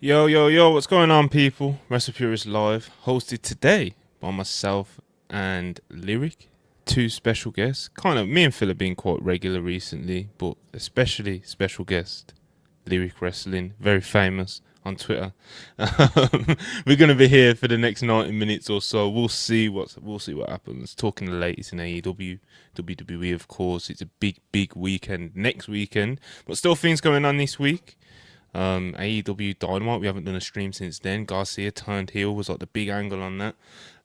Yo, what's going on, people? WrestlePurist Live, hosted today by myself and Lyric, two special guests. Kind of, me and Phil have been quite regular recently, but especially special guest, Lyric Wrestling, very famous on Twitter. We're going to be here for the next 90 minutes or so. We'll see what happens. Talking the latest in AEW, WWE, of course. It's a big weekend next weekend, but still things going on this week. AEW Dynamite, we haven't done a stream since then. Garcia turned heel was like the big angle on that.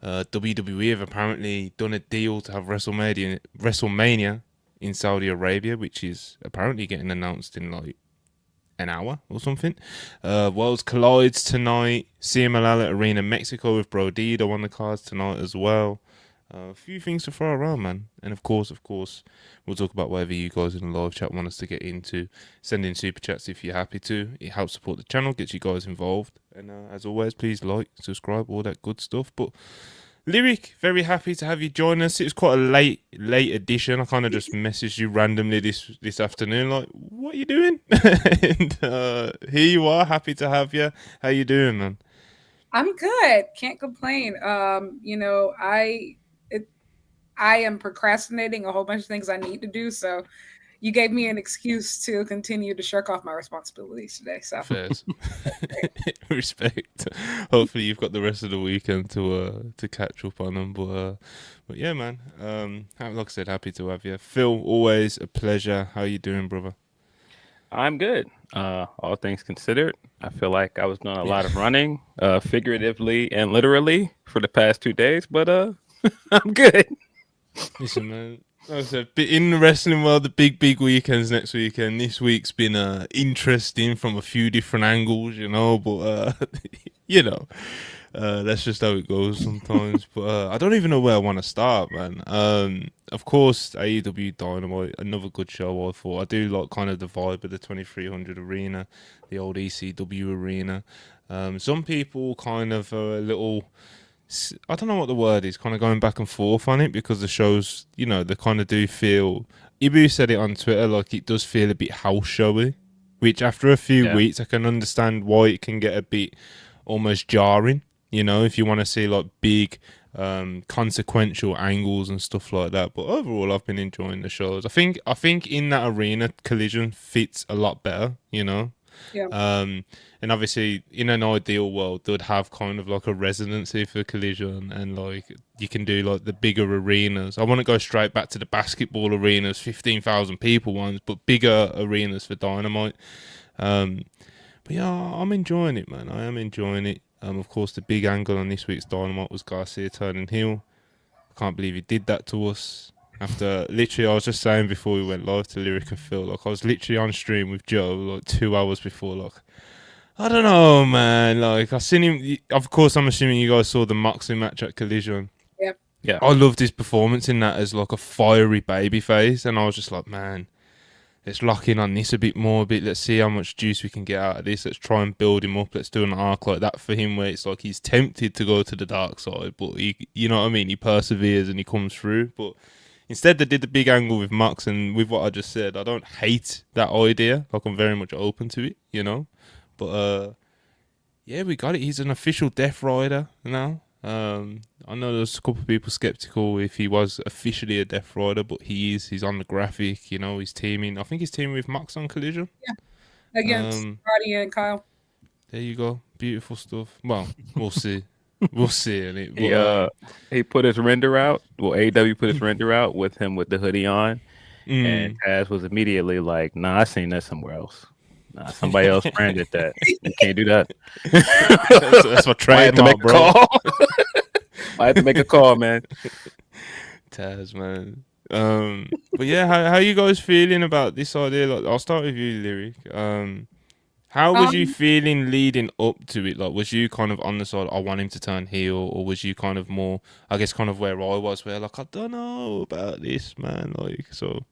WWE have apparently done a deal to have WrestleMania in Saudi Arabia, which is apparently getting announced in like an hour or something. Worlds Collides tonight. CMLL at Arena Mexico with Brodito on the cards tonight as well. A few things to throw around, man. And of course, we'll talk about whatever you guys in the live chat want us to get into. Send in super chats if you're happy to. It helps support the channel, gets you guys involved. And as always, please like, subscribe, all that good stuff. But Lyric, very happy to have you join us. It was quite a late edition. I kind of just messaged you randomly this afternoon, like, what are you doing? And here you are, happy to have you. How you doing, man? I'm good. Can't complain. I am procrastinating a whole bunch of things I need to do, so you gave me an excuse to continue to shirk off my responsibilities today. So Fairs. Respect. Hopefully you've got the rest of the weekend to catch up on them. But yeah, man. Like I said, happy to have you. Phil, always a pleasure. How you doing, brother? I'm good. All things considered, I feel like I was doing a lot of running, figuratively and literally, for the past 2 days. But I'm good. Listen, man. Like I said, in the wrestling world, the big weekends next weekend. This week's been interesting from a few different angles, you know. But that's just how it goes sometimes. But I don't even know where I want to start, man. Of course, AEW Dynamite, another good show. I thought I do like kind of the vibe of the 2300 arena, the old ECW arena. Some people kind of are a little. I don't know what the word is, kind of going back and forth on it because the shows, they kind of do feel. Ibu said it on Twitter, like it does feel a bit house showy, which after a few weeks I can understand why it can get a bit almost jarring. If you want to see like big, consequential angles and stuff like that. But overall, I've been enjoying the shows. I think in that arena, Collision fits a lot better. Yeah. And obviously, in an ideal world, they'd have kind of like a residency for Collision, and like you can do like the bigger arenas. I want to go straight back to the basketball arenas, 15,000 people ones, but bigger arenas for Dynamite. But yeah, I'm enjoying it, man. I am enjoying it. Of course, the big angle on this week's Dynamite was Garcia turning heel. I can't believe he did that to us. After literally, I was just saying before we went live to Lyric and Phil, like I was literally on stream with Joe like 2 hours before, like I don't know, man. Like I seen him. Of course, I'm assuming you guys saw the Moxley match at Collision. Yeah. I loved his performance in that as like a fiery baby face, and I was just like, man, let's lock in on this a bit more. Let's see how much juice we can get out of this. Let's try and build him up. Let's do an arc like that for him, where it's like he's tempted to go to the dark side, but you know what I mean. He perseveres and he comes through, but. Instead, they did the big angle with Mox, and with what I just said, I don't hate that idea. Like, I'm very much open to it, But, yeah, we got it. He's an official Death Rider now. I know there's a couple of people skeptical if he was officially a Death Rider, but he is. He's on the graphic, he's teaming. I think he's teaming with Mox on Collision. Yeah, against Roddy and Kyle. There you go. Beautiful stuff. Well, we'll see. We'll see. He put his render out. Well, AEW put his render out with him with the hoodie on, and Taz was immediately like, "Nah, I seen that somewhere else. Nah, somebody else branded that. You can't do that." That's my trademark, bro. I had to make a call, man. Taz, man. But yeah, how you guys feeling about this idea? Like, I'll start with you, Lyric. How was you feeling leading up to it? Like, was you kind of on the side, I want him to turn heel, or was you kind of more, I guess, kind of where I was, where like, I don't know about this, man. Like, so.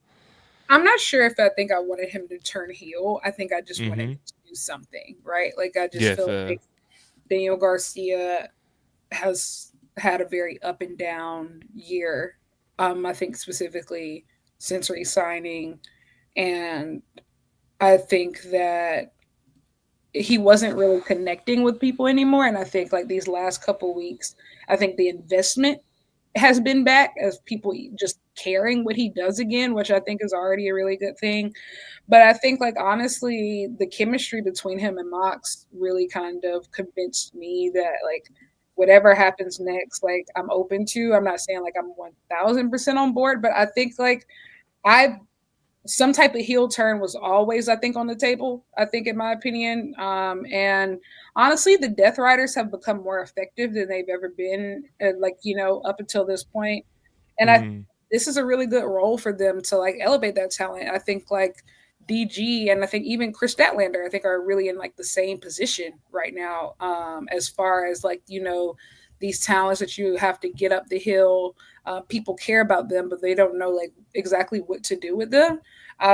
I'm not sure if I think I wanted him to turn heel. I think I just wanted him to do something, right? Like, I just feel like Daniel Garcia has had a very up and down year. I think specifically since re-signing, and I think that he wasn't really connecting with people anymore. And I think like these last couple weeks, I think the investment has been back as people just caring what he does again, which I think is already a really good thing. But I think like honestly, the chemistry between him and Mox really kind of convinced me that like whatever happens next, like I'm open to. I'm not saying like I'm 1000% on board, but I think like I some type of heel turn was always, I think, on the table, I think, in my opinion. And honestly, the Death Riders have become more effective than they've ever been, like, you know, up until this point. And this is a really good role for them to, like, elevate that talent. I think, like, DG and I think even Chris Statlander, I think, are really in, like, the same position right now as far as, like, you know, these talents that you have to get up the hill. People care about them, but they don't know like exactly what to do with them. So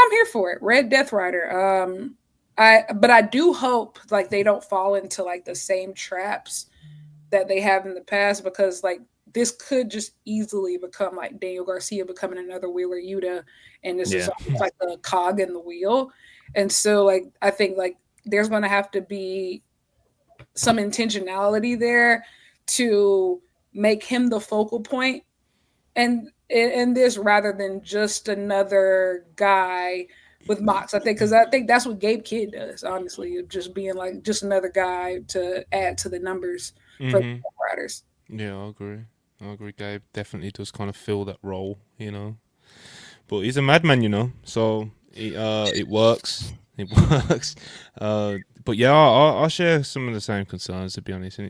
I'm here for it. Red Death Rider. But I do hope like they don't fall into like the same traps that they have in the past, because like this could just easily become like Daniel Garcia becoming another Wheeler Yuta, and this is like a cog in the wheel. And so like I think like there's going to have to be some intentionality there to make him the focal point and in this, rather than just another guy with Mox. I think because I think that's what Gabe Kidd does, honestly, of just being like just another guy to add to the numbers for the riders. Yeah, I agree. Gabe definitely does kind of fill that role, you know. But he's a madman, you know. So it works. It works. But yeah, I share some of the same concerns, to be honest, and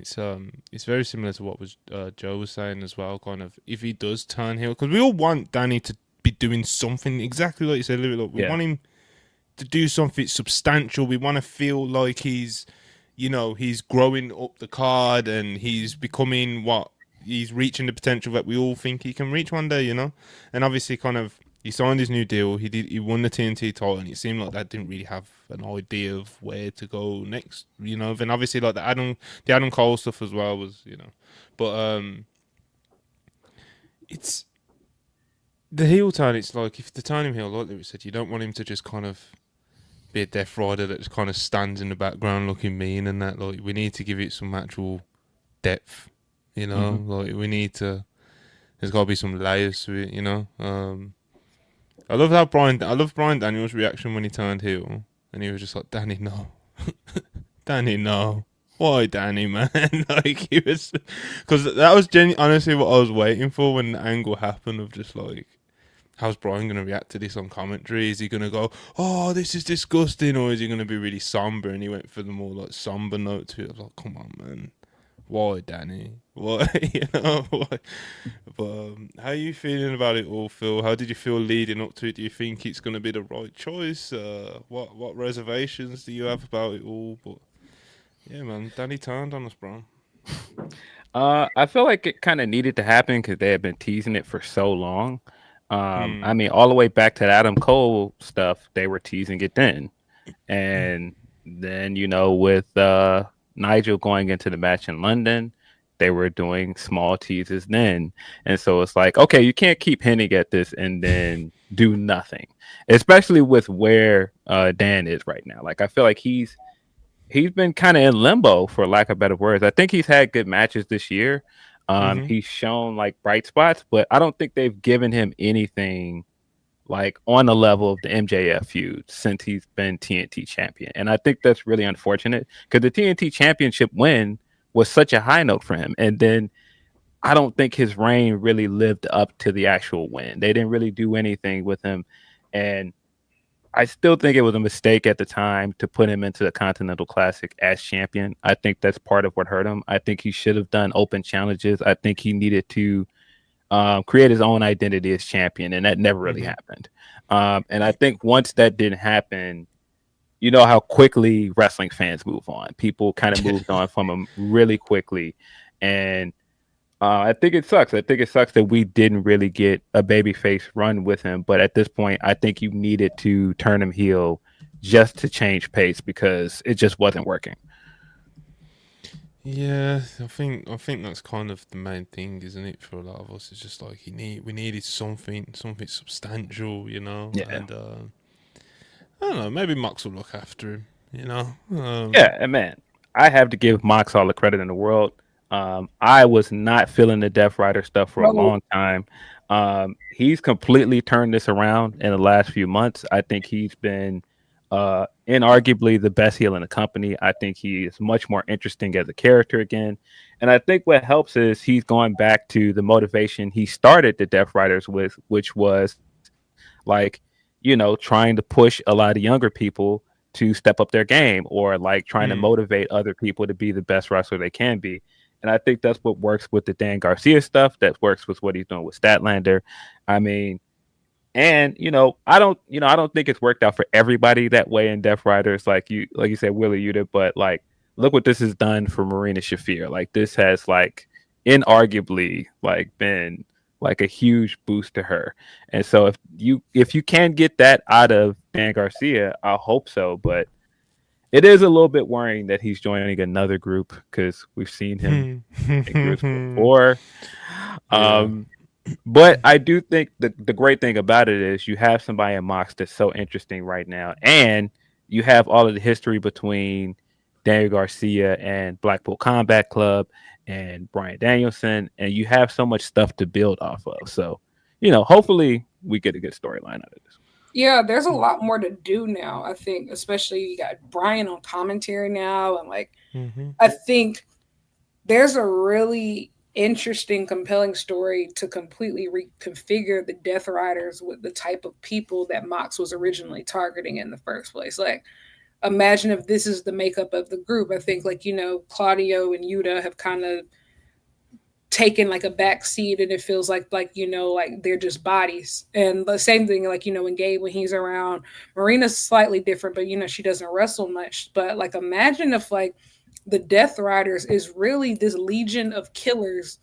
it's very similar to what was Joe was saying as well. Kind of if he does turn heel, because we all want Danny to be doing something exactly like you said. Look, we want him to do something substantial. We want to feel like he's, you know, he's growing up the card and he's becoming what he's reaching the potential that we all think he can reach one day, you know. And obviously, kind of. He signed his new deal. He won the TNT title, and it seemed like that didn't really have an idea of where to go next, you know. Then obviously like the Adam Cole stuff as well was, you know, but it's the heel turn. It's like if to turn him heel, like we said, you don't want him to just kind of be a Death Rider that just kind of stands in the background looking mean and that. Like we need to give it some actual depth, you know. Like we need to. There's got to be some layers to it, you know. I love Brian Daniels' reaction when he turned heel, and he was just like, "Danny, no, Danny, no, why, Danny, man?" Like he was, because that was honestly what I was waiting for when the angle happened of just like, how's Brian gonna react to this on commentary? Is he gonna go, "Oh, this is disgusting," or is he gonna be really somber? And he went for the more like somber note to it. I was like, "Come on, man." Why, Danny? Why? You know, why? But how are you feeling about it all, Phil? How did you feel leading up to it? Do you think it's going to be the right choice? What reservations do you have about it all? But yeah, man, Danny turned on us, bro. I feel like it kind of needed to happen because they had been teasing it for so long. I mean, all the way back to the Adam Cole stuff, they were teasing it then, and then you know with Nigel going into the match in London, they were doing small teases then. And so it's like, okay, you can't keep hinting at this and then do nothing, especially with where Dan is right now. Like, I feel like he's been kind of in limbo, for lack of better words. I think he's had good matches this year. He's shown like bright spots, but I don't think they've given him anything like on the level of the MJF feud since he's been TNT champion. And I think that's really unfortunate because the TNT championship win was such a high note for him. And then I don't think his reign really lived up to the actual win. They didn't really do anything with him. And I still think it was a mistake at the time to put him into the Continental Classic as champion. I think that's part of what hurt him. I think he should have done open challenges. I think he needed to create his own identity as champion, and that never really happened. And I think once that didn't happen, you know how quickly wrestling fans move on. People kind of moved on from him really quickly, and I think it sucks. I think it sucks that we didn't really get a babyface run with him. But at this point, I think you needed to turn him heel just to change pace because it just wasn't working. Yeah, I think that's kind of the main thing, isn't it, for a lot of us? It's just like we needed something substantial, you know. Yeah. And I don't know, maybe Mox will look after him, you know. Yeah, and man, I have to give Mox all the credit in the world. I was not feeling the Death Rider stuff for a long time. He's completely turned this around in the last few months. I think he's been inarguably the best heel in the company. I think he is much more interesting as a character again. And I think what helps is he's going back to the motivation he started the Death Riders with, which was like, you know, trying to push a lot of younger people to step up their game, or like trying to motivate other people to be the best wrestler they can be. And I think that's what works with the Dan Garcia stuff. That works with what he's doing with Statlander. I mean, and I don't think it's worked out for everybody that way in Death Riders, like you said, Willie, you did. But like, look what this has done for Marina Shafir. Like, this has like inarguably like been like a huge boost to her. And so if you can get that out of Dan Garcia, I hope so. But it is a little bit worrying that he's joining another group, because we've seen him in groups before. But I do think the great thing about it is you have somebody in Mox that's so interesting right now, and you have all of the history between Daniel Garcia and Blackpool Combat Club and Bryan Danielson, and you have so much stuff to build off of. So, hopefully we get a good storyline out of this. Yeah, there's a lot more to do now, I think, especially you got Bryan on commentary now. And like, I think there's a really interesting, compelling story to completely reconfigure the Death Riders with the type of people that Mox was originally targeting in the first place. Like, imagine if this is the makeup of the group. I think, like, Claudio and Yuta have kind of taken like a back seat, and it feels like like they're just bodies. And the same thing, like, when Gabe, when he's around, Marina's slightly different, but she doesn't wrestle much. But like, imagine if like the Death Riders is really this legion of killers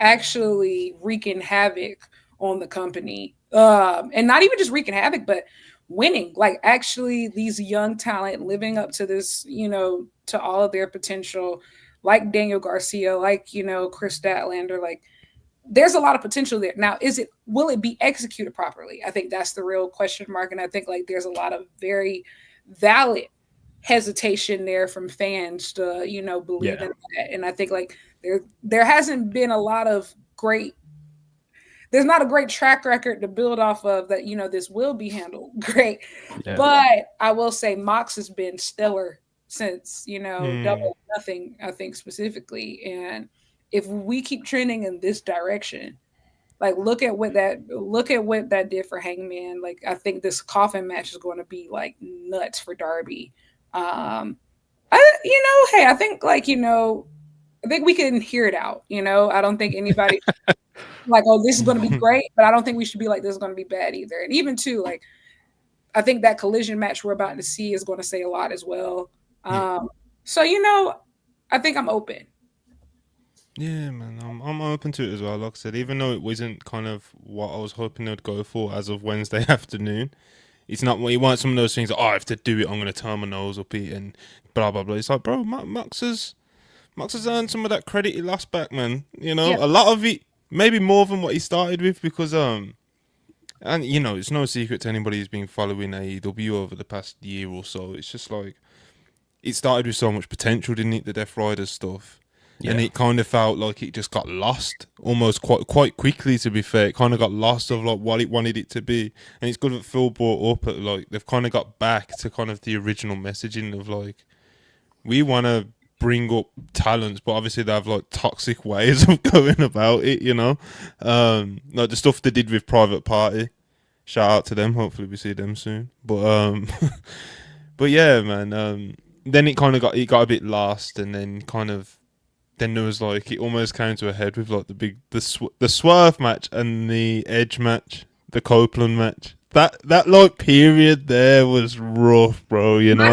actually wreaking havoc on the company, and not even just wreaking havoc, but winning. Like, actually these young talent living up to this, to all of their potential, like Daniel Garcia, like, Chris Statlander. Like, there's a lot of potential there. Now, will it be executed properly? I think that's the real question mark. And I think like there's a lot of very valid hesitation there from fans to, believe in that. And I think like there hasn't been a lot of there's not a great track record to build off of that, this will be handled great. Yeah. But I will say Mox has been stellar since, Double Nothing, I think, specifically. And if we keep trending in this direction, like, look at what that did for Hangman. Like, I think this coffin match is going to be like nuts for Darby. I think like, I think we can hear it out. I don't think anybody like, oh, this is going to be great, but I don't think we should be like, this is going to be bad either. And even too, like, I think that collision match we're about to see is going to say a lot as well. So, I think I'm open. Yeah, man, I'm open to it as well. Like I said, even though it wasn't kind of what I was hoping they'd go for as of Wednesday afternoon, it's not what you want. Some of those things, like, oh, I have to do it, I'm going to turn my nose up it and blah, blah, blah. It's like, bro, Mox has earned some of that credit he lost back, man. A lot of it, maybe more than what he started with, because, and, it's no secret to anybody who's been following AEW over the past year or so. It's just like, it started with so much potential, didn't it, the Death Riders stuff? Yeah. And it kind of felt like it just got lost almost quite quickly, to be fair. It kind of got lost of like what it wanted it to be. And it's good that Phil brought up at like they've kind of got back to kind of the original messaging of like, we want to bring up talents, but obviously they have like toxic ways of going about it, like the stuff they did with Private Party. Shout out to them. Hopefully we see them soon. But but yeah, man. Then it kind of got a bit lost, and then kind of then there was like it almost came to a head with like the Swerve match and the Edge match, the Copeland match. That like period there was rough, bro. You know,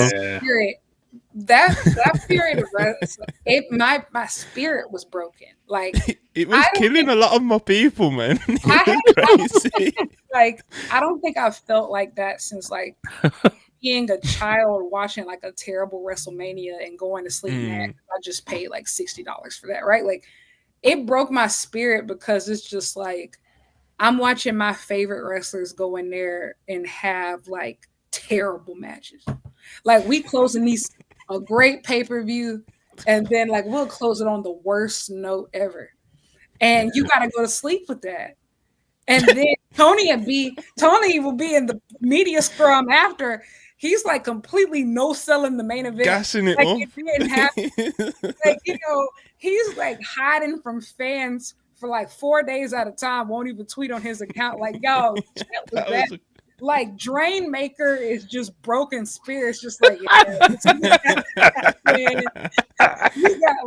that period of my spirit was broken. Like it was killing a lot of my people, man. Crazy. Like I don't think I've felt like that since like being a child watching like a terrible WrestleMania and going to sleep mad. I just paid like $60 for that, right? Like it broke my spirit because it's just like I'm watching my favorite wrestlers go in there and have like terrible matches. Like we closing a great pay-per-view and then like we'll close it on the worst note ever. And you got to go to sleep with that. And then Tony will be in the media scrum after. He's like completely no-selling the main event. Gassing it like, off. It didn't happen. Like, he's like hiding from fans for like 4 days at a time, won't even tweet on his account. Like, yo, like Drain Maker is just broken spirits, just like you got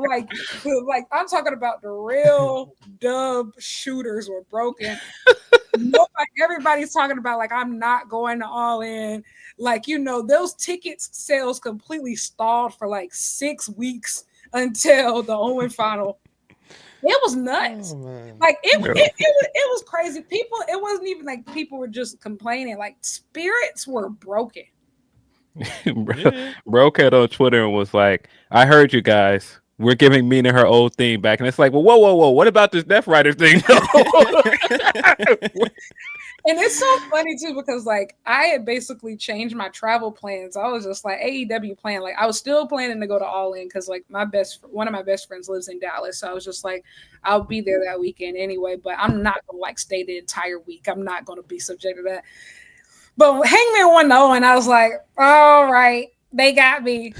like I'm talking about the real dub shooters were broken. Everybody's talking about like I'm not going to All In. Like those tickets sales completely stalled for like 6 weeks until the Owen final. It was nuts. Like it was crazy. People, it wasn't even like people were just complaining. Like spirits were broken. Bro cat on Twitter and was like, "I heard you guys. We're giving Mina her old theme back." And it's like, well, whoa. What about this Death Rider thing? And it's so funny too because like I had basically changed my travel plans. I was just like AEW plan. Like I was still planning to go to All In because like one of my best friends lives in Dallas. So I was just like, I'll be there that weekend anyway. But I'm not gonna like stay the entire week. I'm not gonna be subject to that. But Hangman won though, and I was like, all right, they got me.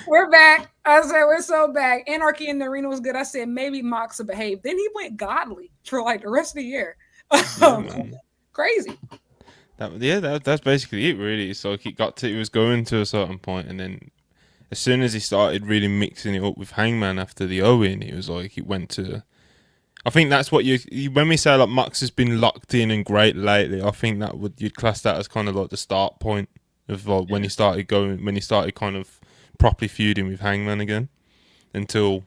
We're back. I said, we're so back. Anarchy in the Arena was good. I said, maybe Mox will behave. Then he went godly for like the rest of the year. Crazy. That's basically it, really. So it was going to a certain point, and then as soon as he started really mixing it up with Hangman after the Owen, it was like it went to. I think that's what when we say like Mox has been locked in and great lately. I think you'd class that as kind of like the start point of like when he started kind of properly feuding with Hangman again until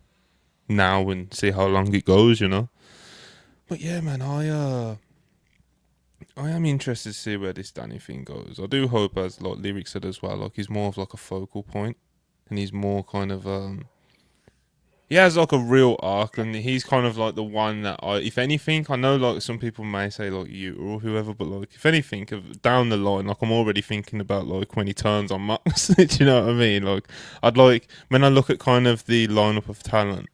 now and see how long it goes, But yeah, man, I am interested to see where this Danny thing goes. I do hope, as like Lyric said as well, like he's more of like a focal point, and he's more kind of he has like a real arc, and he's kind of like the one that if anything, I know like some people may say like you or whoever, but like if anything, down the line, like I'm already thinking about like when he turns on Mox. Do you know what I mean? Like I'd like when I look at kind of the lineup of talent,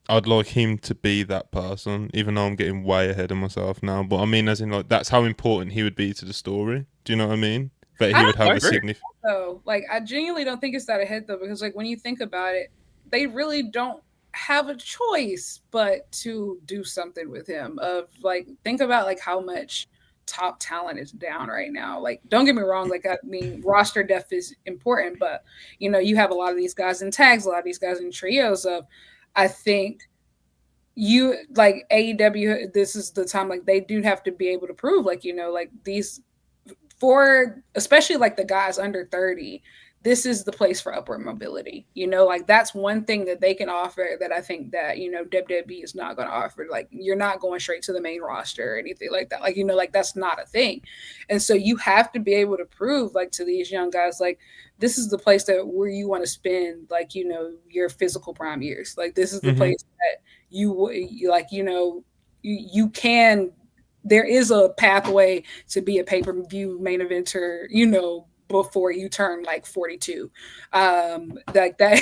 I'd like him to be that person, even though I'm getting way ahead of myself now. But I mean, as in like that's how important he would be to the story. Do you know what I mean? That he would have a significant. So, like, I genuinely don't think it's that ahead though, because like when you think about it, they really don't have a choice but to do something with him. Of like, think about like how much top talent is down right now. Like, don't get me wrong. Like, I mean, roster depth is important, but you have a lot of these guys in tags, a lot of these guys in trios. I think you like AEW. This is the time like they do have to be able to prove like like these for especially like the guys under 30. This is the place for upward mobility. Like that's one thing that they can offer that I think that, WWE is not going to offer. Like you're not going straight to the main roster or anything like that. Like, like that's not a thing. And so you have to be able to prove like to these young guys, like this is the place where you want to spend like, your physical prime years. Like this is the place that you like, you can, there is a pathway to be a pay-per-view main eventer, before you turn like 42, like that,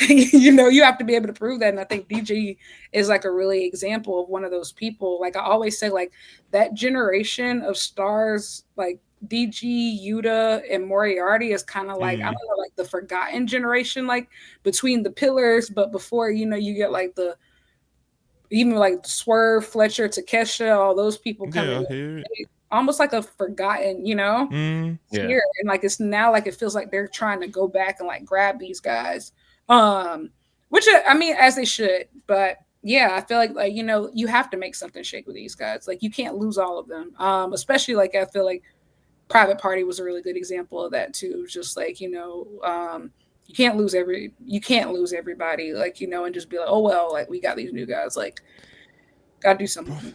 you have to be able to prove that. And I think DG is like a really example of one of those people. Like I always say, like that generation of stars, like DG, Yuta, and Moriarty is kind of like, I don't know, like the forgotten generation, like between the pillars, but before, you get like even like Swerve, Fletcher, Takesha, all those people coming. Almost like a forgotten, here. And like it's now like it feels like they're trying to go back and like grab these guys. And which I mean, as they should. But yeah, I feel like you have to make something shake with these guys. Like you can't lose all of them. Especially like I feel like Private Party was a really good example of that too. Just like you can't lose everybody. Like and just be like, oh well, like we got these new guys. Like gotta do something.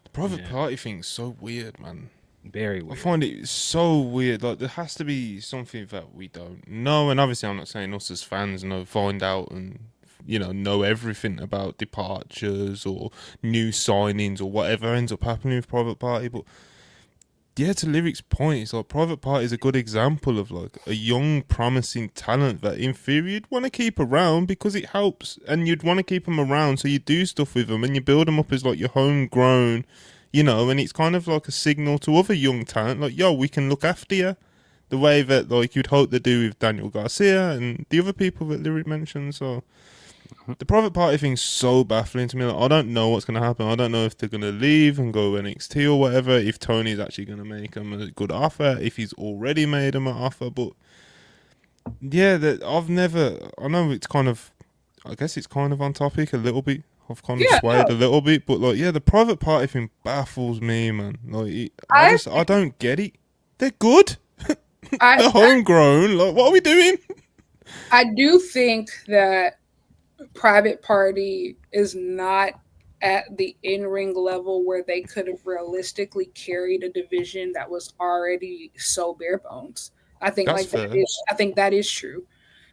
The Private Party thing's so weird, man. Very weird. I find it so weird. Like there has to be something that we don't know, and obviously I'm not saying us as fans find out and know everything about departures or new signings or whatever ends up happening with Private Party. But yeah, to Lyric's point, it's like Private Party is a good example of like a young, promising talent that in theory you'd want to keep around because it helps, and you'd want to keep them around so you do stuff with them and you build them up as like your homegrown. And it's kind of like a signal to other young talent, like, yo, we can look after you, the way that like you'd hope to do with Daniel Garcia and the other people that Lyric mentioned. So the Private Party thing's so baffling to me. Like, I don't know what's going to happen. I don't know if they're going to leave and go NXT or whatever, if Tony's actually going to make them a good offer, if he's already made them an offer. But yeah, I know it's kind of, I guess it's kind of on topic a little bit. I've kind of swayed a little bit, but like, yeah, the Private Party thing baffles me, man. Like, I don't get it. They're good. They're homegrown. Like, what are we doing? I do think that Private Party is not at the in-ring level where they could have realistically carried a division that was already so bare bones. I think that is true.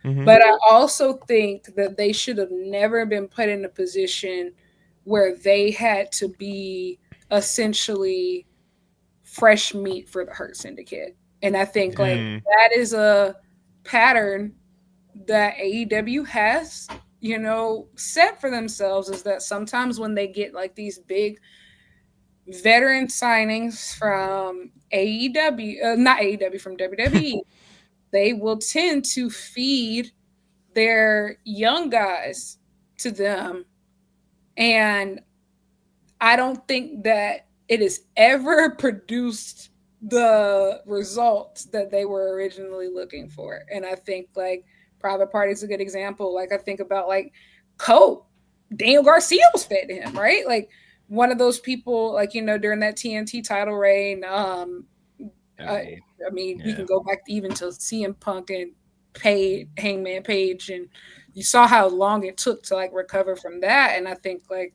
Mm-hmm. But I also think that they should have never been put in a position where they had to be essentially fresh meat for the Hurt Syndicate. And I think that is a pattern that AEW has, set for themselves, is that sometimes when they get like these big veteran signings from from WWE, they will tend to feed their young guys to them. And I don't think that it has ever produced the results that they were originally looking for. And I think like Private Party is a good example. Like I think about like Cole, Daniel Garcia was fed to him, right? Like one of those people, like, during that TNT title reign, we can go back even to CM Punk and Hangman Page, and you saw how long it took to like recover from that. And I think like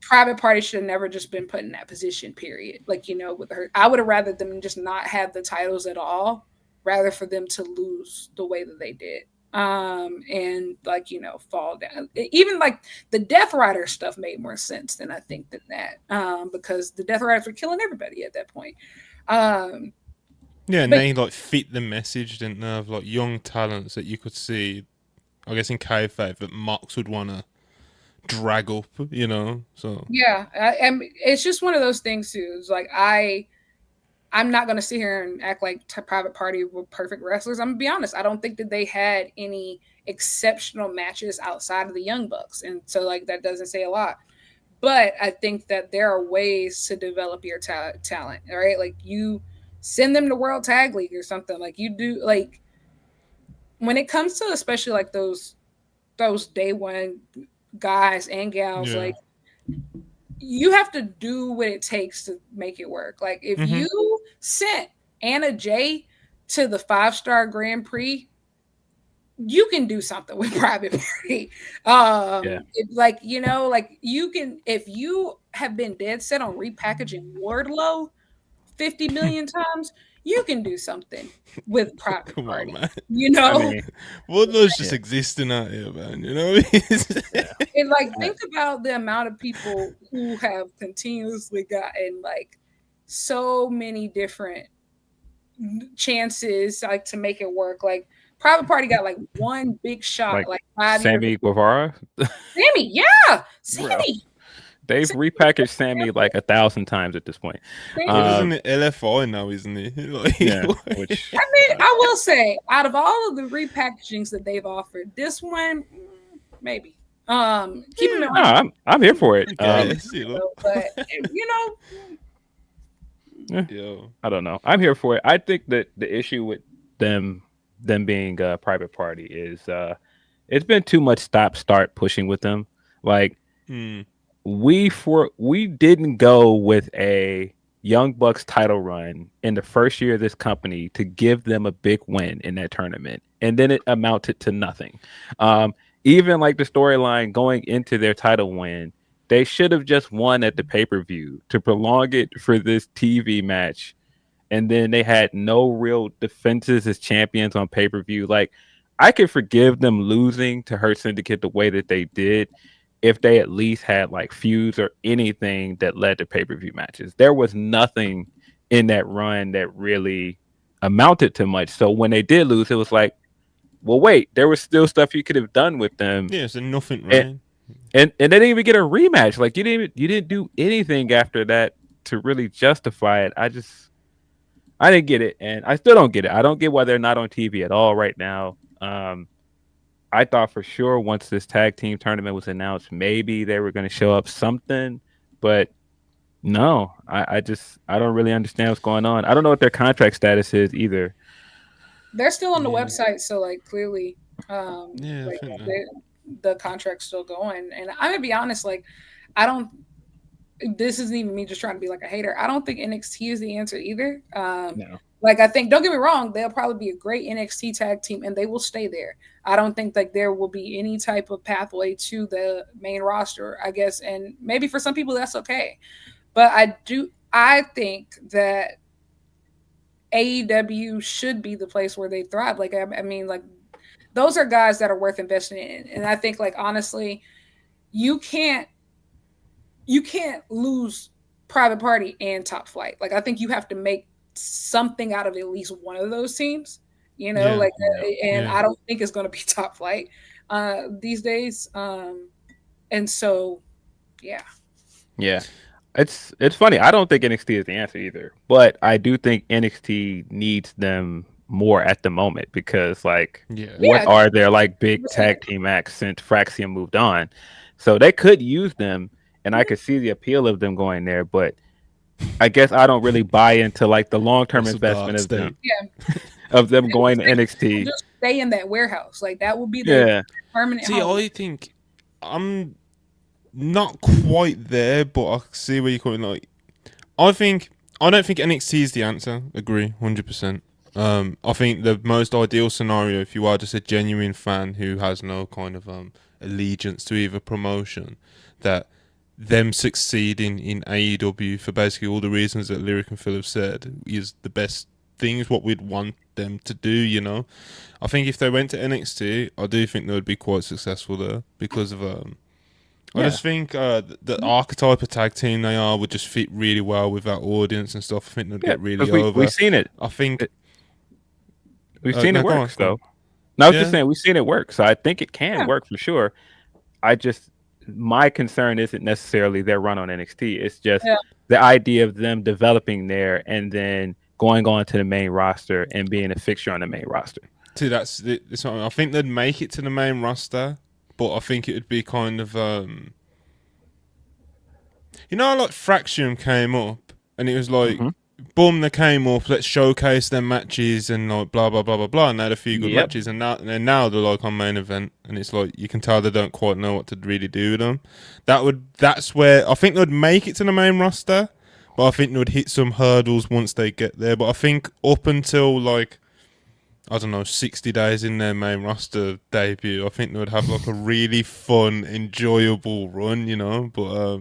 Private Party should have never just been put in that position, period. Like, with her, I would have rather them just not have the titles at all, rather for them to lose the way that they did. And like, fall down. Even like the Death Rider stuff made more sense than I think than that. Because the Death Riders were killing everybody at that point. Yeah, and they like fit the message, didn't they, of like young talents that you could see, I guess in kayfabe, that Mox would want to drag up, So yeah, and it's just one of those things too. It's like I'm not gonna sit here and act like Private Party were perfect wrestlers. I'm gonna be honest. I don't think that they had any exceptional matches outside of the Young Bucks, and so like that doesn't say a lot. But I think that there are ways to develop your talent, right? Like you send them to World Tag League or something. Like you do, like when it comes to especially like those day one guys and gals, like you have to do what it takes to make it work. Like if you sent Anna Jay to the 5-star Grand Prix, you can do something with Private Party. Like you can, if you have been dead set on repackaging Wardlow 50 million times, you can do something with Private Party. On, Wardlow's just existing out here, man. And like think about the amount of people who have continuously gotten like so many different chances like to make it work. Like Private Party got like one big shot, like 5 Sammy Guevara. Sammy. Bro. They've repackaged Sammy like 1,000 times at this point. Isn't it LFI now, isn't he? Which I mean, I will say, out of all of the repackagings that they've offered, this one maybe. Keeping it on. I'm here for it. But I don't know. I'm here for it. I think that the issue with them being a Private Party is it's been too much stop-start pushing with them. Like we didn't go with a Young Bucks title run in the first year of this company to give them a big win in that tournament, and then it amounted to nothing. Even like the storyline going into their title win, they should have just won at the pay-per-view to prolong it for this TV match, and then they had no real defenses as champions on pay-per-view. Like, I could forgive them losing to Hurt Syndicate the way that they did if they at least had like feuds or anything that led to pay-per-view matches. There was nothing in that run that really amounted to much. So when they did lose, it was like, well, wait, there was still stuff you could have done with them. Yeah, so nothing, right? And they didn't even get a rematch. Like you didn't do anything after that to really justify it. I didn't get it, and I still don't get it. I don't get why they're not on TV at all right now. I thought for sure once this tag team tournament was announced, maybe they were going to show up something, but no, I don't really understand what's going on. I don't know what their contract status is either. They're still on the website, so like clearly, like the contract's still going. And I'm gonna be honest, like I don't. This isn't even me just trying to be like a hater. I don't think NXT is the answer either. No. Like I think, don't get me wrong, they'll probably be a great NXT tag team, and they will stay there. I don't think like there will be any type of pathway to the main roster, I guess, and maybe for some people that's okay. But I think that AEW should be the place where they thrive. Like I mean, like those are guys that are worth investing in, and I think like honestly, you can't lose Private Party and Top Flight. Like I think you have to make something out of at least one of those teams, you know, I don't think it's going to be Top Flight these days. And so, yeah. It's funny. I don't think NXT is the answer either, but I do think NXT needs them more at the moment because what are their like big tag team acts since Fraxium moved on? So they could use them, and I could see the appeal of them going there, but I guess I don't really buy into like the long-term investment of them. Of them going to NXT. Just stay in that warehouse. Like that will be their permanent home. I think I'm not quite there, but I see where you're coming. Like, I don't think NXT is the answer. Agree, 100%. I think the most ideal scenario, if you are just a genuine fan who has no kind of allegiance to either promotion, that them succeeding in AEW for basically all the reasons that Lyric and Phil have said is the best thing, is what we'd want them to do, you know. I think if they went to NXT, I do think they would be quite successful there because of I just think the archetype of tag team they are would just fit really well with that audience and stuff. I think they'd get really over. We've seen it. I think we've seen it work, though. No, I was just saying we've seen it work, so I think it can work for sure. My concern isn't necessarily their run on NXT. It's just the idea of them developing there and then going on to the main roster and being a fixture on the main roster. See, I think they'd make it to the main roster, but I think it would be kind of, you know, like Fraxium came up and it was like, boom, they came up, let's showcase their matches and like blah, blah, blah, blah, blah. And they had a few good matches and now they're like on main event and it's like, you can tell they don't quite know what to really do with them. That's where I think they'd make it to the main roster, but I think they would hit some hurdles once they get there. But I think up until like, I don't know, 60 days in their main roster debut, I think they would have like a really fun, enjoyable run, you know. But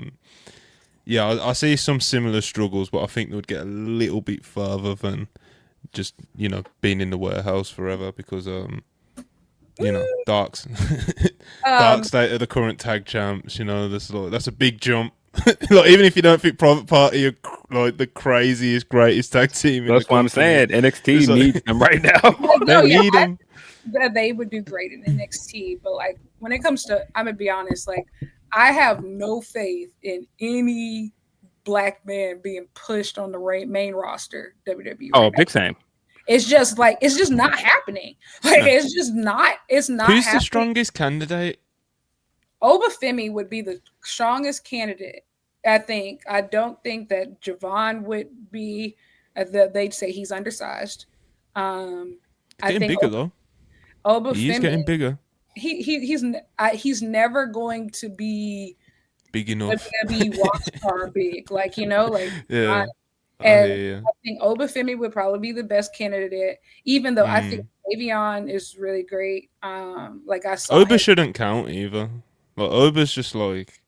I see some similar struggles, but I think they would get a little bit further than just, you know, being in the warehouse forever because, you know, dark state of the current tag champs, you know, that's a big jump. Like, even if you don't think Private Party are like the craziest, greatest tag team, that's what I'm saying. NXT needs them right now. They need them. They would do great in NXT, but like when it comes to, I'm gonna be honest, like I have no faith in any black man being pushed on the main roster WWE. Oh, big same. It's just not happening. Like it's just not. It's not. Who's the strongest candidate? Obafemi would be the strongest candidate, I think. I don't think that Javon would be. They'd say he's undersized. Getting bigger though. Obafemi, he's getting bigger. he's never going to be big enough. WWE rock star big, like Yeah. And I think Obafemi would probably be the best candidate, even though I think Avion is really great. Like I saw Oba shouldn't count either. Like Oba's just like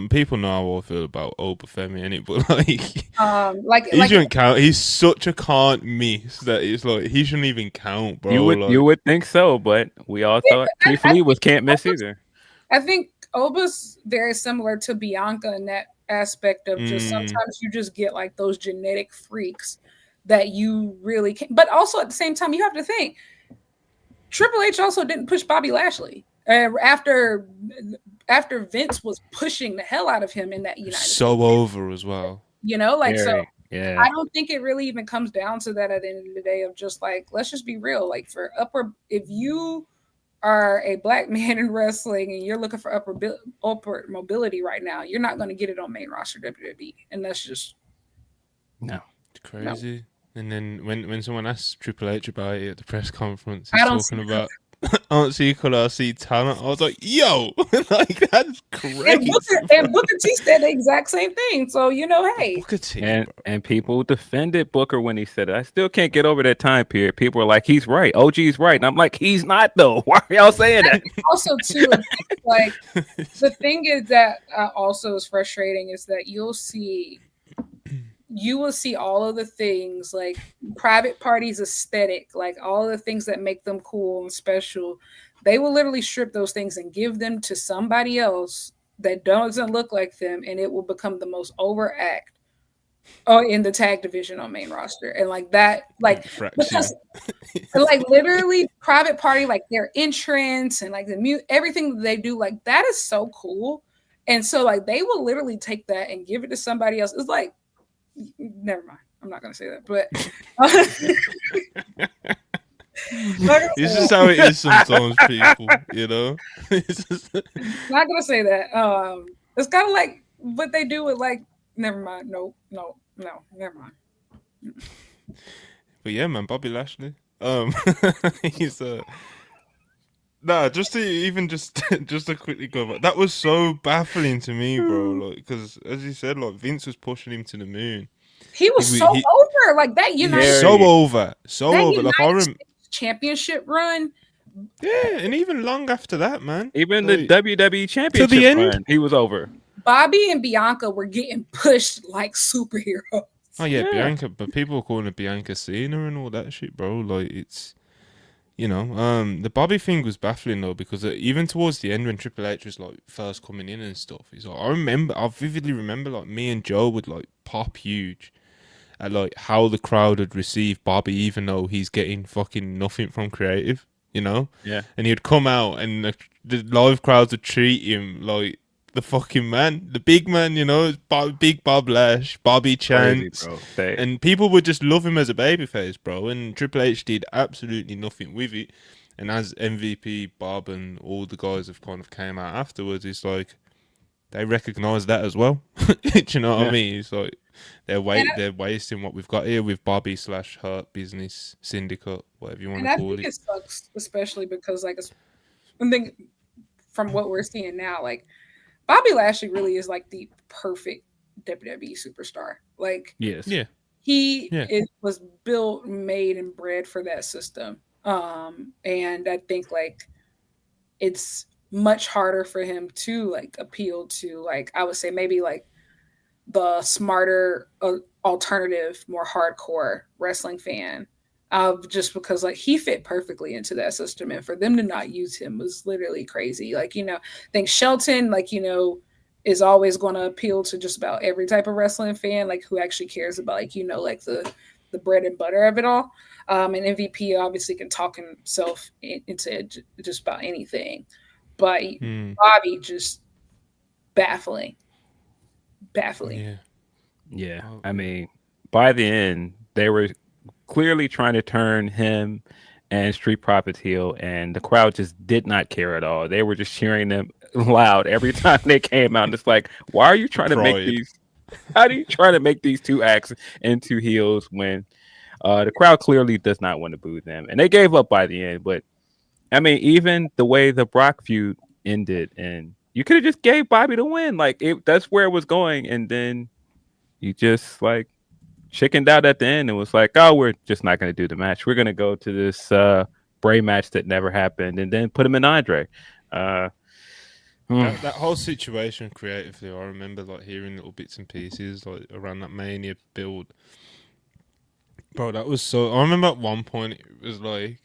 people know how I feel about Obafemi, innit? But he shouldn't count. He's such a can't miss that it's like he shouldn't even count, bro. You would think so, but we all thought Keith Lee was can't miss either. I think Oba's very similar to Bianca in that aspect of just sometimes you just get like those genetic freaks that you really can. But also at the same time, you have to think Triple H also didn't push Bobby Lashley after Vince was pushing the hell out of him in that United States. Over as well. So I don't think it really even comes down to that at the end of the day of just like, let's just be real. Like for if you are a black man in wrestling and you're looking for upward mobility right now, you're not going to get it on main roster WWE, and that's just it's crazy. No. And then when someone asked Triple H about it at the press conference, he's talking about aren't see color, I see talent. I was like, yo, like that's crazy. And Booker T said the exact same thing. So hey, Booker T, and people defended Booker when he said it. I still can't get over that time period. People are like, he's right. OG's right, and I'm like, he's not though. Why are y'all saying that? Also, too, like the thing is that also is frustrating is that you will see all of the things like private parties aesthetic, like all of the things that make them cool and special. They will literally strip those things and give them to somebody else that doesn't look like them, and it will become the most overact in the tag division on main roster. And like that, like because like literally private party, like their entrance and like the everything that they do, like that is so cool. And so like they will literally take that and give it to somebody else. It's like, never mind. I'm not gonna say that, but it's just how it is sometimes, people. Not gonna say that. It's kind of like what they do with like. Never mind. No. Never mind. But yeah, man, Bobby Lashley. He's just to quickly go back. That was so baffling to me, bro. Like, because as you said, like Vince was pushing him to the moon. He was over like that. So over. Like I remember championship run. Yeah, and even long after that, man. Even the WWE championship to the end, run, he was over. Bobby and Bianca were getting pushed like superheroes. Oh yeah, Bianca, but people were calling it Bianca Cena and all that shit, bro. Like it's, the Bobby thing was baffling though, because even towards the end when Triple H was like first coming in and stuff, he's like, I vividly remember like me and Joe would like pop huge at like how the crowd would receive Bobby, even though he's getting fucking nothing from creative, Yeah. And he'd come out and the live crowds would treat him like the fucking man, the big man, big Bob Lash, Bobby Chance, crazy, and people would just love him as a babyface, bro. And Triple H did absolutely nothing with it. And as MVP, Bob and all the guys have kind of came out afterwards, it's like they recognise that as well. Do you know what I mean? It's like they're wasting what we've got here with Bobby / Hurt Business Syndicate, whatever you want to call it. I think it sucks, especially because like one thing from what we're seeing now, like Bobby Lashley really is like the perfect WWE superstar. Like, yes, he was built, made, and bred for that system. And I think like it's much harder for him to like appeal to like, I would say maybe like the smarter alternative, more hardcore wrestling fan. Just because like he fit perfectly into that system, and for them to not use him was literally crazy. Like, I think Shelton, like, is always going to appeal to just about every type of wrestling fan, like who actually cares about like, like the bread and butter of it all. And MVP obviously can talk himself into just about anything, but Bobby just baffling. Yeah. I mean, by the end, they were clearly trying to turn him and Street Profits heel, and the crowd just did not care at all. They were just cheering them loud every time they came out. And it's like, why are you trying to make these? How do you try to make these two acts into heels when the crowd clearly does not want to boo them? And they gave up by the end, but I mean, even the way the Brock feud ended, and you could have just gave Bobby the win. Like that's where it was going, and then you just like chickened out at the end and was like, "Oh, we're just not going to do the match. We're going to go to this Bray match that never happened, and then put him in Andre." That whole situation creatively, I remember like hearing little bits and pieces like around that Mania build. Bro, that was so. I remember at one point it was like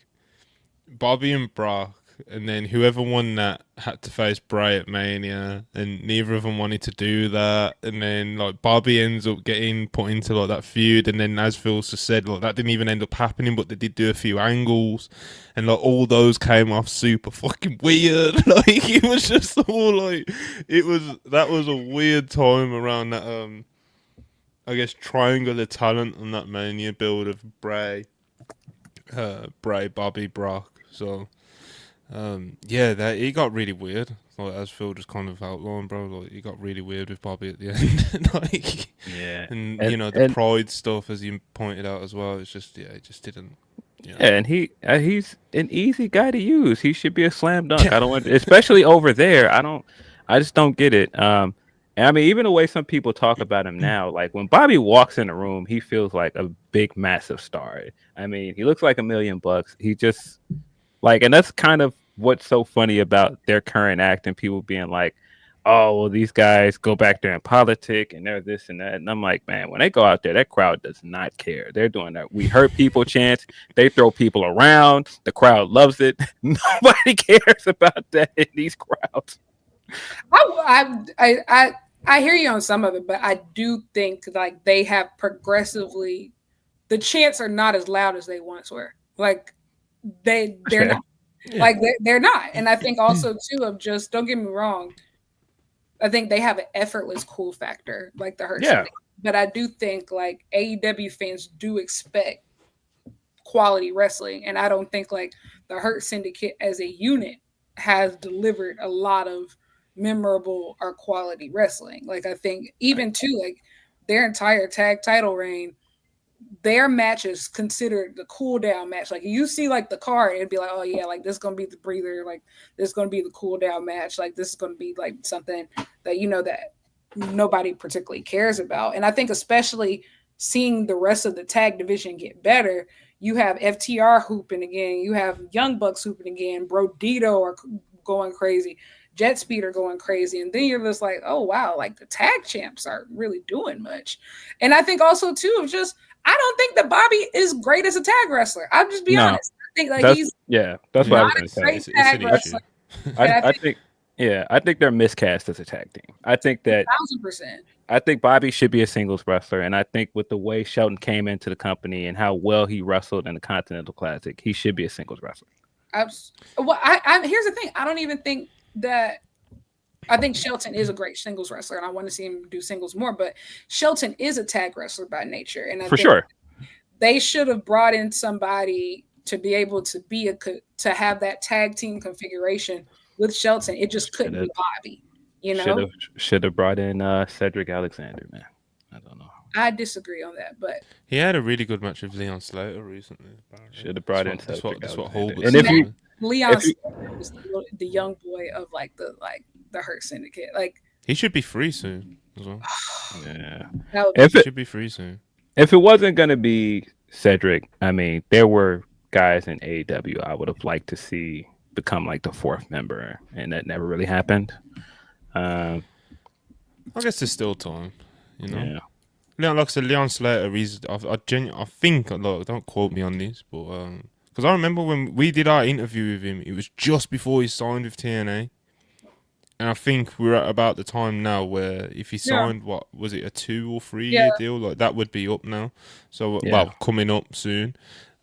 Bobby and Brock, and then whoever won that had to face Bray at Mania, and neither of them wanted to do that. And then like Bobby ends up getting put into like that feud, and then as Phil just said, like that didn't even end up happening, but they did do a few angles, and like all those came off super fucking weird. Like it was just all like that was a weird time around that I guess triangular talent on that Mania build of Bray, Bobby, Brock. So, yeah, it got really weird. Like as Phil just kind of outlined, bro. Like it got really weird with Bobby at the end. Like, Yeah, and you know the pride stuff, as you pointed out as well. It's just it just didn't. You know. Yeah, and he's an easy guy to use. He should be a slam dunk. I don't want, especially over there. I just don't get it. And I mean, even the way some people talk about him now, like when Bobby walks in a room, he feels like a big, massive star. I mean, he looks like $1 million. He just like, and that's kind of what's so funny about their current act and people being like, oh, well, these guys go back there and politic and they're this and that. And I'm like, man, when they go out there, that crowd does not care. They're doing that. We hurt people chants. They throw people around. The crowd loves it. Nobody cares about that in these crowds. I hear you on some of it, but I do think like they have progressively, the chants are not as loud as they once were. Like they're not. Yeah. Like they're not. And I think also too of just, don't get me wrong, I think they have an effortless cool factor, like the Hurt Syndicate. But I do think like AEW fans do expect quality wrestling, and I don't think like the Hurt Syndicate as a unit has delivered a lot of memorable or quality wrestling. Like I think even too, like their entire tag title reign, their match is considered the cool down match. Like you see like the card, it'd be like, oh yeah, like this is gonna be the breather, like this is gonna be the cool down match, like this is gonna be like something that you know that nobody particularly cares about. And I think especially seeing the rest of the tag division get better, you have FTR hooping again, you have Young Bucks hooping again, Bro Dito are going crazy, Jet Speed are going crazy, and then you're just like, oh wow, like the tag champs are really doing much. And I think also too of just, I don't think that Bobby is great as a tag wrestler. I'll just be honest. I think like that's what I was going to say. It's an issue. I think they're miscast as a tag team. I think that 1000%. I think Bobby should be a singles wrestler, and I think with the way Shelton came into the company and how well he wrestled in the Continental Classic, he should be a singles wrestler. Well, here's the thing. I don't even think that. I think Shelton is a great singles wrestler, and I want to see him do singles more. But Shelton is a tag wrestler by nature, and I think sure they should have brought in somebody to be able to to have that tag team configuration with Shelton. It just couldn't be Bobby, you know. Should have brought in Cedric Alexander, man. I don't know. I disagree on that, but he had a really good match with Leon Slater recently. Should have brought in Cedric That's what Holbert. And if Leon Slater was the young boy of the Hurt Syndicate. Like he should be free soon as well. Yeah, he should be free soon. If it wasn't gonna be Cedric, I mean, there were guys in AEW I would have liked to see become like the fourth member, and that never really happened. I guess there's still time, you know. Yeah. Leon, like I said, Leon Slater. I think, look, don't quote me on this, but because I remember when we did our interview with him, it was just before he signed with TNA. And I think we're at about the time now where if he signed, what was it, a 2 or 3 year deal? Like that would be up now. So well, coming up soon.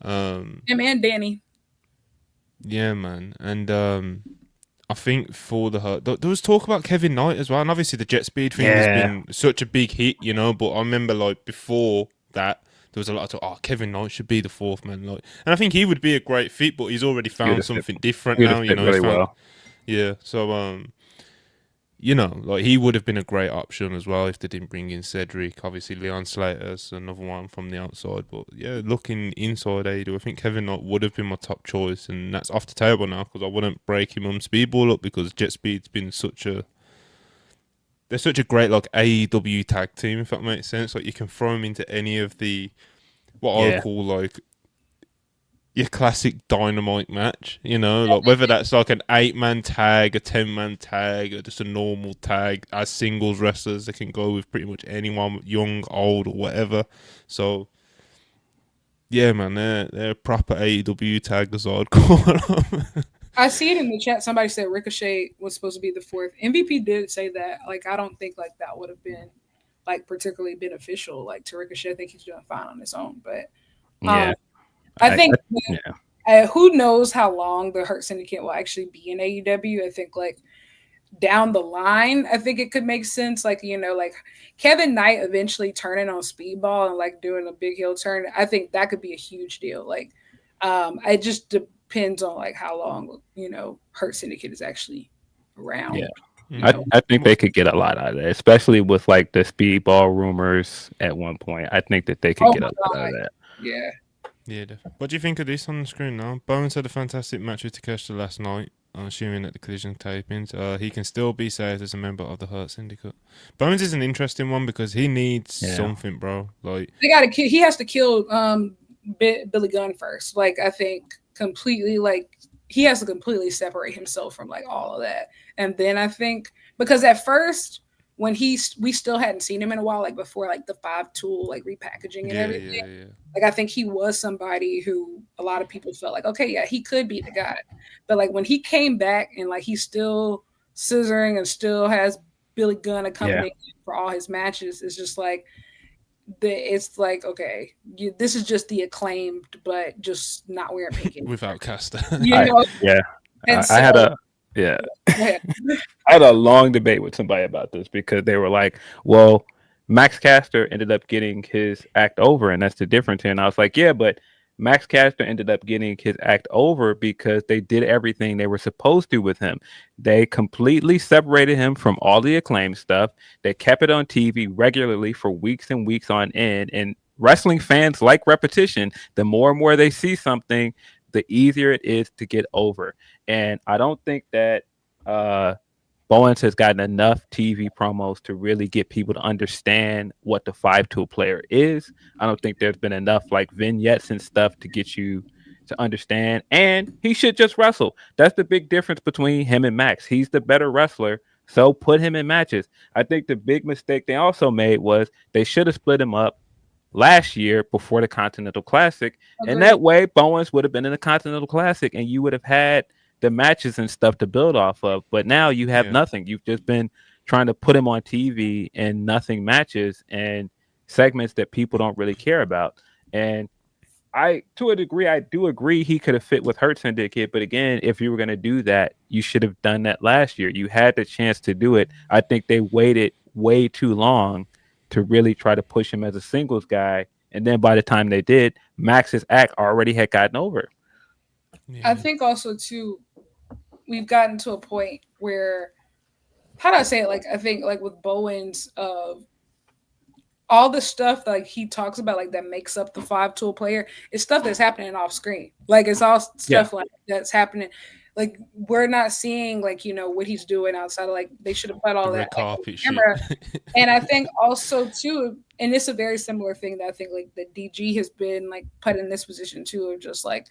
Him and Danny. Yeah, man. And I think for the Hurt, there was talk about Kevin Knight as well. And obviously the jet speed thing has been such a big hit, you know. But I remember like before that, there was a lot of talk, Kevin Knight should be the fourth man. Like, and I think he would be a great fit, but he's already found something different now, you know. Really well. Yeah. So you know, like he would have been a great option as well if they didn't bring in Cedric. Obviously, Leon Slater's another one from the outside. But yeah, looking inside AEW, I think Kevin Knight would have been my top choice, and that's off the table now because I wouldn't break him on Speedball up because Jet Speed's been they're such a great like AEW tag team, if that makes sense. Like you can throw them into any of the what I would call like your classic Dynamite match, you know, like whether that's like an 8-man tag, a 10-man tag, or just a normal tag. As singles wrestlers, they can go with pretty much anyone, young, old, or whatever. So, yeah, man, they're proper AEW taggers, I'd call them. I see it in the chat. Somebody said Ricochet was supposed to be the 4th. MVP did say that. Like, I don't think like that would have been like particularly beneficial. Like to Ricochet, I think he's doing fine on his own. But I think who knows how long the Hurt Syndicate will actually be in AEW. I think like down the line, I think it could make sense. Like, you know, like Kevin Knight eventually turning on Speedball and like doing a big heel turn. I think that could be a huge deal. Like, it just depends on like how long, you know, Hurt Syndicate is actually around. Yeah. I think they could get a lot out of that, especially with like the Speedball rumors at one point. I think that they could get a lot out of that. Yeah. Yeah, definitely. What do you think of this on the screen now? Bowens had a fantastic match with Takeshita last night. I'm assuming at the Collision tapings. He can still be saved as a member of the Hurt Syndicate. Bowens is an interesting one because he needs something, bro. Like they gotta kill. He has to kill Billy Gunn first. Like I think completely. Like he has to completely separate himself from like all of that, and then I think because at first when we still hadn't seen him in a while, like before like the 5-tool like repackaging and everything. Like I think he was somebody who a lot of people felt like, okay, yeah, he could be the guy. But like when he came back and like he's still scissoring and still has Billy Gunn accompanying him for all his matches, it's just like it's like, okay, this is just the Acclaimed, but just not wearing pink without Caster. You know? I had a long debate with somebody about this because they were like, well, Max Caster ended up getting his act over, and that's the difference here. And I was like, yeah, but Max Caster ended up getting his act over because they did everything they were supposed to with him. They completely separated him from all the Acclaimed stuff. They kept it on TV regularly for weeks and weeks on end. And wrestling fans like repetition. The more and more they see something, the easier it is to get over. And I don't think that Bowens has gotten enough TV promos to really get people to understand what the 5-tool player is. I don't think there's been enough like vignettes and stuff to get you to understand. And he should just wrestle. That's the big difference between him and Max. He's the better wrestler, so put him in matches. I think the big mistake they also made was they should have split him up last year before the Continental Classic. Okay. And that way Bowens would have been in the Continental Classic and you would have had the matches and stuff to build off of. But now you have nothing. You've just been trying to put him on TV and nothing matches and segments that people don't really care about. And to a degree, I do agree he could have fit with Hurt Syndicate. But again, if you were going to do that, you should have done that last year. You had the chance to do it. I think they waited way too long to really try to push him as a singles guy. And then by the time they did, Max's act already had gotten over. I think also too, we've gotten to a point where, how do I say it? Like, I think like with Bowens, all the stuff like he talks about, like that makes up the 5-tool player, is stuff that's happening off screen. Like it's all stuff like that's happening. Like we're not seeing like, you know, what he's doing outside of like, they should have put all that like, on camera. And I think also too, and it's a very similar thing that I think like the DG has been like put in this position too, of just like,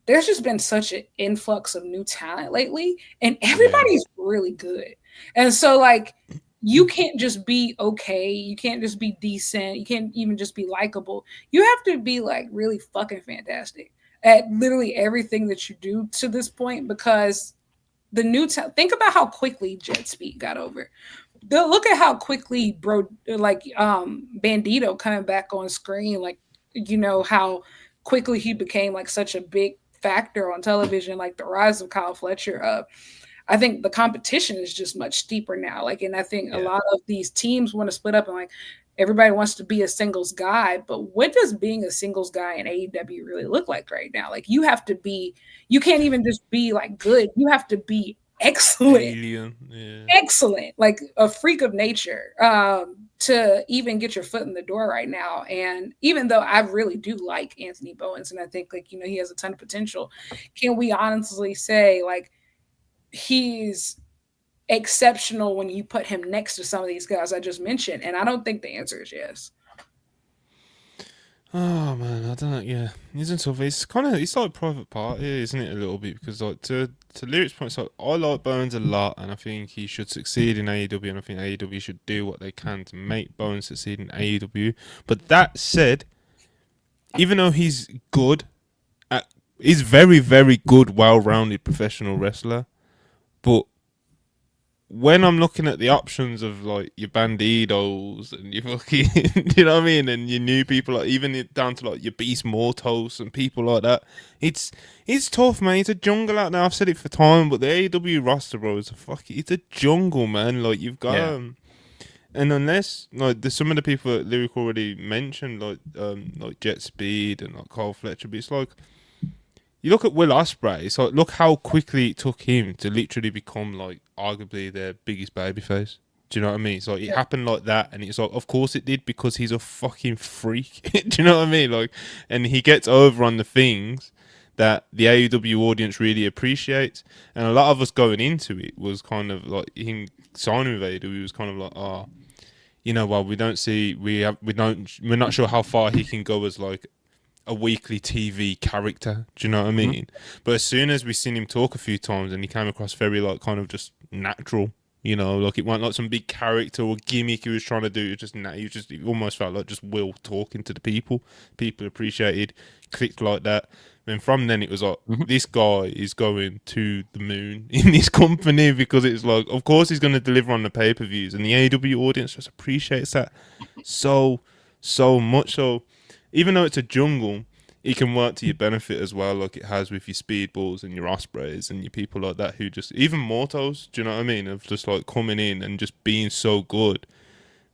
there's just been such an influx of new talent lately and everybody's really good. And so like, you can't just be okay. You can't just be decent. You can't even just be likable. You have to be like really fucking fantastic at literally everything that you do to this point, because the new think about how quickly Jet Speed got over. Look at how quickly Bandito coming back on screen, like, you know, how quickly he became like such a big factor on television, like the rise of Kyle Fletcher. I think the competition is just much steeper now. Like, and I think a lot of these teams want to split up and like everybody wants to be a singles guy, but what does being a singles guy in AEW really look like right now? Like you have to be, you can't even just be like good. You have to be excellent. Alien, yeah. Excellent, like a freak of nature, to even get your foot in the door right now. And even though I really do like Anthony Bowens, and I think like, you know, he has a ton of potential, can we honestly say like he's exceptional when you put him next to some of these guys I just mentioned? And I don't think the answer is yes. Oh man, I don't know. Yeah, isn't tough. It's kind of it's like private party, isn't it? A little bit, because like to Lyric's point, so I like Bones a lot, and I think he should succeed in AEW, and I think AEW should do what they can to make Bones succeed in AEW. But that said, even though he's good, he's very very good, well-rounded professional wrestler, but when I'm looking at the options of like your bandidos and your fucking, you know what I mean, and your new people, like even down to like your Beast Mortos and people like that, it's tough, man. It's a jungle out there. I've said it for time, but the AEW roster, bro, is it's a jungle, man. Like you've got, and unless like there's some of the people that Lyric already mentioned, like Jet Speed and like Carl Fletcher, but it's like. You look at Will Ospreay, so look how quickly it took him to literally become like arguably their biggest babyface. Do you know what I mean? So it happened like that, and it's like, of course it did, because he's a fucking freak. Do you know what I mean? Like, and he gets over on the things that the AEW audience really appreciates, and a lot of us going into it was kind of like him signing with AEW. Was kind of like, oh, you know, well, we're not sure how far he can go as like a weekly TV character. Do you know what I mean? Mm-hmm. But as soon as we seen him talk a few times, and he came across very like kind of just natural, you know, like it wasn't like some big character or gimmick he was trying to do. It almost felt like just Will talking to the people. People appreciated, clicked like that. And from then it was like, this guy is going to the moon in this company, because it's like, of course he's going to deliver on the pay-per-views, and the AEW audience just appreciates that so much. So even though it's a jungle, it can work to your benefit as well, like it has with your Speedballs and your Ospreys and your people like that who just, even Mortos, do you know what I mean, of just like coming in and just being so good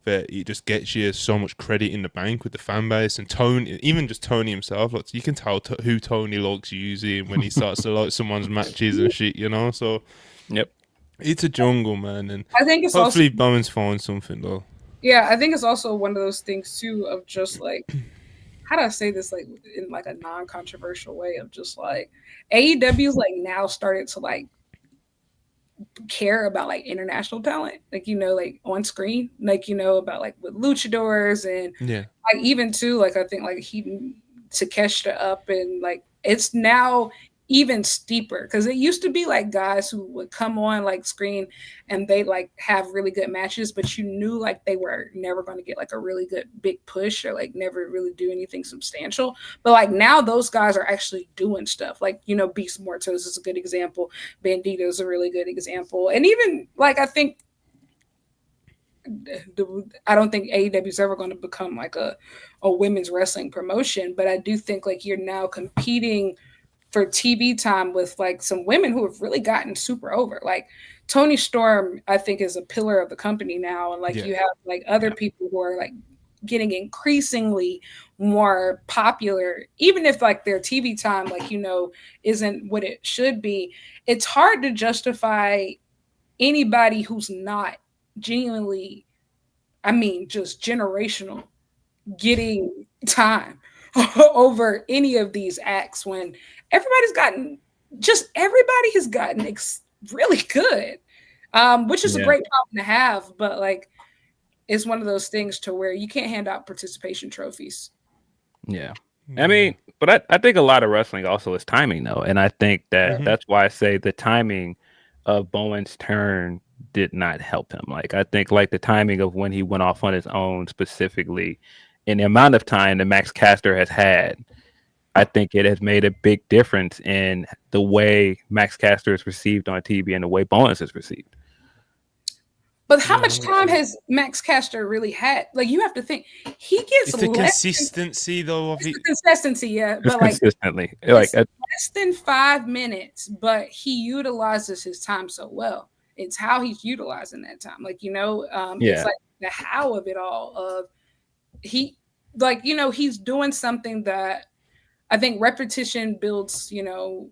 that it just gets you so much credit in the bank with the fan base. And Tony, even just Tony himself, like you can tell who Tony likes using when he starts to like someone's matches and shit, you know. So yep, it's a jungle, man, and I think it's hopefully also, Bowens finds something though. Yeah, I think it's also one of those things too of just like, how do I say this like in like a non-controversial way of just like AEW's like now started to like care about like international talent, like, you know, like on screen, like, you know, about like with luchadors and like even too like I think like he Takeshita up, and like it's now even steeper, because it used to be like guys who would come on like screen and they like have really good matches, but you knew like they were never going to get like a really good big push or like never really do anything substantial. But like now those guys are actually doing stuff, like, you know, Beast Mortos is a good example, Bandito is a really good example, and even like I don't think AEW is ever going to become like a women's wrestling promotion, but I do think like you're now competing for TV time with like some women who have really gotten super over. Like Toni Storm, I think, is a pillar of the company now. And like you have like other people who are like getting increasingly more popular, even if like their TV time, like, you know, isn't what it should be. It's hard to justify anybody who's not genuinely, I mean, just generational, getting time over any of these acts when everybody has gotten really good, which is a great problem to have, but like it's one of those things to where you can't hand out participation trophies. Yeah, I mean, but I think a lot of wrestling also is timing though, and I think that that's why I say the timing of Bowen's turn did not help him. Like I think like the timing of when he went off on his own specifically, in the amount of time that Max Caster has had, I think it has made a big difference in the way Max Caster is received on TV and the way Bowens is received. But how much time has Max Caster really had? Like you have to think he gets it's the consistency though of it. Consistency, yeah, but like consistently, like less than 5 minutes, but he utilizes his time so well. It's how he's utilizing that time, like, you know, it's like the how of it all. Of he, like, you know, he's doing something that I think repetition builds, you know,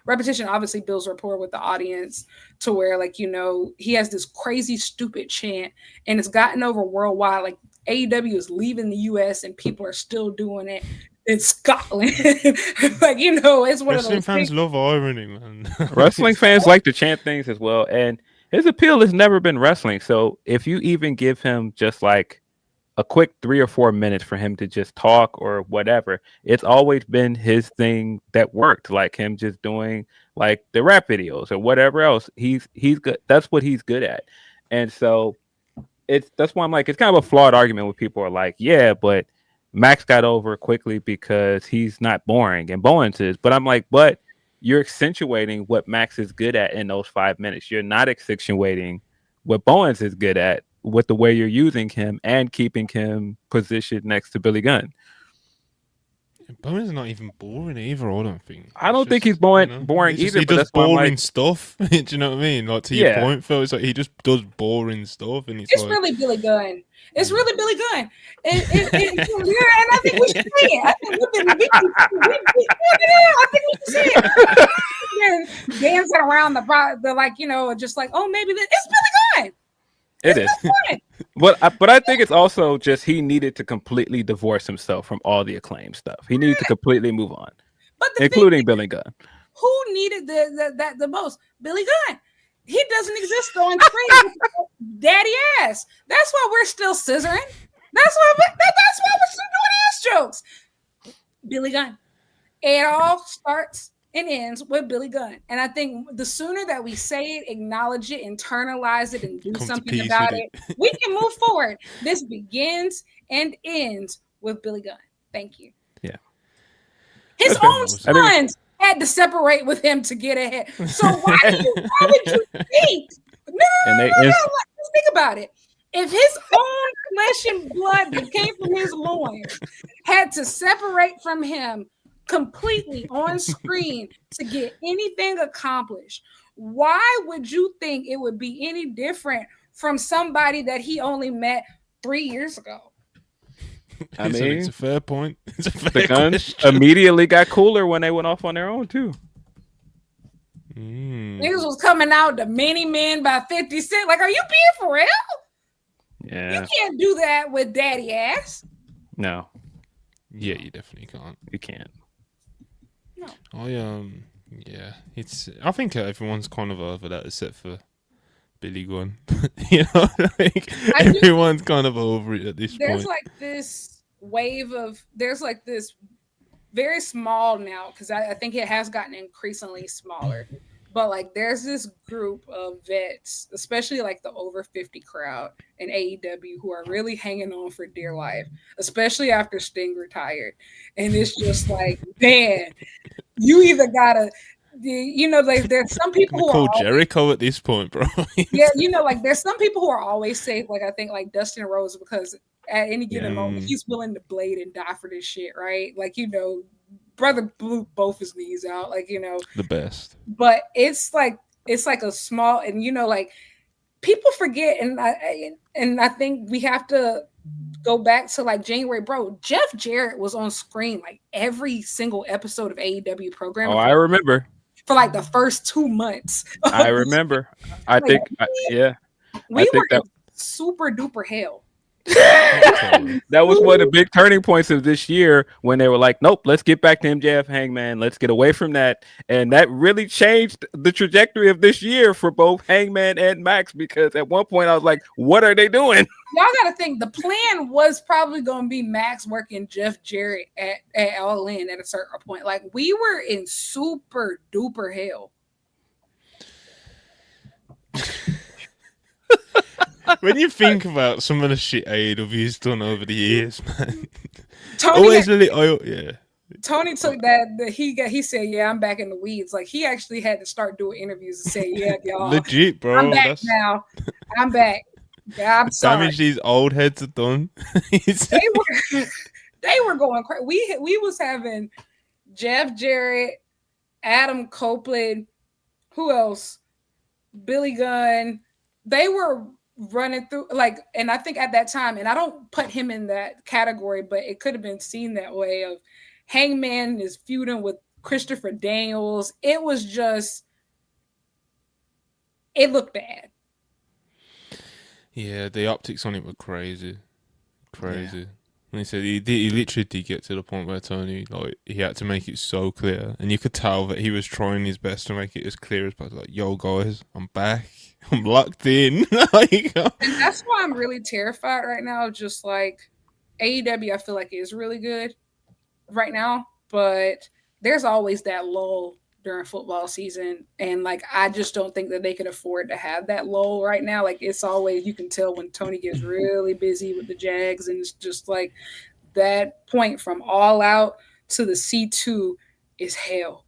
repetition obviously builds rapport with the audience to where, like, you know, he has this crazy, stupid chant and it's gotten over worldwide. Like, AEW is leaving the US and people are still doing it in Scotland. Like, you know, it's one Wrestling of those fans things. love irony, man. Wrestling fans like to chant things as well. And his appeal has never been wrestling. So if you even give him just like a quick 3 or 4 minutes for him to just talk or whatever, it's always been his thing that worked, like him just doing like the rap videos or whatever else. He's good. That's what he's good at. And so that's why I'm like, it's kind of a flawed argument when people are like, yeah, but Max got over quickly because he's not boring and Bowens is. But I'm like, but you're accentuating what Max is good at in those 5 minutes. You're not accentuating what Bowens is good at with the way you're using him and keeping him positioned next to Billy Gunn. Bowens is not even boring either, I don't think. I don't think he's boring, you know, boring either. He but does that's why I'm boring like, stuff. Do you know what I mean? Like, to your point, Phil, it's like he just does boring stuff, and it's like, really Billy Gunn. It's really Billy Gunn. And I think we should say it. I think we should say it. Dancing around the like, you know, just like, oh, maybe it's Billy Gunn. It is. But I think it's also just he needed to completely divorce himself from all the Acclaimed stuff. He needed to completely move on, including Billy Gunn. Who needed the most? Billy Gunn. He doesn't exist on screen. Daddy ass. That's why we're still scissoring. That's why we're still doing ass jokes. Billy Gunn. It all starts and ends with Billy Gunn. And I think the sooner that we say it, acknowledge it, internalize it, and do something about it, we can move forward. This begins and ends with Billy Gunn. Thank you. Yeah. His own sons had to separate with him to get ahead. So why would you think? No. Let's think about it. If his own flesh and blood that came from his loins had to separate from him completely on screen to get anything accomplished, why would you think it would be any different from somebody that he only met 3 years ago? I mean, it's a fair point. It's a fair the Guns immediately got cooler when they went off on their own too. Niggas was coming out the many men by 50 Cent. Like, are you being for real? Yeah. You can't do that with daddy ass. No. Yeah, you definitely can't. You can't. No. Yeah, I think everyone's kind of over that except for Billy Gunn. You know, like everyone's kind of over it at this point. There's like this wave of this very small now, because I think it has gotten increasingly smaller. But like there's this group of vets, especially like the over 50 crowd in AEW, who are really hanging on for dear life, especially after Sting retired. And it's just like, man, you either gotta, you know, like there's some people who call Jericho at this point, bro. Yeah, you know, like there's some people who are always safe. Like I think like Dustin Rhodes, because at any given moment he's willing to blade and die for this shit, right? Like, you know, brother blew both his knees out, like, you know, the best. But it's like a small, and you know, like people forget, and I think we have to go back to like January, bro. Jeff Jarrett was on screen like every single episode of AEW program. Oh, I remember. For like the first 2 months. I remember. I think, we were in super duper hell. That was one of the big turning points of this year when they were like, nope, let's get back to MJF Hangman. Let's get away from that. And that really changed the trajectory of this year for both Hangman and Max, because at one point I was like, what are they doing? Y'all got to think the plan was probably going to be Max working Jeff Jarrett at All In at a certain point. Like we were in super duper hell. When you think about some of the shit AEW's done over the years, man. Tony took that he said, yeah, I'm back in the weeds. Like he actually had to start doing interviews and say, yeah, y'all. Legit, bro. I'm back now. I'm back. Yeah, I'm sorry. Damage these old heads have done. they were going crazy. We was having Jeff Jarrett, Adam Copeland, who else? Billy Gunn. They were running through like, and I think at that time, and I don't put him in that category, but it could have been seen that way, of Hangman is feuding with Christopher Daniels. It was just, it looked bad. Yeah, the optics on it were crazy. Yeah. And he said he literally did get to the point where Tony, like, he had to make it so clear, and you could tell that he was trying his best to make it as clear as possible. Like, yo, guys, I'm back. I'm locked in. And that's why I'm really terrified right now. Just like AEW, I feel like is really good right now, but there's always that lull during football season, and like I just don't think that they can afford to have that lull right now. Like it's always, you can tell when Tony gets really busy with the Jags, and it's just like that point from All Out to the C2 is hell.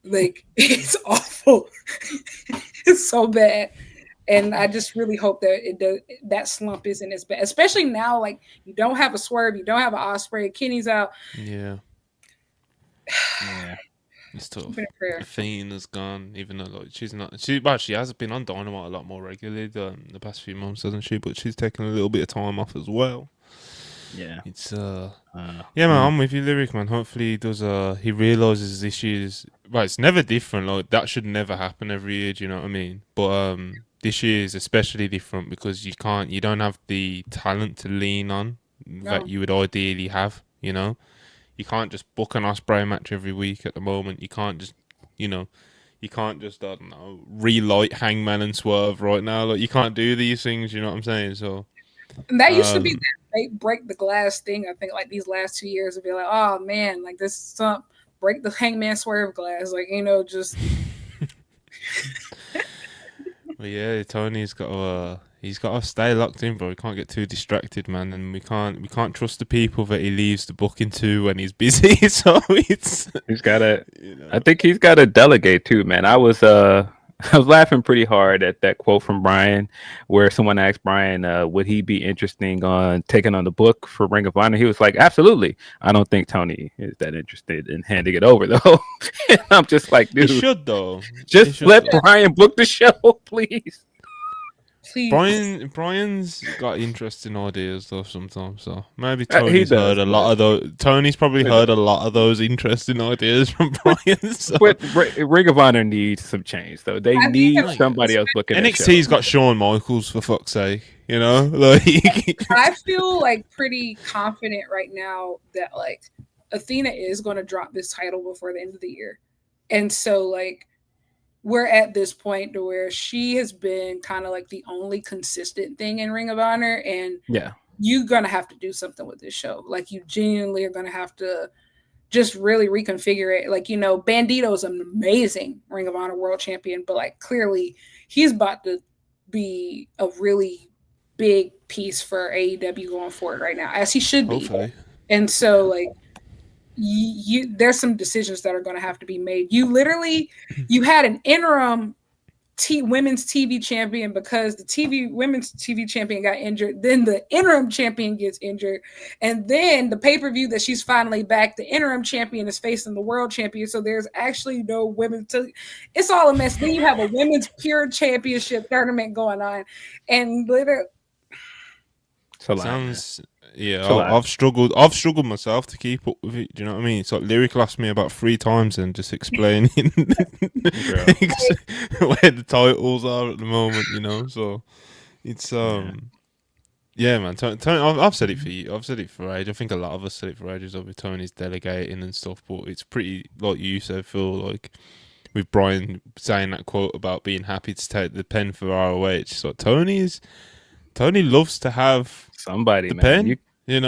Like it's awful. It's so bad. And I just really hope that that slump isn't as bad, especially now. Like you don't have a Swerve, you don't have an Ospreay, Kenny's out. Yeah. It's tough. Athena's gone, even though like she has been on Dynamite a lot more regularly the past few months, hasn't she? But she's taken a little bit of time off as well. Yeah. It's yeah, man, I'm with you, Lyric, man. Hopefully he does he realizes his issues. Right, it's never different. Like that should never happen every year, do you know what I mean? But this year is especially different because you don't have the talent to lean on that you would ideally have, you know? You can't just book an Ospreay match every week at the moment. You can't just, I don't know, relight Hangman and Swerve right now. Like, you can't do these things, you know what I'm saying? So, and that used to be that break the glass thing. I think like these last 2 years would be like, oh man, like this is some break the Hangman Swerve glass. Like, just. Well, yeah, Tony's got to stay locked in, bro. He can't get too distracted, man, and we can't trust the people that he leaves the booking to when he's busy. So he's got to. I think he's got to delegate too, man. I was laughing pretty hard at that quote from Brian, where someone asked Brian, would he be interested on taking on the book for Ring of Honor? He was like, absolutely. I don't think Tony is that interested in handing it over, though. And I'm just like, dude, he should though. Just let Brian book the show, please. Brian's got interesting ideas though sometimes, so maybe Tony's heard a lot of those. Tony's probably heard a lot of those interesting ideas from Brian. So. But Ring of Honor needs some change though. They need somebody else looking. NXT's got Shawn Michaels, for fuck's sake, like. I feel like pretty confident right now that like Athena is going to drop this title before the end of the year, and so like. We're at this point to where she has been kind of like the only consistent thing in Ring of Honor, and you're gonna have to do something with this show. Like you genuinely are gonna have to just really reconfigure it. Like Bandito's an amazing Ring of Honor world champion, but like clearly he's about to be a really big piece for AEW going forward right now, as he should be. Hopefully. And so like. There's some decisions that are going to have to be made. You had an interim women's TV champion because the women's TV champion got injured. Then the interim champion gets injured, and then the pay-per-view that she's finally back, the interim champion is facing the world champion. So there's actually no women's. It's all a mess. Then you have a women's pure championship tournament going on, and literally. Sounds. Yeah, I've struggled myself to keep up with it. Do you know what I mean? It's like Lyric asked me about 3 times and just explaining where the titles are at the moment. So it's yeah, man. Tony, I've said it for you. I've said it for ages. I think a lot of us said it for ages over Tony's delegating and stuff. But it's pretty, like you said, Phil. Like with Brian saying that quote about being happy to take the pen for ROH. So Tony loves to have somebody, the man. pen. He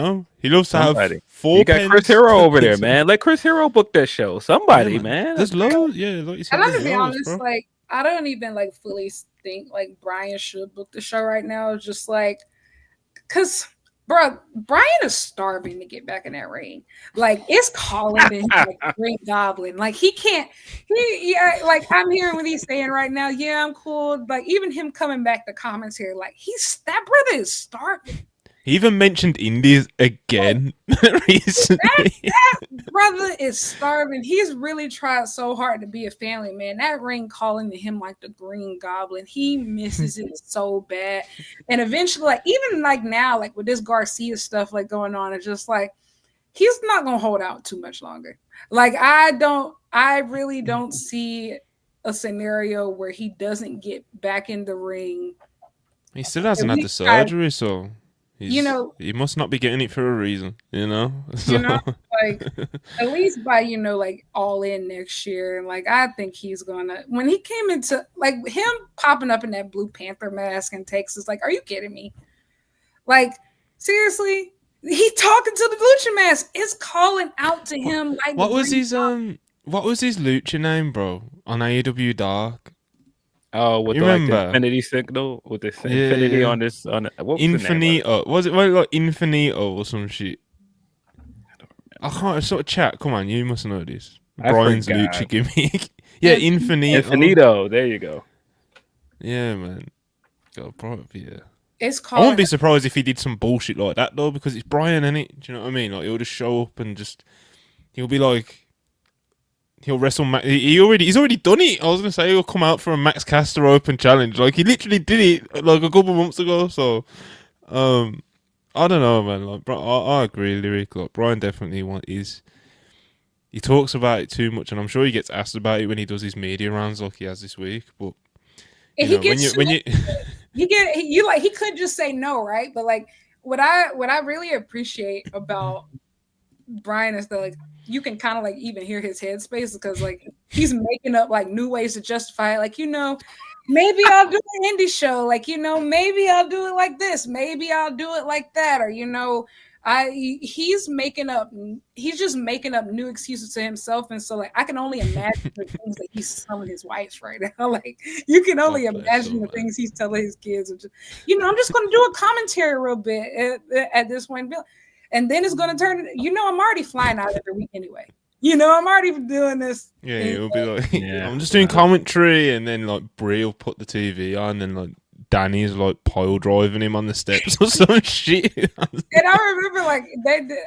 loves to have 4 You got Chris Hero over there, man. Let Chris Hero book that show. Somebody, man. There's loads. Yeah, like you said. And I'm gonna be honest, bro. Like I don't even like fully think like Brian should book the show right now. Just like, cause bro, Brian is starving to get back in that ring. Like it's calling him like Green Goblin. Like he can't. Like I'm hearing what he's saying right now. Yeah, I'm cool. Like even him coming back to comments here, like that brother is starving. He even mentioned Indies again recently. That brother is starving. He's really tried so hard to be a family man. That ring calling to him like the Green Goblin. He misses it so bad. And eventually, like even like now, like with this Garcia stuff like going on, it's just like he's not gonna hold out too much longer. Like I really don't see a scenario where he doesn't get back in the ring. He still hasn't had the surgery, so he must not be getting it for a reason, So. Like at least by like All In next year, and like I think he's gonna, when he came into like him popping up in that Blue Panther mask in Texas, like, are you kidding me? Like seriously, he talking to the Lucha mask. It's calling out to him. Like what was his Lucha name, bro, on AEW Dark? Oh, with the infinity signal, with the infinity on this, what was Infinito. Was it like Infinito or some shit? I can't sort of chat. Come on, you must know this. Brian's Lucha gimmick. Yeah, Infinito. There you go. Yeah, man. God, bro, yeah. It's called. I wouldn't be surprised if he did some bullshit like that though, because it's Brian, innit? Do you know what I mean? Like he'll just show up and he'll be like. He'll wrestle. He's already done it. I was gonna say he'll come out for a Max Caster Open challenge. Like he literally did it like a couple months ago. So, I don't know, man. Like, I agree, Lyric. Like Brian definitely he talks about it too much, and I'm sure he gets asked about it when he does his media rounds, like he has this week. But he could just say no, right? But like what I really appreciate about Brian is that like you can kind of like even hear his headspace, because like he's making up like new ways to justify it. Like, maybe I'll do an indie show. Like, maybe I'll do it like this. Maybe I'll do it like that. Or, he's just making up new excuses to himself. And so like, I can only imagine the things that he's telling his wife right now. Like you can only imagine the things he's telling his kids. I'm just going to do a commentary real bit at this point. And then it's going to turn, I'm already flying out every week anyway. I'm already doing this. Yeah, it'll be like, I'm just doing commentary, and then like Brie will put the TV on, and like Danny's like pile driving him on the steps or some shit. And I remember like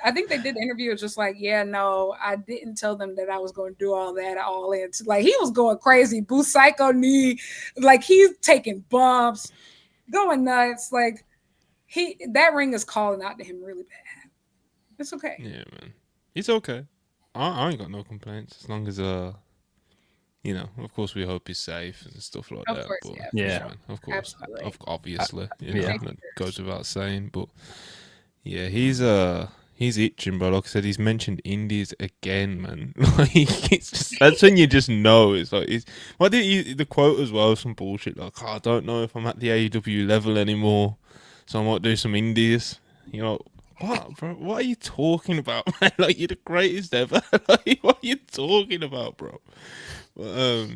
I think they did the interview. It was just like, yeah, no, I didn't tell them that I was going to do all that all in. Like he was going crazy, boo psycho knee, like he's taking bumps, going nuts. Like that ring is calling out to him really bad. It's okay. Yeah, man. It's okay. I ain't got no complaints as long as of course we hope he's safe and stuff like that. Course, but yeah, of course, absolutely. Obviously, that goes without saying. But yeah, he's itching, bro. Like I said, he's mentioned indies again, man. Like it's just, that's when you just know it's like what did the quote as well? Some bullshit like, I don't know if I'm at the AEW level anymore, so I might do some indies. What, bro? What are you talking about, man? Like, you're the greatest ever. Like, what are you talking about, bro? But,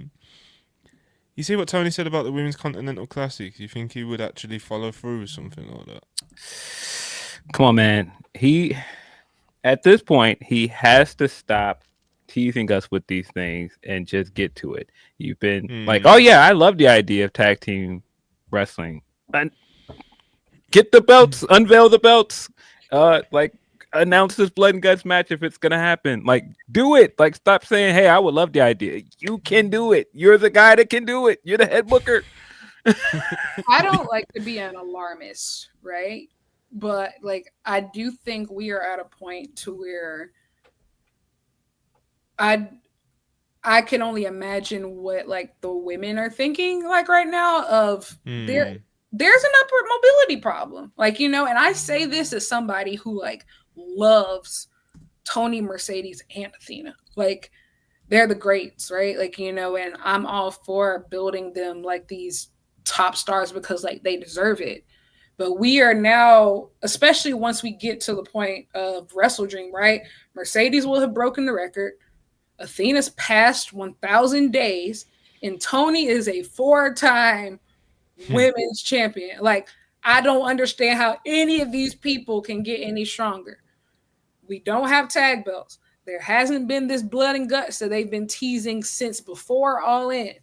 you see what Tony said about the Women's Continental Classic? You think he would actually follow through with something like that? Come on, man. At this point, he has to stop teasing us with these things and just get to it. You've been like, oh, yeah, I love the idea of tag team wrestling. And get the belts, unveil the belts. Announce this blood and guts match if it's gonna happen. Like, do it. Like, stop saying, "Hey, I would love the idea." You can do it. You're the guy that can do it. You're the head booker. I don't like to be an alarmist, right? But like, I do think we are at a point to where I can only imagine what like the women are thinking like right now of there's an upward mobility problem. Like, and I say this as somebody who like loves Tony, Mercedes, and Athena. Like they're the greats, right? Like, and I'm all for building them like these top stars because like they deserve it. But we are now, especially once we get to the point of Wrestle Dream, right? Mercedes will have broken the record. Athena's past 1,000 days, and Tony is a 4-time women's champion. Like, I don't understand how any of these people can get any stronger. We don't have tag belts. There hasn't been this blood and guts that they've been teasing since before All In.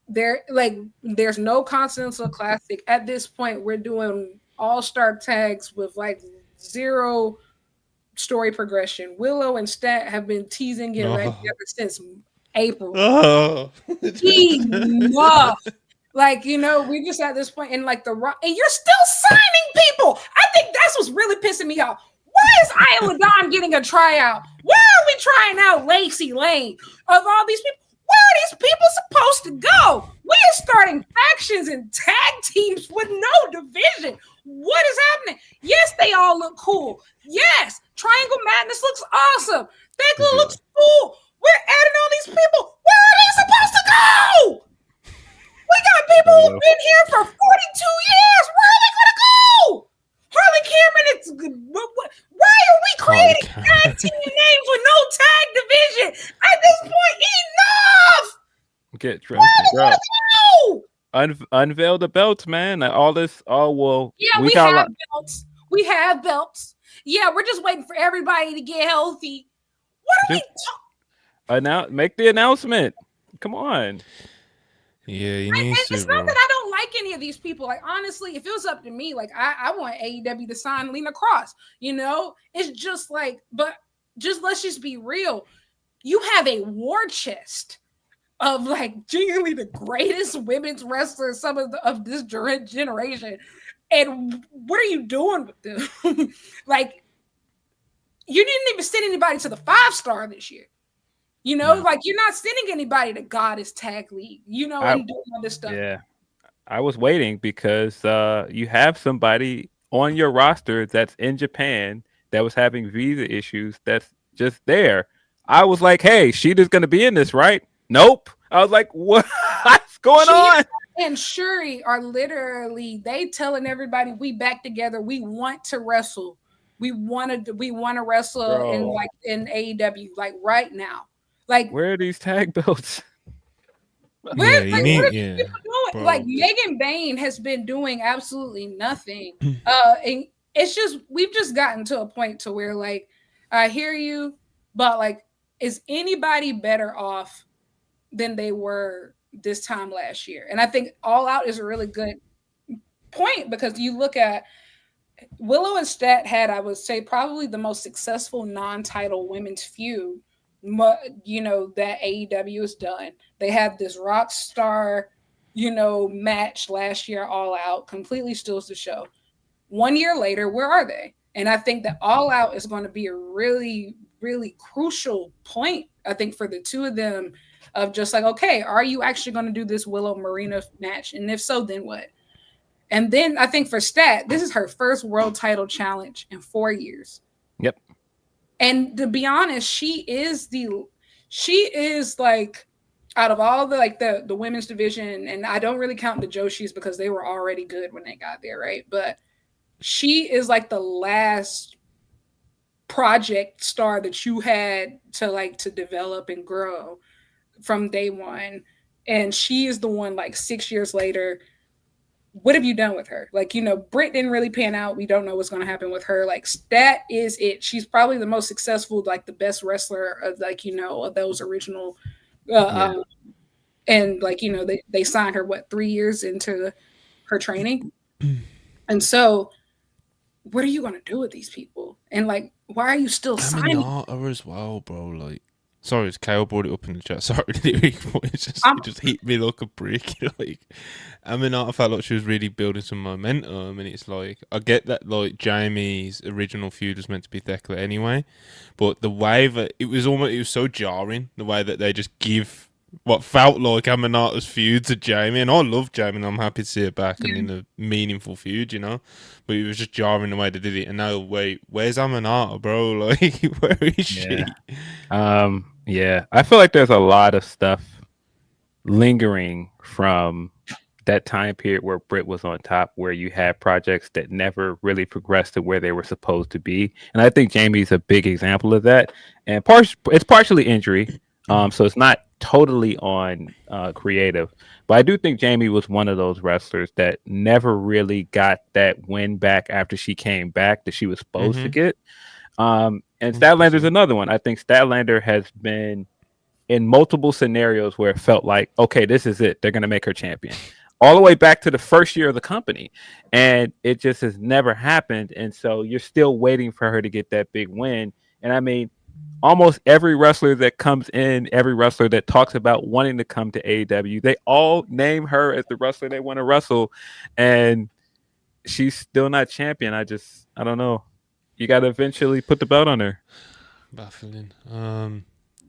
There's no Continental Classic. At this point, we're doing all-star tags with like zero story progression. Willow and Stat have been teasing it right ever since April. Enough. Like, we just at this point, and like and you're still signing people. I think that's what's really pissing me off. Why is Isla Dawn getting a tryout? Where are we trying out Lacey Lane? Of all these people, where are these people supposed to go? We are starting factions and tag teams with no division. What is happening? Yes, they all look cool. Yes, Triangle Madness looks awesome. Thecla looks cool. We're adding all these people. Where are they supposed to go? We got people who've been here for 42 years. Where are they going to go? Harley Cameron, why are we creating tag team names with no tag division? At this point, enough! Get drunk, bro. Unveil the belts, man. All this, yeah, we have belts. We have belts. Yeah, we're just waiting for everybody to get healthy. What are we talking? Make the announcement. Come on. Yeah, you need to. It's not that I don't like any of these people. Like, honestly, if it was up to me, like I want AEW to sign Lena Cross. You know, it's just like, but let's just be real. You have a war chest of like genuinely the greatest women's wrestlers, some of this generation, and what are you doing with them? Like, you didn't even send anybody to the 5-star this year. You know, like you're not sending anybody to Goddess Tag League, you know, and doing all this stuff. Yeah. I was waiting because you have somebody on your roster that's in Japan that was having visa issues that's just there. I was like, hey, Sheeta's going to be in this, right? Nope. I was like, what's going on? And Shuri are literally, they telling everybody we back together. We want to wrestle. We want to wrestle in AEW like right now. Like, where are these tag belts? Like Megan Bain has been doing absolutely nothing. And it's just, we've just gotten to a point to where, like, I hear you, but like, is anybody better off than they were this time last year? And I think All Out is a really good point, because you look at Willow and Stat had, I would say, probably the most successful non-title women's feud, you know, that AEW has done. They had this rock star, you know, match last year, All Out, completely steals the show. 1 year later, where are they? And I think that All Out is going to be a really, really crucial point, I think, for the two of them, of just like, okay, are you actually going to do this Willow Marina match? And if so, then what? And then I think for Stat, this is her first world title challenge in 4 years. Yep. And to be honest, she is like, out of all the like the women's division, and I don't really count the Joshis because they were already good when they got there, right? But she is like the last project star that you had to develop and grow from day one. And she is the one, like 6 years later. What have you done with her? Like, you know, Britt didn't really pan out. We don't know what's going to happen with her. Like, Stat is it. She's probably the most successful, like the best wrestler of, like, you know, of those original. And like, you know, they signed her 3 years into her training. And so what are you going to do with these people? And like, why are you still signing her as well, bro? Like, sorry, Kyle brought it up in the chat. Sorry, it just hit me like a brick. Like, I mean, I felt like she was really building some momentum, and it's like, I get that, like, Jamie's original feud was meant to be Thecla anyway, but the way that it was so jarring, the way that they just give what felt like Aminata's feud to Jamie, and I love Jamie, and I'm happy to see her back and in a meaningful feud, you know, but it was just jarring the way they did it. And now, wait, where's Aminata, bro? Like, where is she? Yeah, I feel like there's a lot of stuff lingering from that time period where Britt was on top, where you had projects that never really progressed to where they were supposed to be. And I think Jamie's a big example of that. And it's partially injury, so it's not totally on creative. But I do think Jamie was one of those wrestlers that never really got that win back after she came back that she was supposed to get. And Statlander's another one. I think Statlander has been in multiple scenarios where it felt like, okay, this is it. They're going to make her champion. All the way back to the first year of the company. And it just has never happened. And so you're still waiting for her to get that big win. And I mean, almost every wrestler that comes in, every wrestler that talks about wanting to come to AEW, they all name her as the wrestler they want to wrestle. And she's still not champion. I don't know. You got to eventually put the belt on her. Baffling.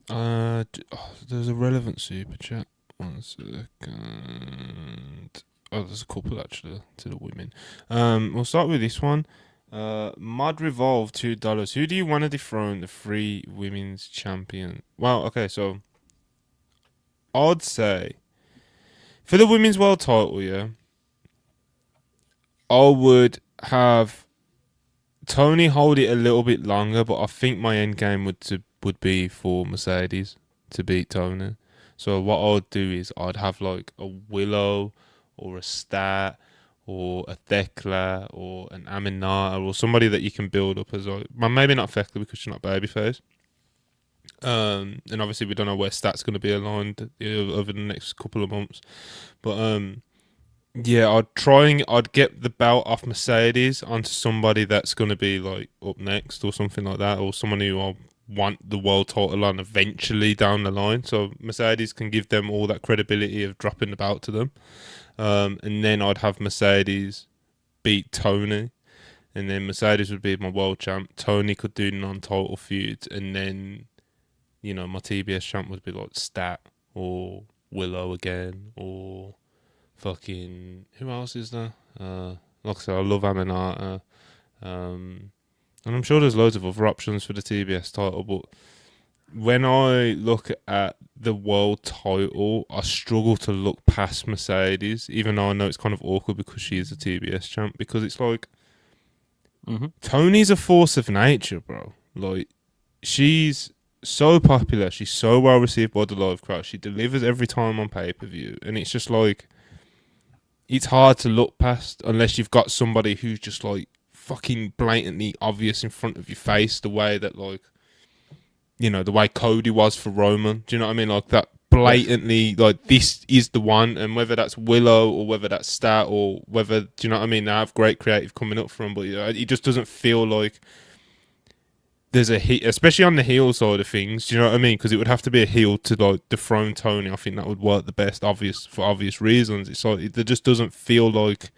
There's a relevant super chat. 1 second. Oh, there's a couple actually to the women. We'll start with this one. Mod Revolve $2. Who do you want to dethrone the 3 women's champion? Well, okay, so I'd say for the women's world title, yeah, I would have Tony hold it a little bit longer, but I think my end game would be for Mercedes to beat Tony. So what I'd do is I'd have like a Willow or a Stat or a Thekla or an Aminata or somebody that you can build up as well. Well, maybe not Thekla because she's not babyface. And obviously we don't know where Stat's going to be aligned over the next couple of months. But yeah, I'd get the belt off Mercedes onto somebody that's going to be like up next or something like that, or someone who I want the world title on eventually down the line. So Mercedes can give them all that credibility of dropping the belt to them. And then I'd have Mercedes beat Tony, and then Mercedes would be my world champ. Tony could do non-title feuds, and then, you know, my TBS champ would be like Stat or Willow again, or fucking who else is there? Like I said, I love Aminata. And I'm sure there's loads of other options for the TBS title, but when I look at the world title, I struggle to look past Mercedes, even though I know it's kind of awkward because she is a TBS champ, because it's like Tony's a force of nature, bro. Like, she's so popular, she's so well received by the live crowd, she delivers every time on pay-per-view, and it's just like, it's hard to look past unless you've got somebody who's just like fucking blatantly obvious in front of your face, the way that, like, you know, the way Cody was for Roman. Do you know what I mean? Like that blatantly, like, this is the one, and whether that's Willow or whether that's Stat or whether, do you know what I mean? They have great creative coming up from, but you know, it just doesn't feel like there's a heel, especially on the heel side of things. Do you know what I mean? Because it would have to be a heel to like dethrone Tony. I think that would work the best, for obvious reasons. It's like it just doesn't feel like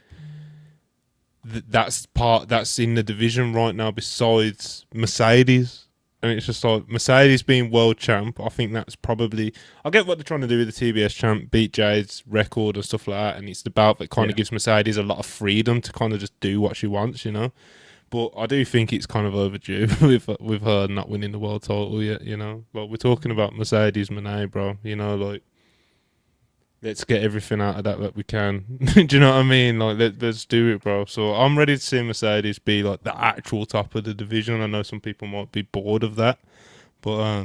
that's in the division right now. Besides Mercedes, and it's just like Mercedes being world champ. I think that's probably. I get what they're trying to do with the TBS champ, beat Jade's record and stuff like that, and it's the belt that kind of gives Mercedes a lot of freedom to kind of just do what she wants, you know. But I do think it's kind of overdue with her not winning the world title yet, you know. Like, we're talking about Mercedes Mone, bro. You know, like, let's get everything out of that we can. Do you know what I mean? Like, let's do it, bro. So I'm ready to see Mercedes be like the actual top of the division. I know some people might be bored of that, but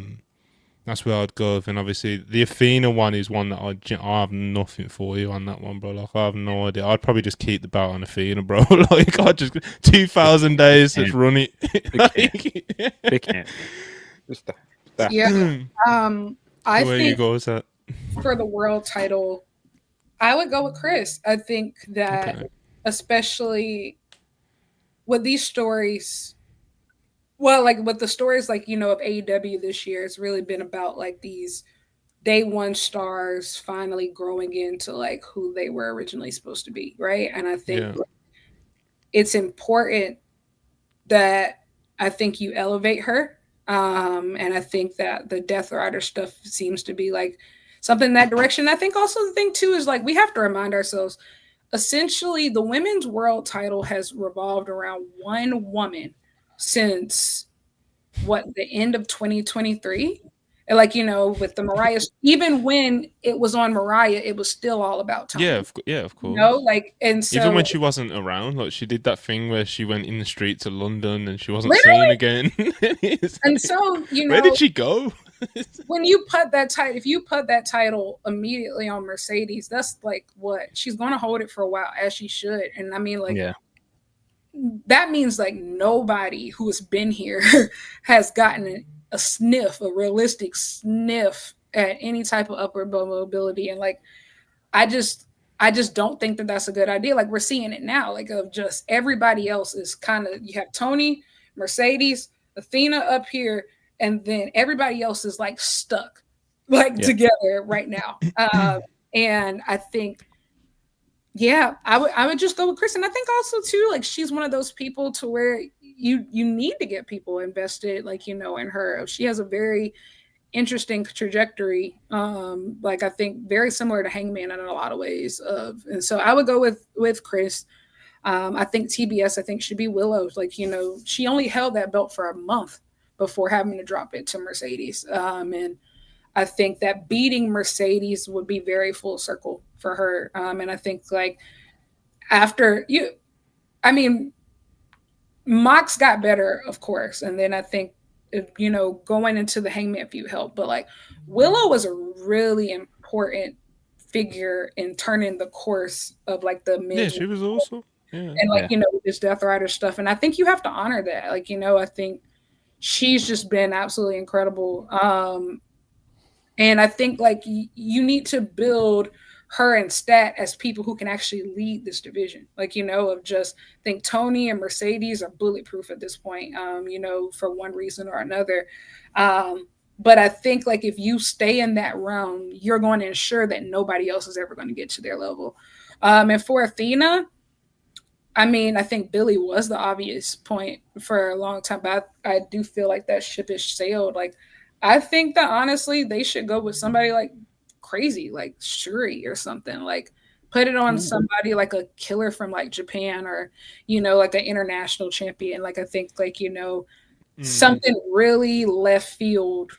that's where I'd go. And obviously, the Athena one is one that I have nothing for you on that one, bro. Like, I have no idea. I'd probably just keep the belt on Athena, bro. Like, I'd just 2,000 days, let's run it. They can't. Stop. Yeah. I where think you go with that? For the world title, I would go with Chris. I think that especially with these stories, well, like with the stories, like, you know, of AEW this year, it's really been about like these day one stars finally growing into like who they were originally supposed to be, right? And I think it's important that I think you elevate her. And I think that the Death Rider stuff seems to be like something in that direction. I think also the thing too is like we have to remind ourselves, essentially the women's world title has revolved around one woman since the end of 2023. And like, you know, with the Mariah, even when it was on Mariah, it was still all about Tony. Yeah, of course. You know, like, and so even when she wasn't around, like, she did that thing where she went in the streets of London and she wasn't seen again. And so, you know, where did she go? When you put that title, if you put that title immediately on Mercedes, that's like what she's going to hold it for a while, as she should. And I mean, like, that means like nobody who has been here has gotten a sniff, a realistic sniff at any type of upward mobility. And like, I just don't think that that's a good idea. Like, we're seeing it now, like, of just everybody else is kind of, you have Tony, Mercedes, Athena up here, and then everybody else is like stuck like together right now. And I think, I would just go with Chris. And I think also too, like, she's one of those people to where you need to get people invested, like, you know, in her. She has a very interesting trajectory, like I think very similar to Hangman in a lot of ways. And so I would go with Chris. I think TBS, I think, should be Willow. Like, you know, she only held that belt for a month before having to drop it to Mercedes. And I think that beating Mercedes would be very full circle for her. And I think, like, after I mean, Mox got better, of course. And then I think, you know, going into the Hangman feud helped. But, like, Willow was a really important figure in turning the course of, like, the mid. Yeah, she was awesome. Yeah. And, like, you know, this Death Rider stuff. And I think you have to honor that. Like, you know, I think she's just been absolutely incredible. And I think, like, you need to build her and Stat as people who can actually lead this division. Like, you know, of just think Tony and Mercedes are bulletproof at this point, you know, for one reason or another. But I think, like, if you stay in that realm, you're going to ensure that nobody else is ever going to get to their level. And for Athena, I mean, I think Billy was the obvious point for a long time, but I do feel like that ship has sailed. Like, I think that honestly, they should go with somebody like crazy, like Shuri or something. Like, put it on somebody like a killer from like Japan, or, you know, like an international champion. Like, I think, like, you know, something really left field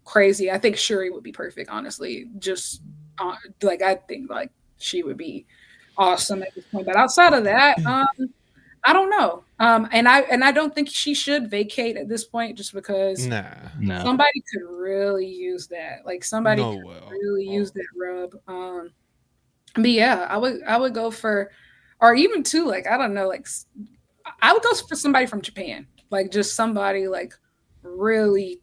crazy. I think Shuri would be perfect, honestly. Just like, I think, like, she would be awesome at this point. But outside of that, I don't know. And I don't think she should vacate at this point, just because No. somebody could really use that. Like, somebody could really use that rub. But yeah, I would go for, or even too, like, I don't know, like, I would go for somebody from Japan. Like, just somebody, like, really,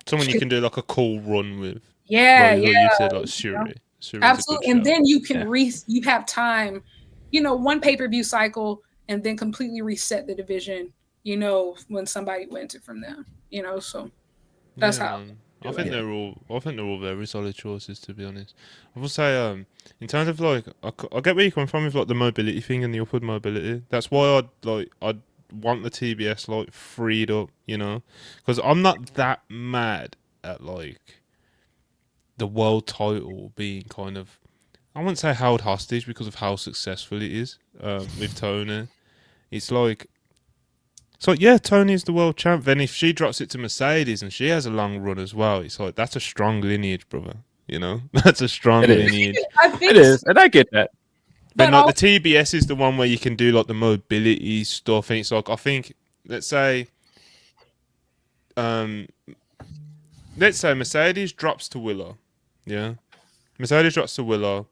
someone you can do like a cool run with. Yeah, like, yeah. You said, like Shuri. Absolutely. And then you can you have time, you know, one pay-per-view cycle, and then completely reset the division, you know, when somebody wins it from them, you know. So that's how I think they're all very solid choices, to be honest. I will say, in terms of, like, I get where you're coming from with, like, the mobility thing and the upward mobility. That's why I'd want the TBS, like, freed up, you know, because I'm not that mad at, like, the world title being kind of, I wouldn't say held hostage because of how successful it is with Tony. It's like, yeah, Tony's the world champ. Then if she drops it to Mercedes and she has a long run as well, it's like, that's a strong lineage, brother. You know, that's a strong lineage. It is, and I get that. But like, the TBS is the one where you can do, like, the mobility stuff, and it's like, I think, let's say Mercedes drops to Willow. Yeah, Mercedes drops to Willow,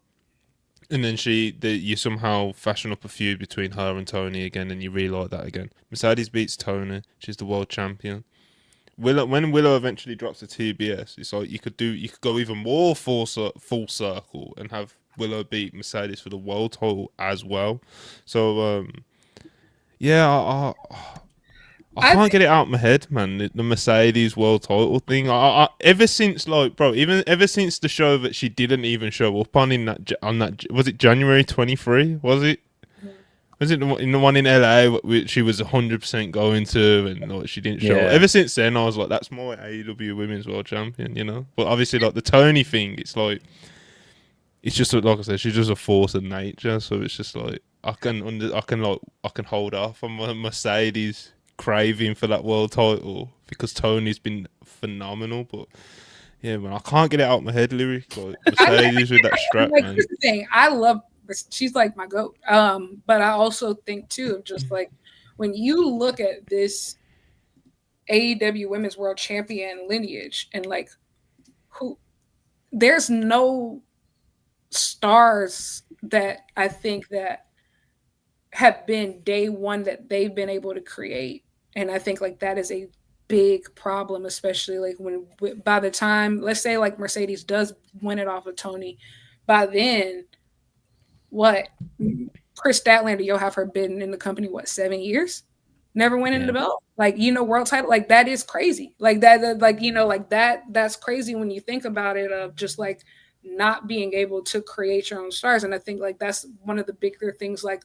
and then you somehow fashion up a feud between her and Tony again, and you relight that again. Mercedes beats Tony; she's the world champion. When Willow eventually drops to TBS, it's like you could go even more full circle and have Willow beat Mercedes for the world title as well. So yeah, I can't get it out of my head, man. The Mercedes world title thing. Ever since, like, bro, ever since the show that she didn't even show up on was it January 23? Was it? Was it in the one in LA which she was 100% going to, and, like, she didn't show up? Ever since then, I was like, that's my AEW Women's World Champion, you know. But obviously, like, the Tony thing, it's like, it's just, like I said, she's just a force of nature. So it's just like, I can hold off on my Mercedes craving for that world title because Tony's been phenomenal. But yeah, man, I can't get it out of my head, Lyric. Like, Mercedes with that strap, like, man. here's the thing, I love, she's like my goat. But I also think too, just like, when you look at this AEW Women's World Champion lineage, and, like, there's no stars that I think that have been day one that they've been able to create. And I think, like, that is a big problem, especially, like, when by the time, let's say, like, Mercedes does win it off of Tony, by then, what, Chris Statlander, you'll have her been in the company, 7 years, never winning the belt, like, you know, world title. Like, that is crazy. Like, that, like, you know, like, that's crazy when you think about it, of just, like, not being able to create your own stars. And I think, like, that's one of the bigger things, like,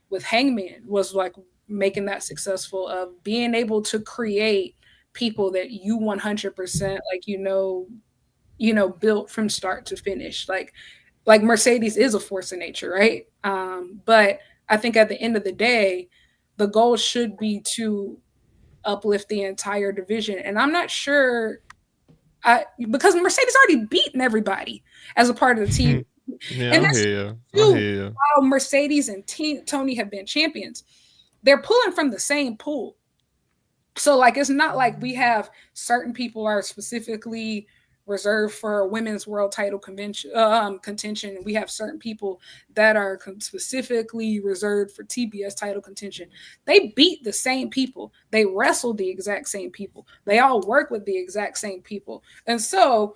with Hangman, was, like, making that successful, of being able to create people that you 100% like built from start to finish. Like Mercedes is a force of nature, right? But I think at the end of the day, the goal should be to uplift the entire division. And I'm not sure because Mercedes already beaten everybody as a part of the team. Yeah, And I that's hear you. too, I hear you. while Mercedes and Tony have been champions, they're pulling from the same pool. So like it's not like we have certain people are specifically reserved for women's world title contention. We have certain people that are specifically reserved for TBS title contention. They beat the same people. They wrestle the exact same people. They all work with the exact same people. And so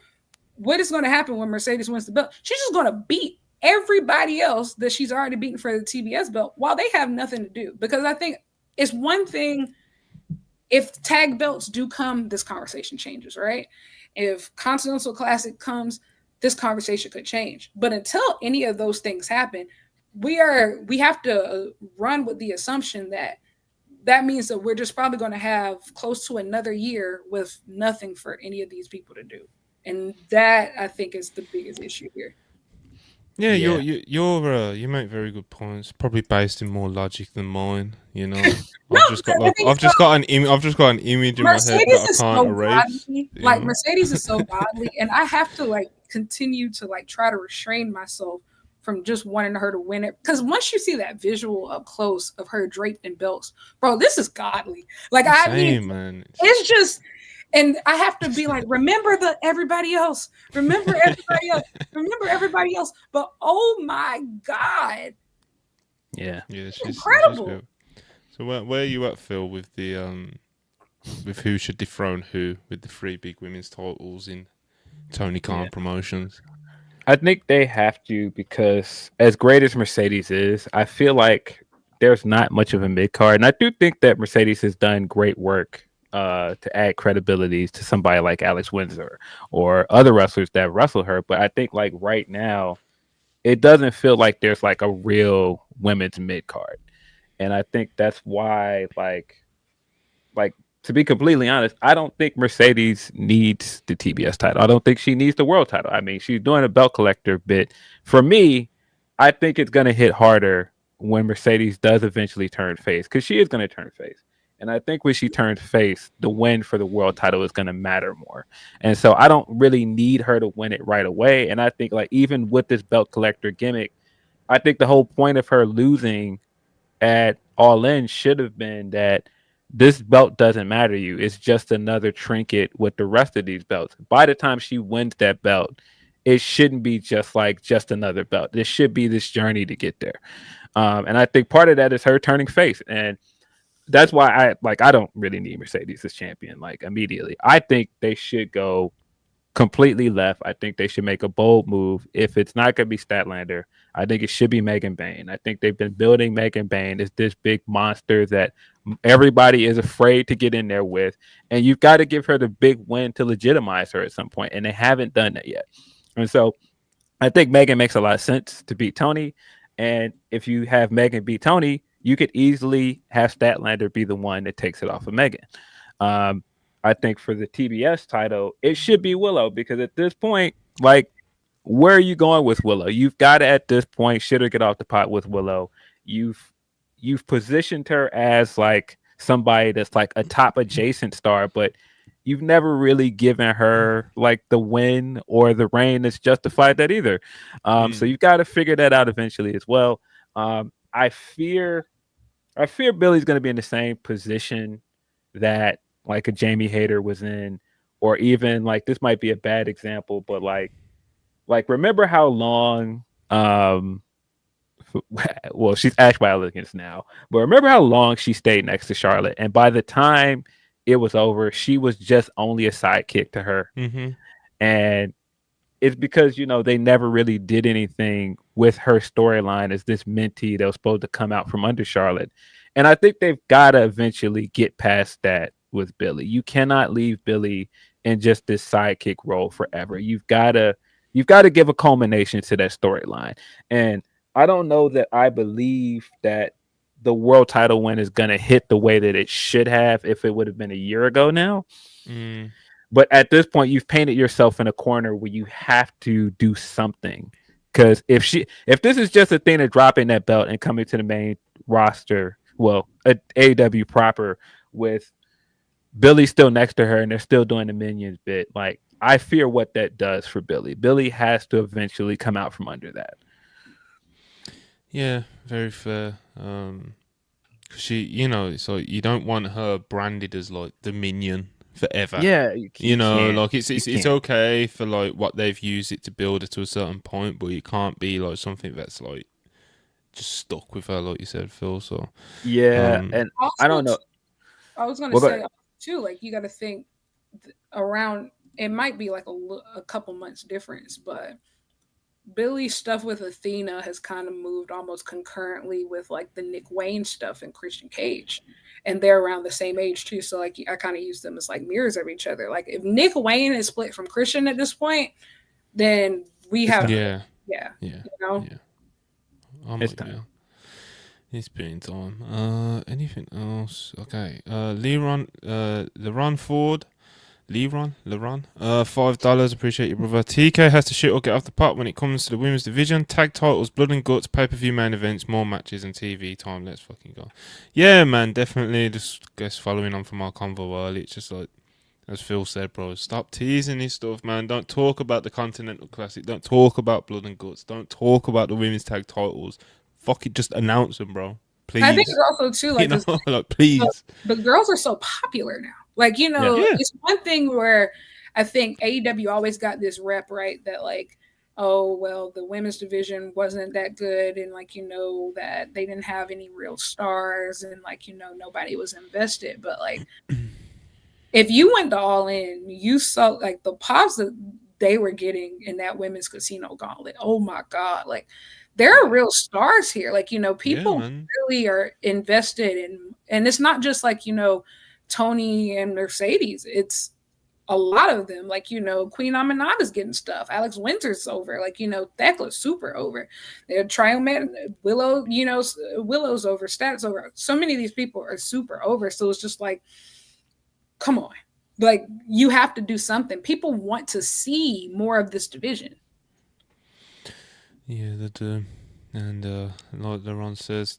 what is going to happen when Mercedes wins the belt? She's just going to beat everybody else that she's already beaten for the TBS belt while they have nothing to do. Because I think it's one thing, if tag belts do come, this conversation changes, right? If Continental Classic comes, this conversation could change. But until any of those things happen, we have to run with the assumption that means that we're just probably going to have close to another year with nothing for any of these people to do. And that, I think, is the biggest issue here. Yeah, you make very good points. Probably based in more logic than mine. I've just got an image in my head that I can't erase. Like Mercedes is so godly, and I have to continue to try to restrain myself from just wanting her to win it. Because once you see that visual up close of her draped in belts, bro, this is godly. Man. It's just. And I have to be like, remember everybody else. Remember everybody else. Remember everybody else. But oh my God. Yeah. She's incredible. So where are you at, Phil, with the with who should dethrone who with the 3 big women's titles in Tony Khan promotions? I think they have to, because as great as Mercedes is, I feel like there's not much of a mid card. And I do think that Mercedes has done great work to add credibility to somebody like Alex Windsor or other wrestlers that wrestle her. But I think right now, it doesn't feel like there's a real women's mid card. And I think that's why, to be completely honest, I don't think Mercedes needs the TBS title. I don't think she needs the world title. I mean, she's doing a belt collector bit. For me, I think it's going to hit harder when Mercedes does eventually turn face, because she is going to turn face. And I think when she turns face, the win for the world title is going to matter more. And so I don't really need her to win it right away. And I think even with this belt collector gimmick, I think the whole point of her losing at All In should have been that this belt doesn't matter to you. It's just another trinket with the rest of these belts. By the time she wins that belt, it shouldn't be just another belt. This should be this journey to get there. And I think part of that is her turning face. And that's why I don't really need Mercedes as champion immediately. I think they should go completely left. I think they should make a bold move. If it's not going to be Statlander, I think it should be Megan Bayne. I think they've been building Megan Bayne as this big monster that everybody is afraid to get in there with, and you've got to give her the big win to legitimize her at some point, and they haven't done that yet. And so I think Megan makes a lot of sense to beat Tony, and if you have Megan beat Tony, you could easily have Statlander be the one that takes it off of Megan. I think for the TBS title, it should be Willow, because at this point, where are you going with Willow? You've got to, at this point, shit or get off the pot with Willow. You've positioned her as somebody that's a top adjacent star, but you've never really given her the win or the reign that's justified that either. So you've got to figure that out eventually as well. I fear Billy's going to be in the same position that a Jamie Hayter was in, or even this might be a bad example, but remember how long well, she's Ash by Elegance now, but remember how long she stayed next to Charlotte, and by the time it was over, she was just only a sidekick to her. And it's because they never really did anything with her storyline as this mentee that was supposed to come out from under Charlotte. And I think they've got to eventually get past that with Billy. You cannot leave Billy in just this sidekick role forever. You've got to give a culmination to that storyline. And I don't know that I believe that the world title win is going to hit the way that it should have if it would have been a year ago now. But at this point, you've painted yourself in a corner where you have to do something. Because if this is just a thing of dropping that belt and coming to the main roster, well, AEW proper, with Billy still next to her and they're still doing the Minions bit, like, I fear what that does for Billy. Billy has to eventually come out from under that. Yeah, very fair. She, you know, it's like you don't want her branded as like the minion forever. Yeah, you know, like it's okay for like what they've used it to build her to a certain point, but it can't be like something that's like just stuck with her, like you said, Phil. So yeah, and also, I don't know. I was gonna say too, like you got to think around. It might be like a couple months difference, but Billy's stuff with Athena has kind of moved almost concurrently with like the Nick Wayne stuff and Christian Cage, and they're around the same age too. So like I kind of use them as like mirrors of each other. Like if Nick Wayne is split from Christian at this point, then we have you know, it's time. It's been time. Anything else? Okay. LeRon Ford. LeRon, $5. Appreciate you, brother. TK has to shit or get off the pot when it comes to the women's division. Tag titles, blood and guts, pay-per-view main events, more matches, and TV time. Let's fucking go. Yeah, man, definitely. Just guess following on from our convo early, it's just like, as Phil said, bro, stop teasing this stuff, man. Don't talk about the Continental Classic. Don't talk about blood and guts. Don't talk about the women's tag titles. Fuck it, just announce them, bro. Please. I think it's also too like, you know, like please. The girls are so popular now. Like, you know, it's one thing where I think AEW always got this rep, right? That like, oh, well, the women's division wasn't that good. And like, you know, that they didn't have any real stars and like, you know, nobody was invested. But like, if you went to All In, you saw like the pops that they were getting in that women's casino gauntlet. Oh my God. Like, there are real stars here. Like, you know, people really are invested in, and it's not just like, you know, Tony and Mercedes. It's a lot of them. Like, you know, Queen Aminata's getting stuff. Alex Winter's over. Like, you know, Thecla's super over. They're trying Willow, you know, Willow's over, Stat's over. So many of these people are super over. So it's just like, come on. Like, you have to do something. People want to see more of this division. Yeah, they do. And like LeRon says,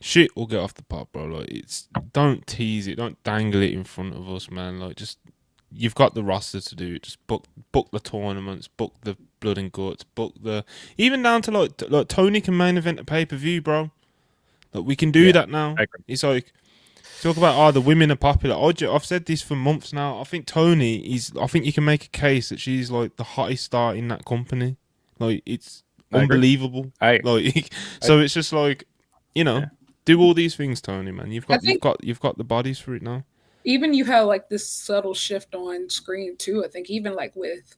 shit will get off the pot, bro. Like, don't tease it, don't dangle it in front of us, man. Like, just you've got the roster to do it. Just book the tournaments, book the blood and guts, book the even down to like Tony can main event a pay-per-view, bro. Like, we can do that now. It's like talk about the women are popular. I've said this for months now. I think I think you can make a case that she's like the hottest star in that company. Like, it's unbelievable. So it's just like, you know, do all these things, Tony, man. You've got the bodies for it now. Even you have like this subtle shift on screen too. I think even like with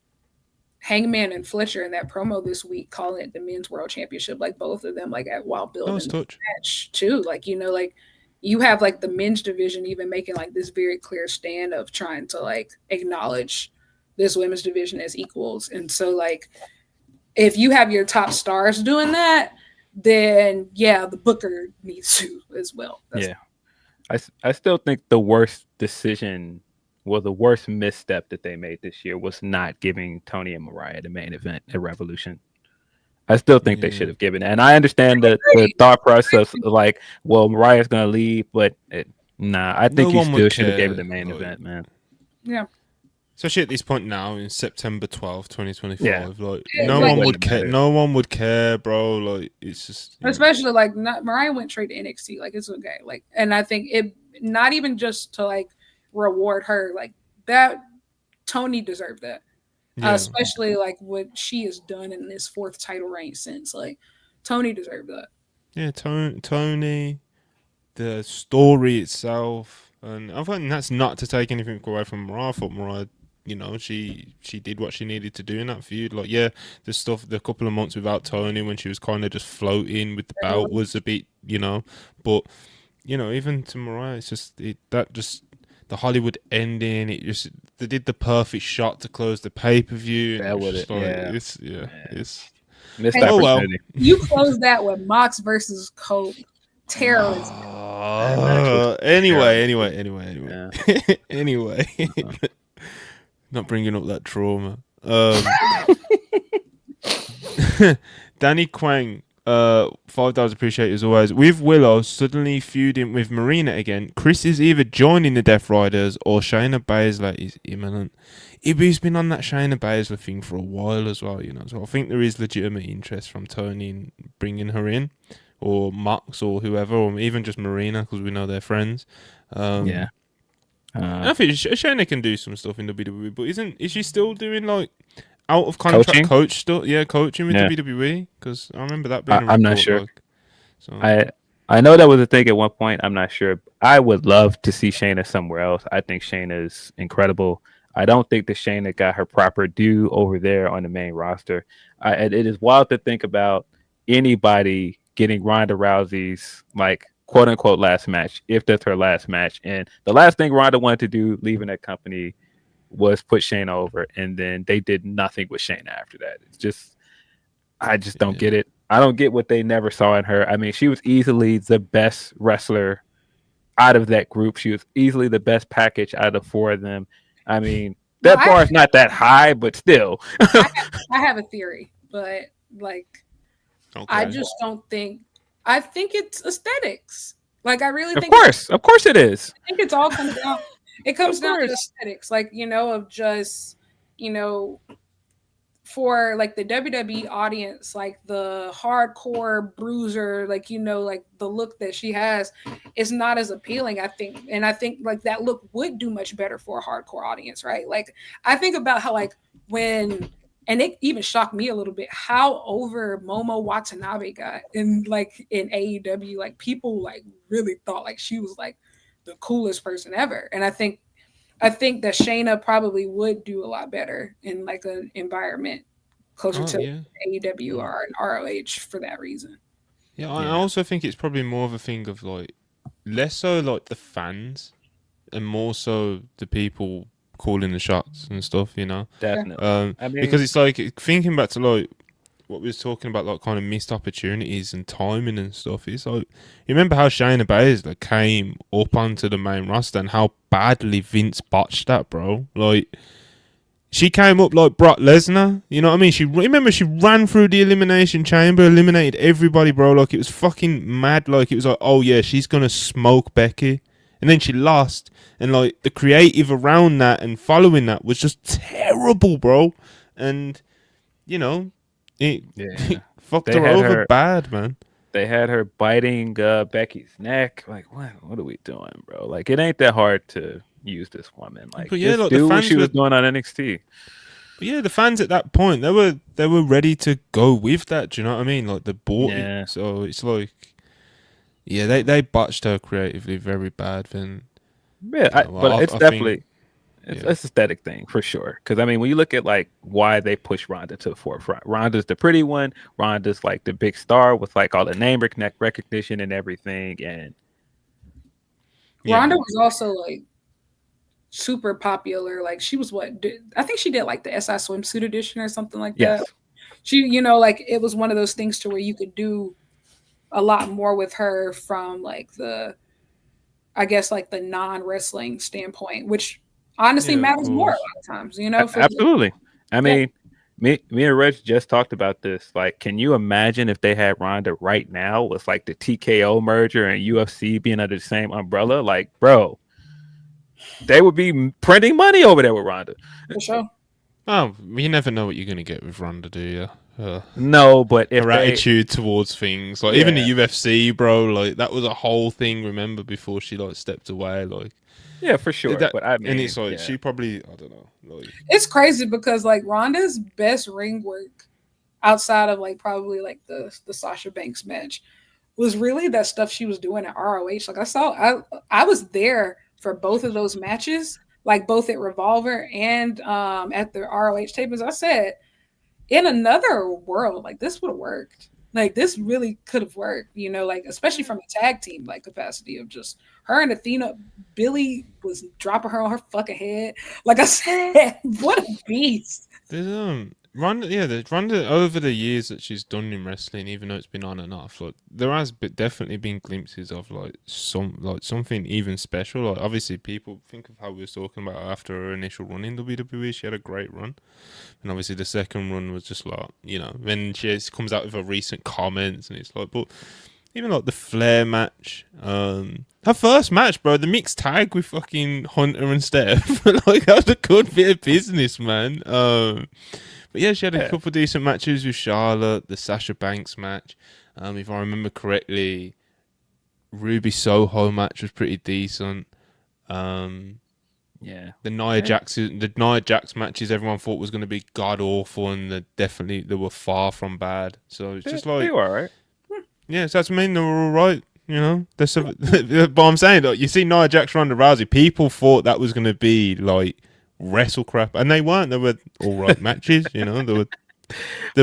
Hangman and Fletcher in that promo this week, calling it the Men's World Championship, like both of them like while building the match too. Like, you know, like you have like the men's division even making like this very clear stand of trying to like acknowledge this women's division as equals. And so like, if you have your top stars doing that, then the booker needs to as well. I still think the worst decision, well, the worst misstep that they made this year was not giving Tony and Mariah the main event at Revolution. I still think they should have given it. And I understand the thought process of like, well, Mariah's going to leave, but I think you still should have given it the main event, man. Yeah. Especially at this point now in September 12th, 2025. Like, no one would care. No one would care, bro. Like, it's just... Especially, like, Mariah went straight to NXT. Like, it's okay. Like, and I think it... Not even just to, like, reward her. Like, that... Tony deserved that. Yeah. Especially, like, what she has done in this 4th title reign since. Like, Tony deserved that. Yeah, Tony... The story itself... And I think that's not to take anything away from Mariah. I thought Mariah... You know, she did what she needed to do in that feud. Like, the couple of months without Tony when she was kind of just floating with the belt was a bit, you know. But, you know, even to Mariah, it's just the Hollywood ending. They did the perfect shot to close the pay-per-view. It's missed opportunity. You closed that with Mox versus Cody. terrorism. Anyway. Yeah. Anyway. Not bringing up that trauma. Danny Quang, $5 appreciated as always. With Willow suddenly feuding with Marina again, Chris is either joining the Death Riders or Shayna Baszler is imminent. Ibu's been on that Shayna Baszler thing for a while as well, so I think there is legitimate interest from Tony in bringing her in, or Mox or whoever, or even just Marina, because we know they're friends. Yeah. I think Shayna can do some stuff in WWE, but is she still doing like out of contract coach stuff? Yeah, coaching with WWE, because I remember that being. I'm not sure. I know that was a thing at one point. I'm not sure. I would love to see Shayna somewhere else. I think Shayna's incredible. I don't think that Shayna got her proper due over there on the main roster. It is wild to think about anybody getting Ronda Rousey's like quote unquote last match, if that's her last match. And the last thing Ronda wanted to do leaving that company was put Shayna over, and then they did nothing with Shayna after that. It's just, I just don't get it. I don't get what they never saw in her. I mean, she was easily the best wrestler out of that group. She was easily the best package out of the four of them. I mean, that bar is not that high, but still. I have a theory, but like, I just don't think. I think it's aesthetics. Like, I really think. Of course, it is. I think it's all comes down. It comes down to aesthetics, like, of just, for like the WWE audience, like the hardcore bruiser, like, like the look that she has is not as appealing, I think. And I think like that look would do much better for a hardcore audience, right? Like, I think about how like and it even shocked me a little bit how over Momo Watanabe got in AEW. Like, people like really thought like she was like the coolest person ever. And I think that Shayna probably would do a lot better in like an environment closer to AEW or an ROH for that reason. Yeah, I also think it's probably more of a thing of like less so like the fans and more so the people calling the shots and stuff, Definitely. I mean, because it's like thinking back to like what we was talking about, like kind of missed opportunities and timing and stuff. It's like, you remember how Shayna Baszler came up onto the main roster and how badly Vince botched that, bro. Like, she came up like Brock Lesnar, you know what I mean? She ran through the elimination chamber, eliminated everybody, bro. Like, it was fucking mad. Like, it was like, oh yeah, she's gonna smoke Becky. And then she lost, and like the creative around that and following that was just terrible, bro. And it fucked her over bad, man. They had her biting Becky's neck. Like, what are we doing, bro? Like, it ain't that hard to use this woman. Like, just do what she was doing on NXT. But yeah, the fans at that point, they were ready to go with that. Do you know what I mean? Like, they bought it. So it's like. Yeah, they botched her creatively very bad. Then, but it's definitely it's aesthetic thing for sure. Because I mean, when you look at like why they push Ronda to the forefront, Ronda's the pretty one. Ronda's like the big star with like all the name recognition and everything. And Ronda was also like super popular. Like, she was I think she did like the SI swimsuit edition or something like that. She, like it was one of those things to where you could do a lot more with her from like the non-wrestling standpoint, which honestly matters more a lot of times, Absolutely. I mean, me and Reg just talked about this. Like, can you imagine if they had Ronda right now with like the TKO merger and UFC being under the same umbrella? Like, bro, they would be printing money over there with Ronda. For sure. Oh, you never know what you're going to get with Ronda, do you? No, but her attitude towards things, like even the UFC, bro, like that was a whole thing. Remember, before she like stepped away, like for sure. But I mean, and it's like she probably, I don't know, like it's crazy because like Ronda's best ring work outside of like probably like the Sasha Banks match was really that stuff she was doing at ROH. Like, I was there for both of those matches, like both at Revolver and at the ROH tapings. I said, in another world, like this would have worked. Like, this really could have worked, like especially from a tag team like capacity of just her and Athena. Billy was dropping her on her fucking head. Like I said, what a beast. There's Ronda over the years that she's done in wrestling, even though it's been on and off, like there has definitely been glimpses of something even special. Like obviously, people think of how we were talking about after her initial run in WWE. She had a great run, and obviously the second run was just like when she comes out with her recent comments, and it's like, but even like the Flair match, her first match, bro, the mixed tag with fucking Hunter and Steph, like that was a good bit of business, man. But yeah, she had a couple of decent matches with Charlotte, the Sasha Banks match. If I remember correctly, Ruby Soho match was pretty decent. The Nia Jax matches everyone thought was going to be god awful, and they were far from bad. So it's just like they were alright. Yeah, so that's mean they were all right. But I'm saying, like, you see Nia Jax, Ronda Rousey, people thought that was going to be like wrestle crap, and they weren't. They were all right matches, They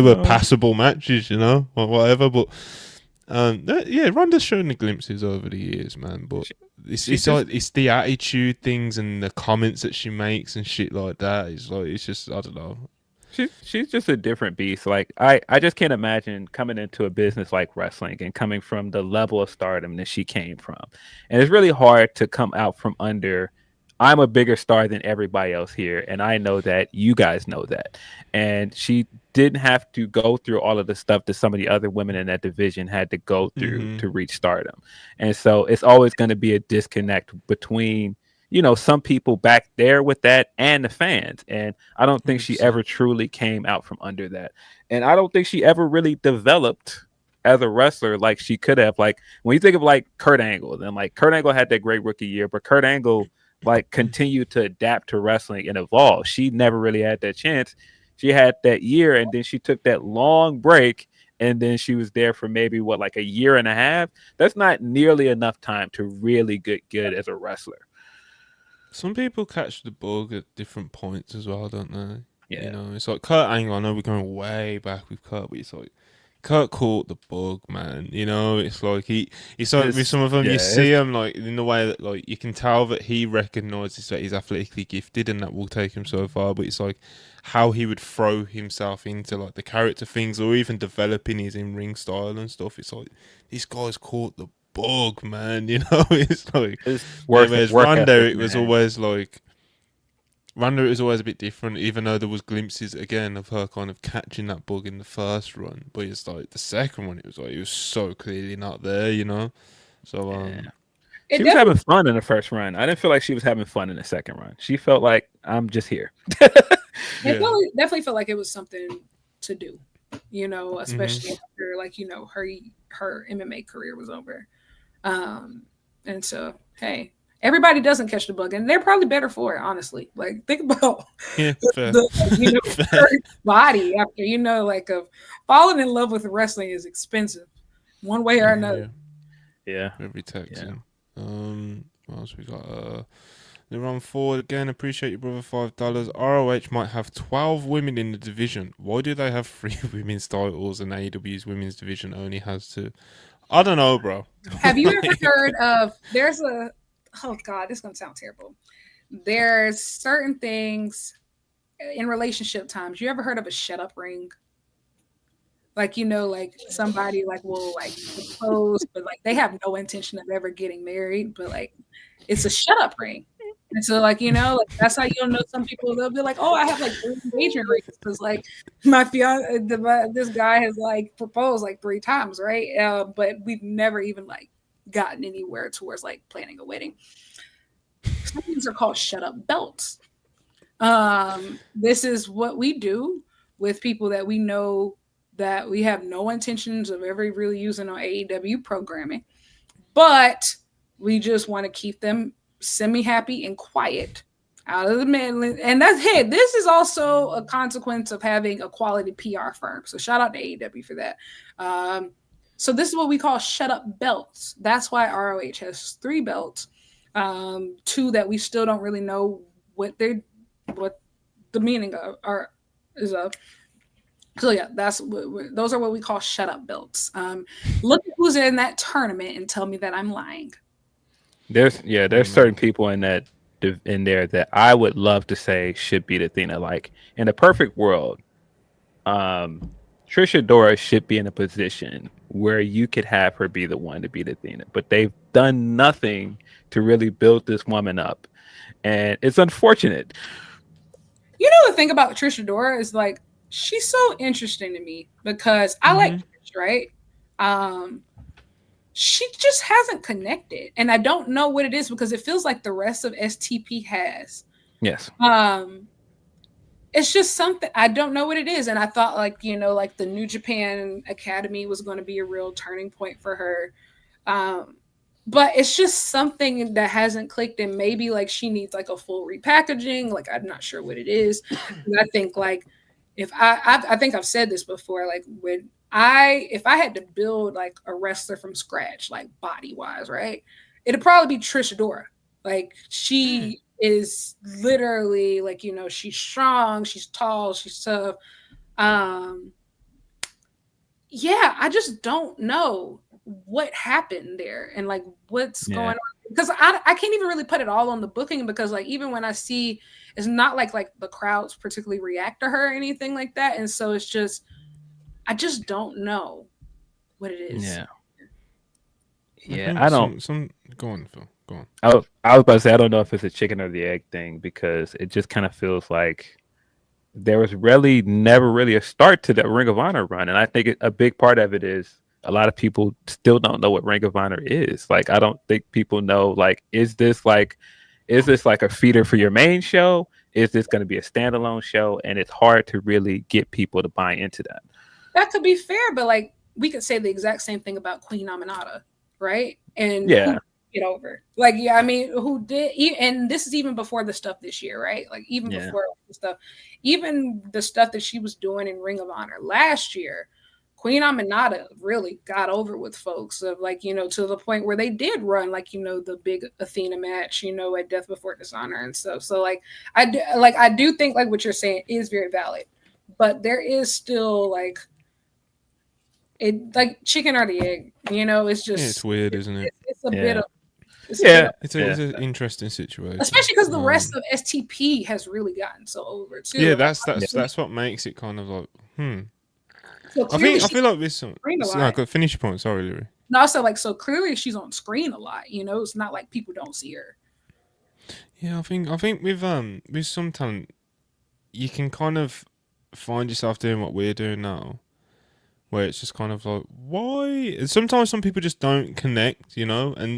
were passable matches, or whatever. But Ronda's shown the glimpses over the years, man. But it's the attitude things and the comments that she makes and shit like that. It's just I don't know. She's just a different beast. Like I just can't imagine coming into a business like wrestling and coming from the level of stardom that she came from. And it's really hard to come out from under. I'm a bigger star than everybody else here, and I know that. You guys know that. And she didn't have to go through all of the stuff that some of the other women in that division had to go through to reach stardom. And so it's always going to be a disconnect between some people back there with that and the fans. And I don't think she ever truly came out from under that. And I don't think she ever really developed as a wrestler like she could have. Like when you think of like Kurt Angle, then like Kurt Angle had that great rookie year, but Kurt Angle like continued to adapt to wrestling and evolve. She never really had that chance. She had that year, and then she took that long break, and then she was there for maybe like a year and a half. That's not nearly enough time to really get good as a wrestler. Some people catch the bug at different points as well, don't they? Yeah. It's like Kurt Angle. I know we're going way back with Kurt, but it's like Kurt caught the bug, man. It's like he's like with some of them, you see him like in the way that like you can tell that he recognizes that he's athletically gifted and that will take him so far. But it's like how he would throw himself into like the character things or even developing his in-ring style and stuff. It's like this guy's caught the bug, man. It's like whereas Ronda, it was always like Ronda was always a bit different, even though there was glimpses again of her kind of catching that bug in the first run. But it's like the second one, it was so clearly not there, So she was having fun in the first run. I didn't feel like she was having fun in the second run. She felt like I'm just here. Definitely felt like it was something to do, especially after like her MMA career was over. And so, hey, everybody doesn't catch the bug, and they're probably better for it, honestly. Like, think about her body after, of falling in love with wrestling is expensive, one way or another. Yeah. Every Texan. What else we got? The run forward again. Appreciate your brother, $5. ROH might have 12 women in the division. Why do they have 3 women's titles and AEW's women's division only has 2? I don't know, bro. Have you ever heard of? Oh God, this is gonna sound terrible. There's certain things in relationship times. You ever heard of a shut up ring? Like like somebody like will like propose, but like they have no intention of ever getting married, but like it's a shut up ring. And so like like that's how you'll know some people. They'll be like, oh, I have like 3 engagement rings because like my fiance, this guy has like proposed like 3 times, right? But we've never even like gotten anywhere towards like planning a wedding. Some things are called shut up belts. This is what we do with people that we know that we have no intentions of ever really using on AEW programming, but we just want to keep them semi-happy and quiet out of the middle. And this is also a consequence of having a quality PR firm. So shout out to AEW for that. So this is what we call shut up belts. That's why ROH has 3 belts, 2 that we still don't really know what the meaning is of. So yeah, those are what we call shut up belts. Look at who's in that tournament and tell me that I'm lying. There's certain people in there that I would love to say should be the thing that like in a perfect world, Trisha Dora should be in a position where you could have her be the one to beat Athena, but they've done nothing to really build this woman up, and it's unfortunate. You know, the thing about Trisha Dora is like she's so interesting to me because I like Trish, right? She just hasn't connected, and I don't know what it is because it feels like the rest of STP has. Yes. It's just something I don't know what it is, and I thought like like the New Japan Academy was going to be a real turning point for her, but it's just something that hasn't clicked, and maybe like she needs like a full repackaging. Like I'm not sure what it is. And I think like if I think I've said this before, like if I had to build like a wrestler from scratch, like body wise, right, it'd probably be Trish Adora. Like she is literally like she's strong, she's tall, she's tough. Yeah, I just don't know what happened there and like what's going on because I can't even really put it all on the booking because like even when I see it's not like the crowds particularly react to her or anything like that, and so it's just I just don't know what it is. Yeah, I don't. Go on, Phil. Go on. I was about to say I don't know if it's a chicken or the egg thing because it just kind of feels like there was never really a start to that Ring of Honor run, and I think a big part of it is a lot of people still don't know what Ring of Honor is. Like, I don't think people know. Like, is this like a feeder for your main show? Is this going to be a standalone show? And it's hard to really get people to buy into that. That could be fair, but like we could say the exact same thing about Queen Aminata, right? And yeah. Get over like I mean who did, and this is even before the stuff this year, right? Like even before the stuff, even the stuff that she was doing in Ring of Honor last year, Queen Aminata really got over with folks of like to the point where they did run like the big Athena match at Death Before Dishonor and stuff. So like I do think like what you're saying is very valid, but there is still like it like chicken or the egg, it's just it's weird, isn't it? It's a bit of it's an interesting situation, especially because the rest of STP has really gotten so over too. Yeah, that's what makes it kind of like So I feel like this one. No, finish your point. Sorry, Louis. No, so like so clearly she's on screen a lot. It's not like people don't see her. Yeah, I think with some talent, you can kind of find yourself doing what we're doing now. Where it's just kind of like, why? And sometimes some people just don't connect,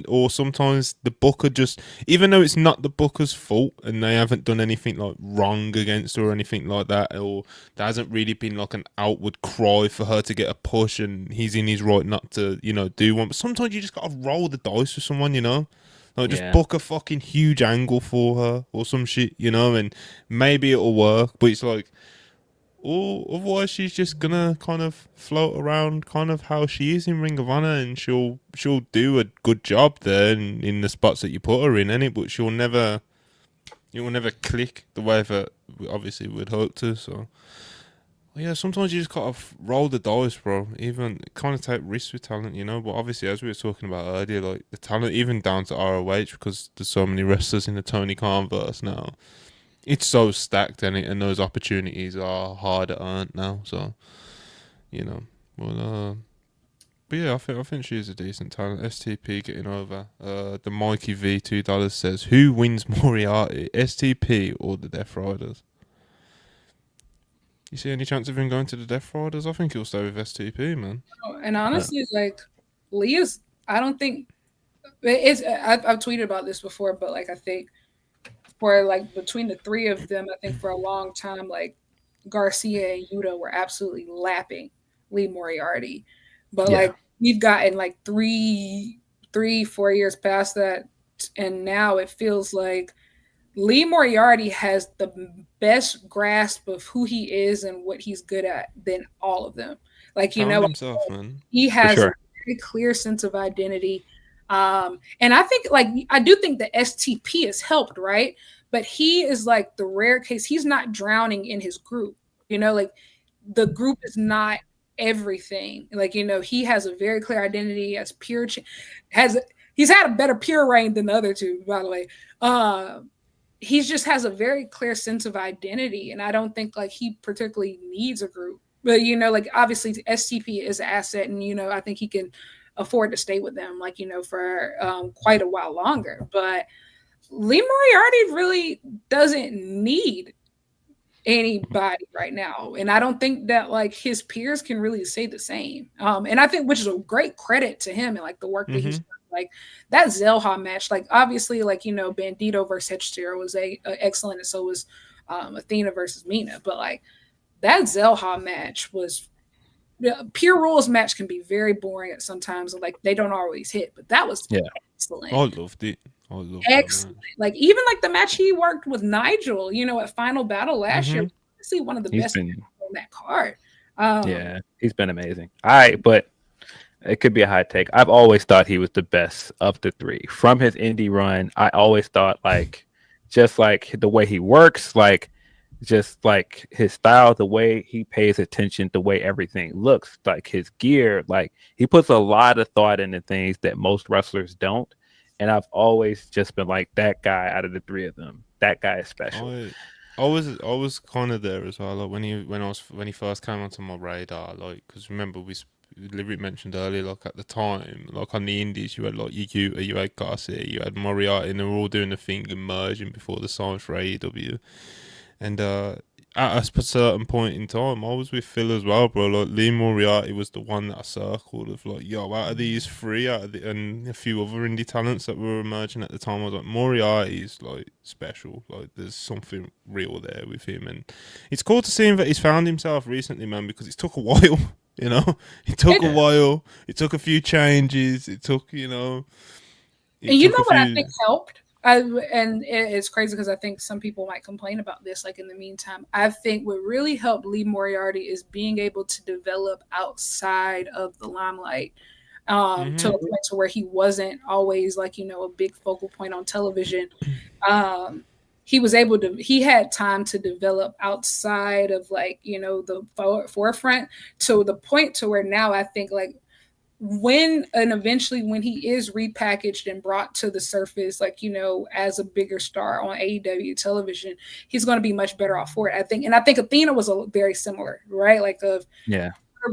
or sometimes the booker just, even though it's not the booker's fault and they haven't done anything like wrong against her or anything like that, or there hasn't really been like an outward cry for her to get a push and he's in his right not to, do one. But sometimes you just gotta roll the dice with someone, Like just book a fucking huge angle for her or some shit, and maybe it'll work. But it's like, or otherwise she's just gonna kind of float around kind of how she is in Ring of Honor, and she'll do a good job there in the spots that you put her in, innit? But it will never click the way that obviously we'd hope to. So yeah, sometimes you just gotta roll the dice, bro. Even kind of take risks with talent, But obviously, as we were talking about earlier, like the talent, even down to ROH, because there's so many wrestlers in the Tony Khan verse now. It's so stacked, and those opportunities are hard to earn now. So, but yeah, I think she's a decent talent. STP getting over. The Mikey V $2 says, who wins Moriarty, STP or the Death Riders? You see any chance of him going to the Death Riders? I think he'll stay with STP, man. And honestly, like Leah's, I don't think it's. I've tweeted about this before, but like I think. For like between the three of them, I think for a long time, like Garcia and Yuta were absolutely lapping Lee Moriarty. But like we've gotten like 3-4 years past that, and now it feels like Lee Moriarty has the best grasp of who he is and what he's good at than all of them. Like himself, man. He has a very clear sense of identity. And I think like I do think the STP has helped, right? But he is like the rare case. He's not drowning in his group, like the group is not everything. Like, he has a very clear identity as pure he's had a better pure reign than the other two, by the way. He just has a very clear sense of identity. And I don't think like he particularly needs a group. But like obviously STP is an asset, and I think he can afford to stay with them, like for quite a while longer. But Lee Moriarty really doesn't need anybody right now, and I don't think that like his peers can really say the same. And I think, which is a great credit to him and like the work that he's done. Like that Zelha match, like obviously like Bandito versus Hechicero was a excellent, and so was Athena versus Mina. But like that Zelha match was pure rules match can be very boring at sometimes, and like they don't always hit. But that was excellent. I loved it. Excellent. Like even like the match he worked with Nigel, at Final Battle last year, honestly one of the best on that card. Yeah, he's been amazing. All right, but it could be a hot take. I've always thought he was the best of the three. From his indie run, I always thought like just like the way he works, like just like his style, the way he pays attention, the way everything looks, like his gear, like he puts a lot of thought into things that most wrestlers don't. And I've always just been like that guy out of the three of them. That guy is special. I was kind of there as well. Like when he first came onto my radar, like because remember we mentioned earlier, like at the time, like on the indies, you had like Yuta, you had Garcia, you had Moriarty, and they were all doing the thing and merging before the sign for AEW. And at a certain point in time, I was with Phil as well, bro. Like Lee Moriarty was the one that I circled of like, yo, out of these three, and a few other indie talents that were emerging at the time, I was like, Moriarty's like special. Like there's something real there with him, and it's cool to see him that he's found himself recently, man. Because it took a while, it took a while. It took a few changes. It took, and what I think helped. And it's crazy because I think some people might complain about this. Like in the meantime, I think what really helped Lee Moriarty is being able to develop outside of the limelight to a point to where he wasn't always like, a big focal point on television. He had time to develop outside of like, the forefront to the point to where now I think like, eventually when he is repackaged and brought to the surface, like, as a bigger star on AEW television, he's going to be much better off for it, I think. And I think Athena was very similar, right? Like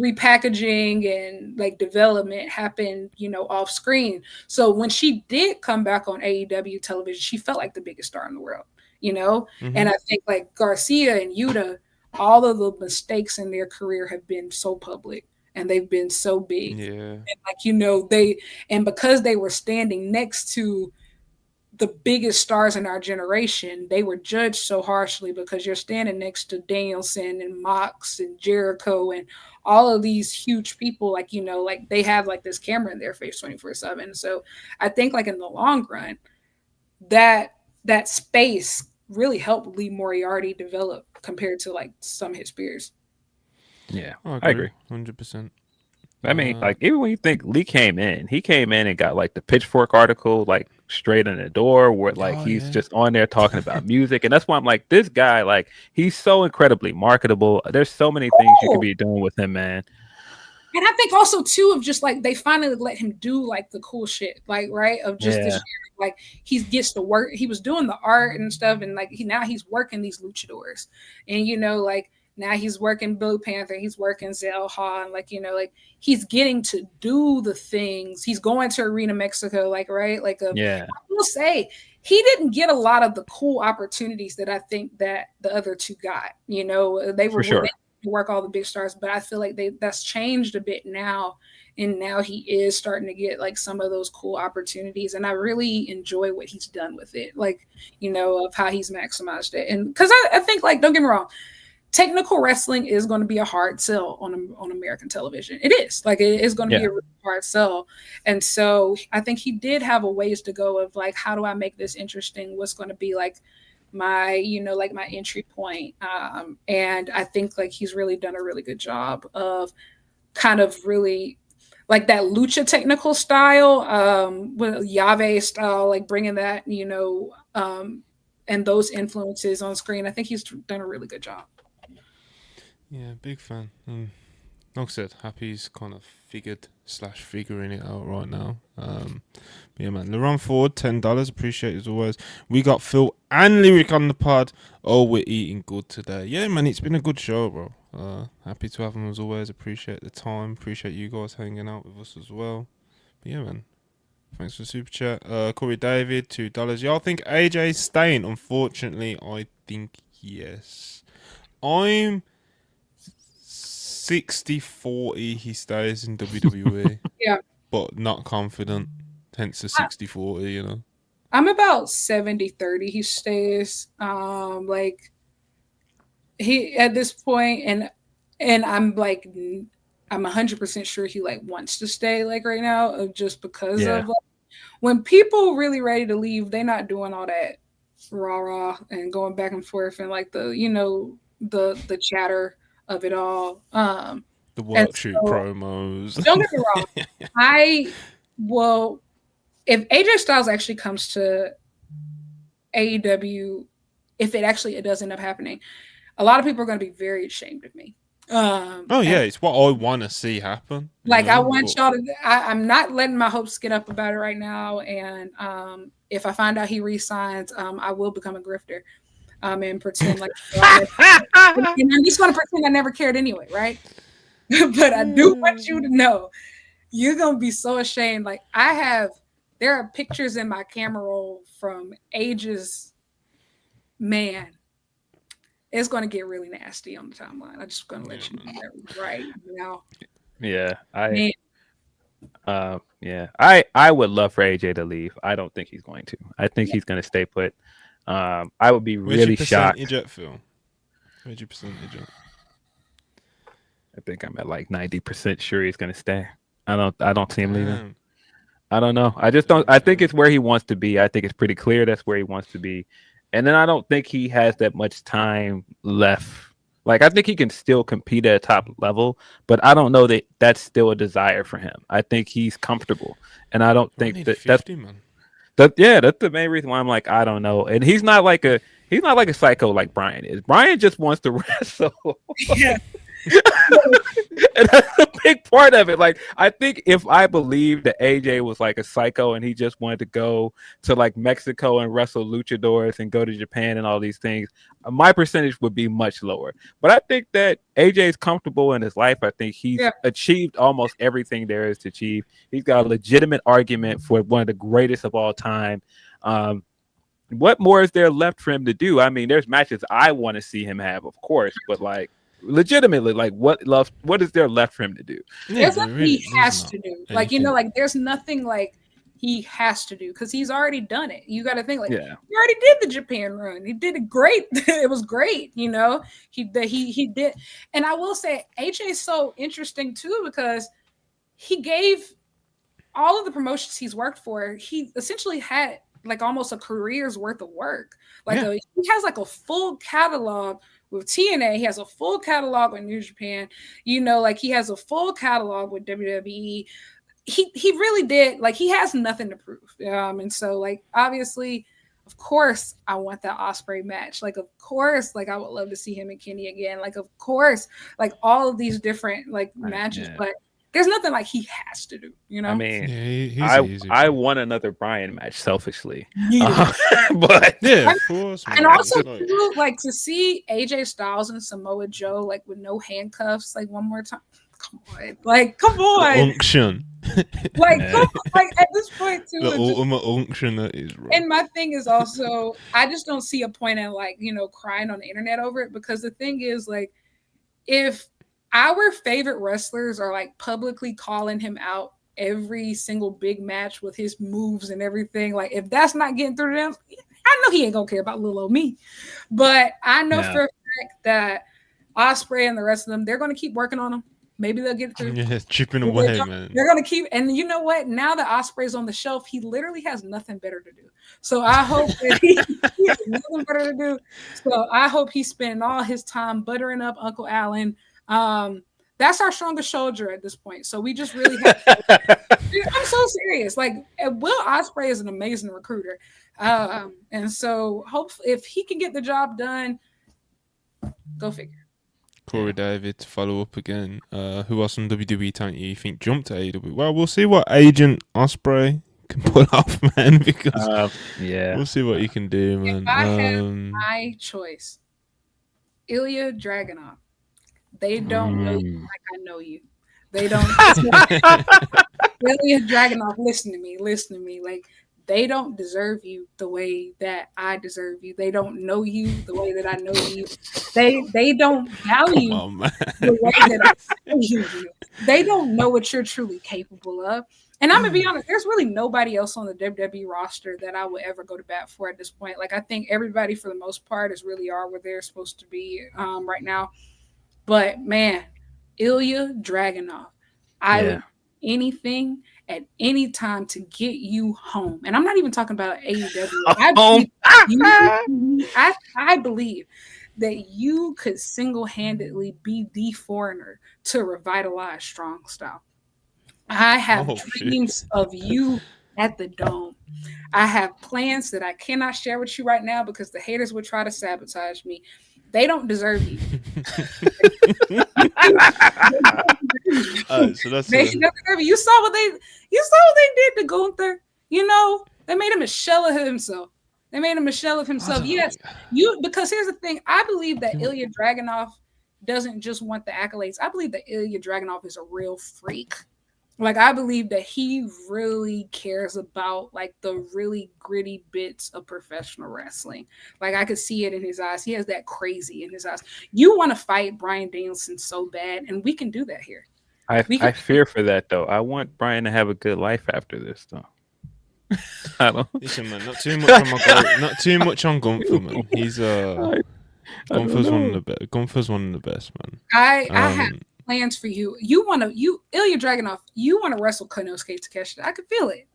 repackaging and like development happened, off screen. So when she did come back on AEW television, she felt like the biggest star in the world, And I think like Garcia and Yuta, all of the mistakes in their career have been so public. And they've been so big. Yeah. And like, because they were standing next to the biggest stars in our generation, they were judged so harshly because you're standing next to Danielson and Mox and Jericho and all of these huge people, like, like they have like this camera in their face 24/7. So I think like in the long run, that space really helped Lee Moriarty develop compared to like some of his peers. Yeah, I agree. 100%. I mean, like even when you think Lee came in and got like the Pitchfork article like straight in the door where like he's just on there talking about music, and that's why I'm like, this guy, like he's so incredibly marketable. There's so many things you could be doing with him, man. And I think also too of just like they finally let him do like the cool shit, like right of just this year, like he gets to work. He was doing the art and stuff, and like he's working these luchadors, and like. Now he's working Blue Panther, he's working Zelha, and like, like he's getting to do the things. He's going to Arena Mexico, like, right? Like, I will say he didn't get a lot of the cool opportunities that I think that the other two got. They were to work all the big stars, but I feel like that's changed a bit now. And now he is starting to get like some of those cool opportunities. And I really enjoy what he's done with it, like, of how he's maximized it. And because I think, like, don't get me wrong, technical wrestling is going to be a hard sell on American television. It is like it is going to be a really hard sell, and so I think he did have a ways to go of like, how do I make this interesting? What's going to be like my like my entry point? And I think like he's really done a really good job of kind of really like that lucha technical style, with Yave style, like bringing that and those influences on screen. I think he's done a really good job. Yeah, big fan. Like I said, happy he's kind of figuring it out right now. But yeah, man. Laurent Ford, $10. Appreciate it as always. We got Phil and Lyric on the pod. Oh, we're eating good today. Yeah, man, it's been a good show, bro. Happy to have him as always. Appreciate the time. Appreciate you guys hanging out with us as well. But yeah, man. Thanks for the super chat. Corey David, $2. Y'all think AJ's staying? Unfortunately, I think yes. I'm 60-40 he stays in WWE. Yeah. But not confident. Hence the 60-40, you know. I'm about 70-30 he stays. Like he at this point, and I'm like I'm 100% sure he like wants to stay like right now, just because of like, when people really ready to leave, they're not doing all that rah and going back and forth and like the the chatter of it all. The workshoot promos. Don't get me wrong. If AJ Styles actually comes to AEW, if it does end up happening, a lot of people are going to be very ashamed of me. It's what I want to see happen. Like, I want y'all to. I'm not letting my hopes get up about it right now. And if I find out he resigns, I will become a grifter. And pretend like I'm just going to pretend I never cared anyway, right? But I do want you to know, you're going to be so ashamed. Like, there are pictures in my camera roll from ages. Man, it's going to get really nasty on the timeline. I'm just going to let you know that right now. Yeah, I would love for AJ to leave. I don't think he's going to. I think he's going to stay put. I would be really shocked. Where's your percentage at? I think I'm at like 90% sure he's going to stay. I don't see him leaving. I don't know. I just don't. I think it's where he wants to be. I think it's pretty clear that's where he wants to be. And then I don't think he has that much time left. Like, I think he can still compete at a top level, but I don't know that that's still a desire for him. I think he's comfortable, and I don't think that's the main reason why I'm like, I don't know. And he's not like a psycho like Brian is. Brian just wants to wrestle. Yeah. And that's a big part of it. Like, I think if I believed that AJ was like a psycho and he just wanted to go to like Mexico and wrestle luchadors and go to Japan and all these things, my percentage would be much lower. But I think that AJ is comfortable in his life. I think he's achieved almost everything there is to achieve. He's got a legitimate argument for one of the greatest of all time. What more is there left for him to do? I mean, there's matches I want to see him have, of course, but like, legitimately, like, what is there left for him to do? There's nothing he has to do. Like, like, there's nothing like he has to do because he's already done it. You got to think, like, he already did the Japan run. He did it great. It was great. He did. And I will say AJ is so interesting too, because he gave all of the promotions he's worked for, he essentially had like almost a career's worth of work. Like he has like a full catalog with TNA. He has a full catalog with New Japan. Like, he has a full catalog with WWE. He really did. Like, he has nothing to prove. And so, like, obviously, of course, I want that Ospreay match. Like, of course, like, I would love to see him and Kenny again. Like, of course, like, all of these different like matches. But there's nothing like he has to do, I mean, I want another Bryan match selfishly, but of course. And also, too, like, to see AJ Styles and Samoa Joe like with no handcuffs, like, one more time. Come on, unction. Like, at this point too, the ultimate unction that is. Right. And my thing is also, I just don't see a point in like crying on the internet over it, because the thing is, like, if our favorite wrestlers are like publicly calling him out every single big match with his moves and everything, like, if that's not getting through to them, I know he ain't gonna care about little old me. But I know for a fact that Ospreay and the rest of them, they're gonna keep working on him. Maybe they'll get through. Yeah, chipping away, man. They're gonna keep, and you know what? Now that Ospreay's on the shelf, he literally has nothing better to do. So I hope that he has nothing better to do. So I hope he's spending all his time buttering up Uncle Allen. That's our strongest soldier at this point. So we just really have to, I'm so serious. Like, Will Ospreay is an amazing recruiter. And so hopefully if he can get the job done, go figure. Corey David to follow up again. Who else on WWE talent you think jumped to AEW? Well, we'll see what Agent Ospreay can pull off, man, because we'll see what he can do, man. If I have my choice, Ilya Dragunov. They don't know you like I know you. They don't. Ilya Dragunov, listen to me. Like, they don't deserve you the way that I deserve you. They don't know you the way that I know you. They don't value the way that I value you. They don't know what you're truly capable of. And I'm gonna be honest, there's really nobody else on the WWE roster that I would ever go to bat for at this point. Like, I think everybody, for the most part, is really are where they're supposed to be right now. But man, Ilya Dragunov, I would do anything at any time to get you home. And I'm not even talking about AEW. I believe that you could single-handedly be the foreigner to revitalize Strong Style. I have dreams of you at the Dome. I have plans that I cannot share with you right now because the haters would try to sabotage me. They don't deserve you. So that's they don't deserve you. You saw what they did to Gunther. You know, they made him a shell of himself. Yes, because here's the thing. I believe that Ilya Dragunov doesn't just want the accolades. I believe that Ilya Dragunov is a real freak. Like, I believe that he really cares about, like, the really gritty bits of professional wrestling. Like, I could see it in his eyes. He has that crazy in his eyes. You want to fight Bryan Danielson so bad, and we can do that here. I fear for that, though. I want Bryan to have a good life after this, though. I don't. Listen, man, not too much on my goal. Not too much on Gunther, man. He's Gunther's one of the best, man. I have plans for you. Ilya Dragunov, you want to wrestle Konosuke Takeshita. I can feel it.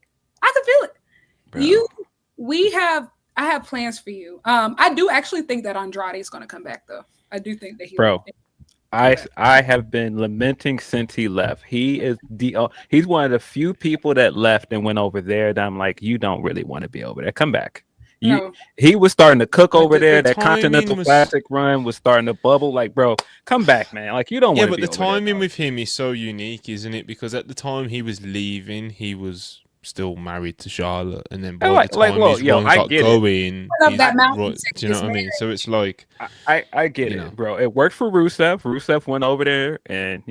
Bro. I have plans for you. I do actually think that Andrade is going to come back, though. I do think that he will. I have been lamenting since he left. He's one of the few people that left and went over there that I'm like, you don't really want to be over there. Come back. He was starting to cook over there. That Continental Classic run was starting to bubble. Like, bro, come back, man. Like, you don't want to be over there. Yeah, but the timing with him is so unique, isn't it? Because at the time he was leaving, he was still married to Charlotte, and then by the time his run got going, do you know what I mean? So it's like, I get it, bro. It worked for Rusev. Rusev went over there, and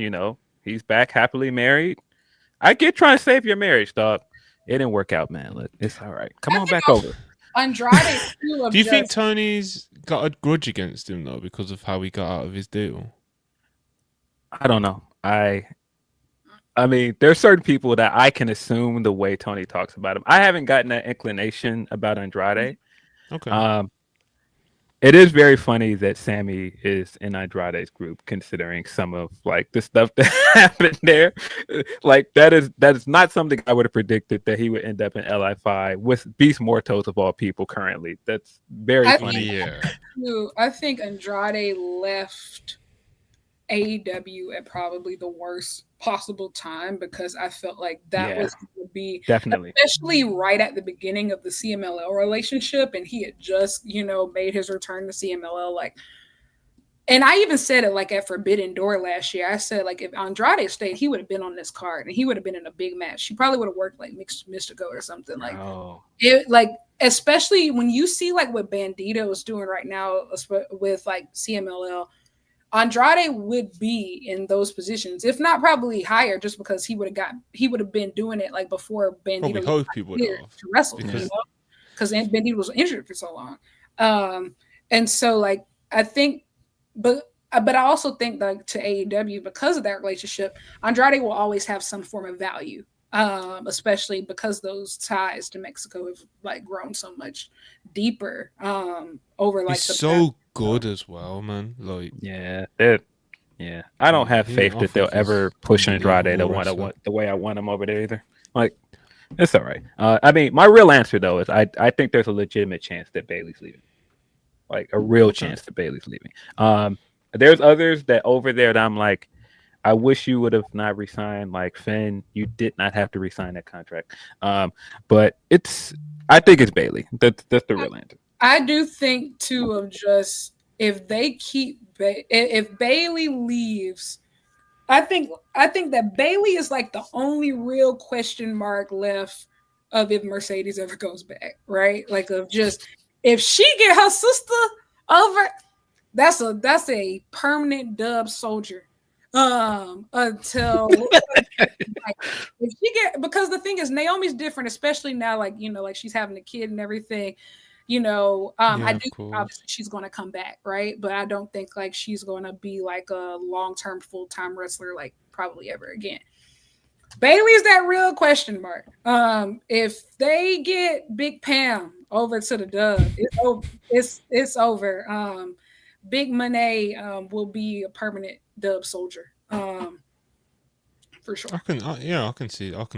he's back happily married. I get trying to save your marriage, dog. It didn't work out, man. It's all right. Come on back over. Andrade. Do you think Tony's got a grudge against him though because of how he got out of his deal? I don't know. I mean, there's certain people that I can assume the way Tony talks about him. I haven't gotten that inclination about Andrade. Okay. It is very funny that Sammy is in Andrade's group, considering some of like the stuff that happened there. Like that is not something I would have predicted that he would end up in LI5 with Beast Mortos of all people currently. That's very funny. I think Andrade left AEW at probably the worst possible time because I felt like that was going to be definitely, especially right at the beginning of the CMLL relationship, and he had just made his return to CMLL. Like, and I even said it like at Forbidden Door last year. I said like if Andrade stayed, he would have been on this card and he would have been in a big match. He probably would have worked like Mixed Mystico or something like it. Like especially when you see like what Bandito is doing right now with like CMLL. Andrade would be in those positions, if not probably higher, just because he would have been doing it like before Bandito was here to wrestle, because Bandito was injured for so long. And so like I think, but I also think like to AEW because of that relationship, Andrade will always have some form of value, especially because those ties to Mexico have like grown so much deeper over like He's so good as well, man. Like I don't have faith that they'll ever push Andrade to want the way I want him over there either. Like it's all right. I mean, my real answer though is I think there's a legitimate chance that Bayley's leaving. Like a real chance that Bayley's leaving. There's others that over there that I'm like, I wish you would have not resigned. Like Finn, you did not have to resign that contract. But I think it's Bayley. That's the real answer. I do think too of just if Bayley leaves, I think that Bayley is like the only real question mark left of if Mercedes ever goes back, right? Like of just if she get her sister over, That's a permanent dub soldier. Until like, if she get, because the thing is Naomi's different, especially now, like, you know, like she's having a kid and everything, you know. I do think obviously she's going to come back, right? But I don't think like she's going to be like a long-term full-time wrestler like probably ever again. Bailey's that real question mark. If they get Big Pam over to the dub, it's over. Big Monet will be a permanent dub soldier, for sure. I can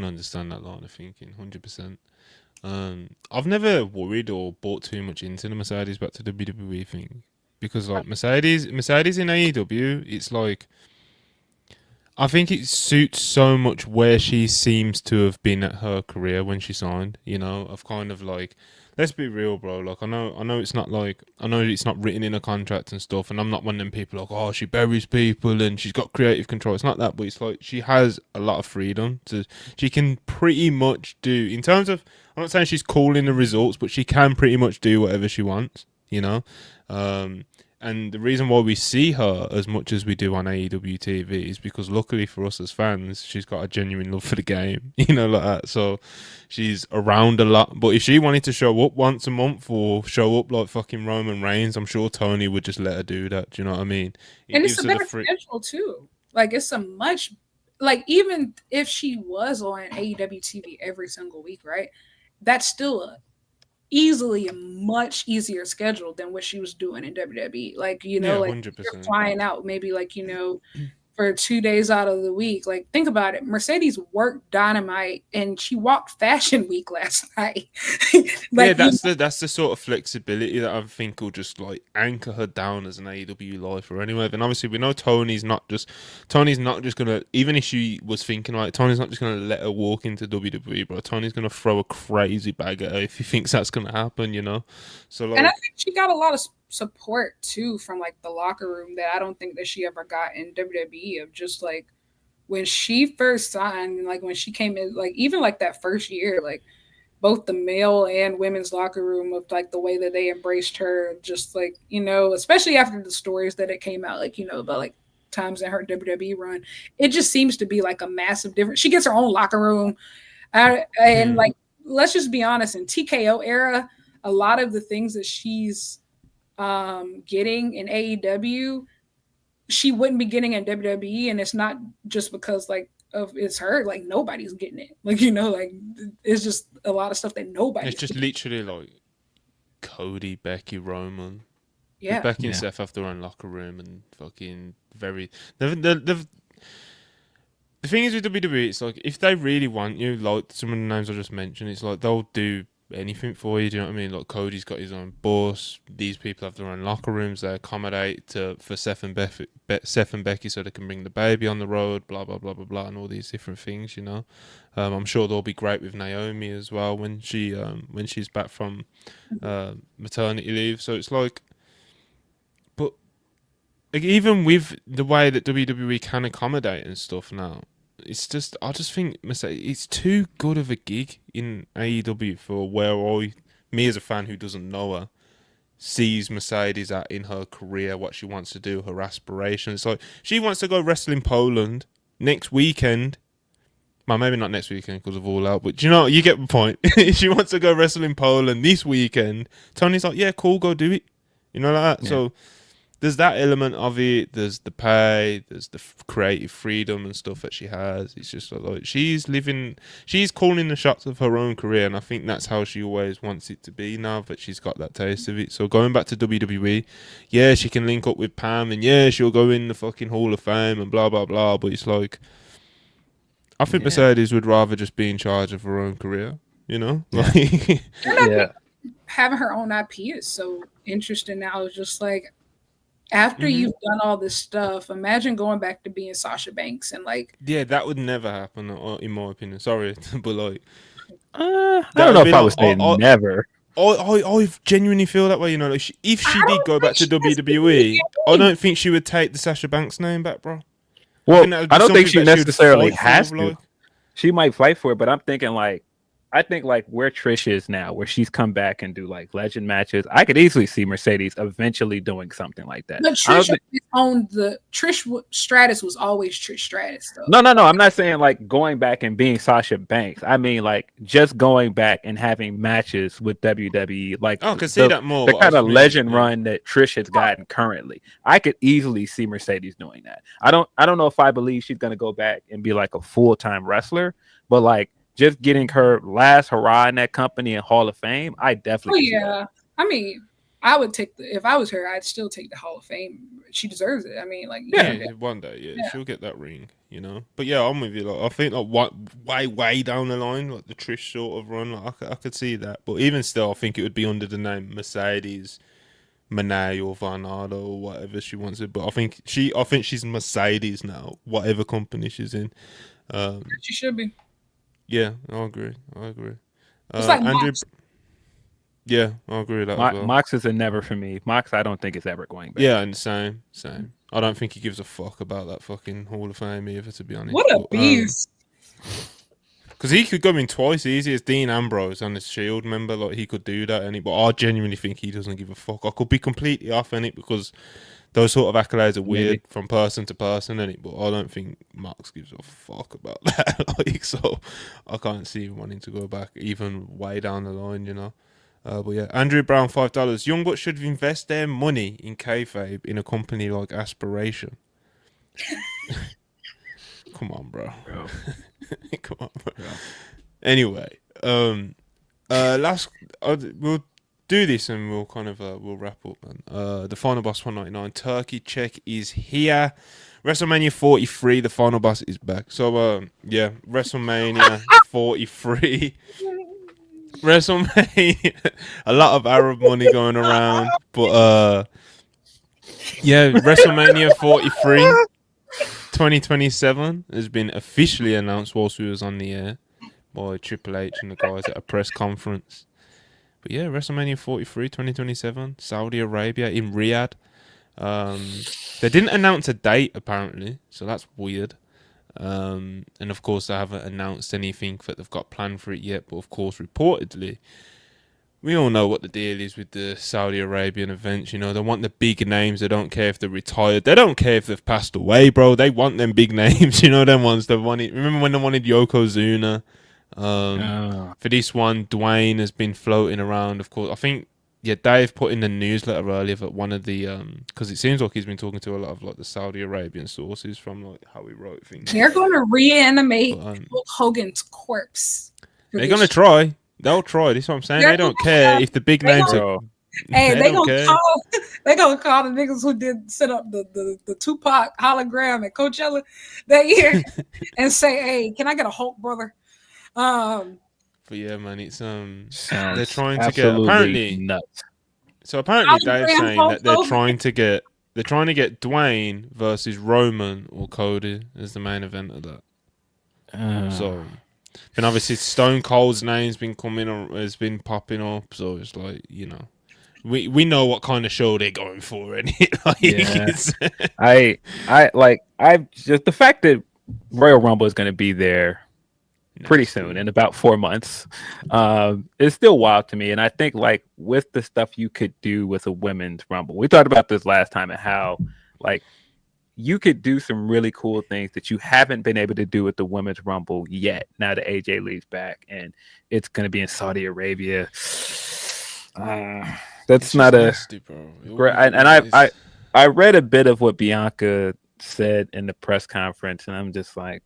understand that line of thinking, 100%. I've never worried or bought too much into the Mercedes back to the WWE thing, because like Mercedes in AEW, it's like, I think it suits so much where she seems to have been at her career when she signed, you know, of kind of like, let's be real, bro. Like, I know it's not written in a contract and stuff, and I'm not one of them people like, oh, she buries people and she's got creative control. It's not that, but it's like she has a lot of freedom she can pretty much do, in terms of, I'm not saying she's calling the results, but she can pretty much do whatever she wants, you know. And the reason why we see her as much as we do on AEW TV is because, luckily for us as fans, she's got a genuine love for the game, you know, like that. So she's around a lot. But if she wanted to show up once a month or show up like fucking Roman Reigns, I'm sure Tony would just let her do that. Do you know what I mean? And it's a better schedule too. Like, it's a much, like, even if she was on AEW TV every single week, right? That's still easily a much easier schedule than what she was doing in WWE. Like, you know, like 100%. You're flying out maybe like, you know, for 2 days out of the week. Like, think about it. Mercedes worked Dynamite and she walked Fashion Week last night. Like, yeah, that's the sort of flexibility that I think will just like anchor her down as an AEW lifer anyway. And obviously we know Tony's not just gonna, even if she was thinking like, Tony's not just gonna let her walk into WWE, bro. Tony's gonna throw a crazy bag at her if he thinks that's gonna happen, you know. So like, and I think she got a lot of support too from like the locker room that I don't think that she ever got in WWE, of just like when she first signed, like when she came in, like even like that first year, like both the male and women's locker room, of like the way that they embraced her, just like, you know, especially after the stories that it came out, like, you know, about like times in her WWE run, it just seems to be like a massive difference. She gets her own locker room, and like, let's just be honest, in TKO era, a lot of the things that she's getting in AEW, she wouldn't be getting in WWE, and it's not just because like of it's her, like nobody's getting it, like, you know, like it's just a lot of stuff that nobody. It's just literally like Cody, Becky, Roman. Yeah, Becky and Seth have their own locker room and fucking very. The thing is with WWE, it's like if they really want you, like some of the names I just mentioned, it's like they'll do anything for you. Do you know what I mean? Like Cody's got his own bus. These people have their own locker rooms. They accommodate for Seth and Becky so they can bring the baby on the road. Blah blah blah blah blah, and all these different things. You know, I'm sure they'll be great with Naomi as well when she's back from maternity leave. So it's like, but like, even with the way that WWE can accommodate and stuff now, it's just, I just think it's too good of a gig in AEW for where me as a fan who doesn't know her, sees Mercedes at in her career, what she wants to do, her aspirations. Like, she wants to go wrestle in Poland next weekend. Well, maybe not next weekend because of All Out, but you know, you get the point. She wants to go wrestle in Poland this weekend. Tony's like, yeah, cool, go do it. You know, like that. Yeah. So there's that element of it. There's the pay. There's the creative freedom and stuff that she has. It's just like she's calling the shots of her own career, and I think that's how she always wants it to be now that she's got that taste of it. So going back to WWE, yeah, she can link up with Pam, and yeah, she'll go in the fucking Hall of Fame and blah blah blah. But it's like, I think Mercedes would rather just be in charge of her own career. You know, like, having her own IP is so interesting now. It's just like, after you've done all this stuff, imagine going back to being Sasha Banks and like. Yeah, that would never happen, in my opinion. Sorry, but like, I don't know if I was saying never. I genuinely feel that way. You know, like if she did go back to WWE, I don't think she would take the Sasha Banks name back, bro. Well, I don't think she necessarily has to. She might fight for it, but I'm thinking like, I think like where Trish is now, where she's come back and do like legend matches, I could easily see Mercedes eventually doing something like that. But Trish owned Stratus was always Trish Stratus though. No. I'm not saying like going back and being Sasha Banks. I mean like just going back and having matches with WWE, like I could see that more. The kind of legend run that Trish has gotten currently. I could easily see Mercedes doing that. I don't know if I believe she's gonna go back and be like a full-time wrestler, but like just getting her last hurrah in that company and Hall of Fame, I definitely. Oh yeah, I mean, I would take if I was her, I'd still take the Hall of Fame. She deserves it. I mean, like one day, she'll get that ring, you know. But yeah, I'm with you. Like, I think like way down the line, like the Trish sort of run, like, I could see that. But even still, I think it would be under the name Mercedes, Monet or Varnado or whatever she wants it. But I think she's Mercedes now, whatever company she's in. She should be. Yeah, I agree. It's like Andrew. Mox. Yeah, I agree with that as well. Mox is a never for me. Mox, I don't think is ever going back. Yeah, and same. I don't think he gives a fuck about that fucking Hall of Fame either, to be honest. What a beast! Because he could go in twice easy as Dean Ambrose on the Shield. Remember, like he could do that, but I genuinely think he doesn't give a fuck. I could be completely off in it because those sort of accolades are weird from person to person, but I don't think Mox gives a fuck about that. So I can't see him wanting to go back even way down the line, you know. But yeah, Andrew Brown, $5. Young Bucks should invest their money in kayfabe in a company like Aspiration. Come on, bro. Come on, bro. Anyway, we'll do this and we'll kind of we'll wrap up. The Final Boss 199 Turkey check is here. WrestleMania 43, the Final Boss is back. So yeah, WrestleMania 43. WrestleMania, a lot of Arab money going around, but yeah, WrestleMania 43 2027 has been officially announced whilst we was on the air by Triple H and the guys at a press conference. But yeah, WrestleMania 43 2027, Saudi Arabia in Riyadh. They didn't announce a date apparently, so that's weird. And of course, they haven't announced anything that they've got planned for it yet. But of course, reportedly, we all know what the deal is with the Saudi Arabian events. You know, they want the big names. They don't care if they're retired. They don't care if they've passed away, bro. They want them big names. You know, them ones they wanted. Remember when they wanted Yokozuna? For this one, Dwayne has been floating around. Of course, I think. Yeah, Dave put in the newsletter earlier that one of the because it seems like he's been talking to a lot of like the Saudi Arabian sources from like how he wrote things. They're going to reanimate Hulk Hogan's corpse. They're going to try. They'll try. This is what I'm saying. They don't care if the big names are. Hey, they gonna call the niggas who did set up the Tupac hologram at Coachella that year and say, "Hey, can I get a Hulk brother?" But yeah, man, it's they're trying to get apparently nuts. So apparently Dave's saying that they're trying to get Dwayne versus Roman or Cody as the main event of that. So then obviously Stone Cold's name's been has been popping up, so it's like, you know, we know what kind of show they're going for, and I just the fact that Royal Rumble is going to be there pretty soon in about 4 months. It's still wild to me. And I think like with the stuff you could do with a women's rumble, we talked about this last time and how like you could do some really cool things that you haven't been able to do with the women's rumble yet. Now that AJ leaves back and it's going to be in Saudi Arabia. That's not nasty, bro. I read a bit of what Bianca said in the press conference and I'm just like,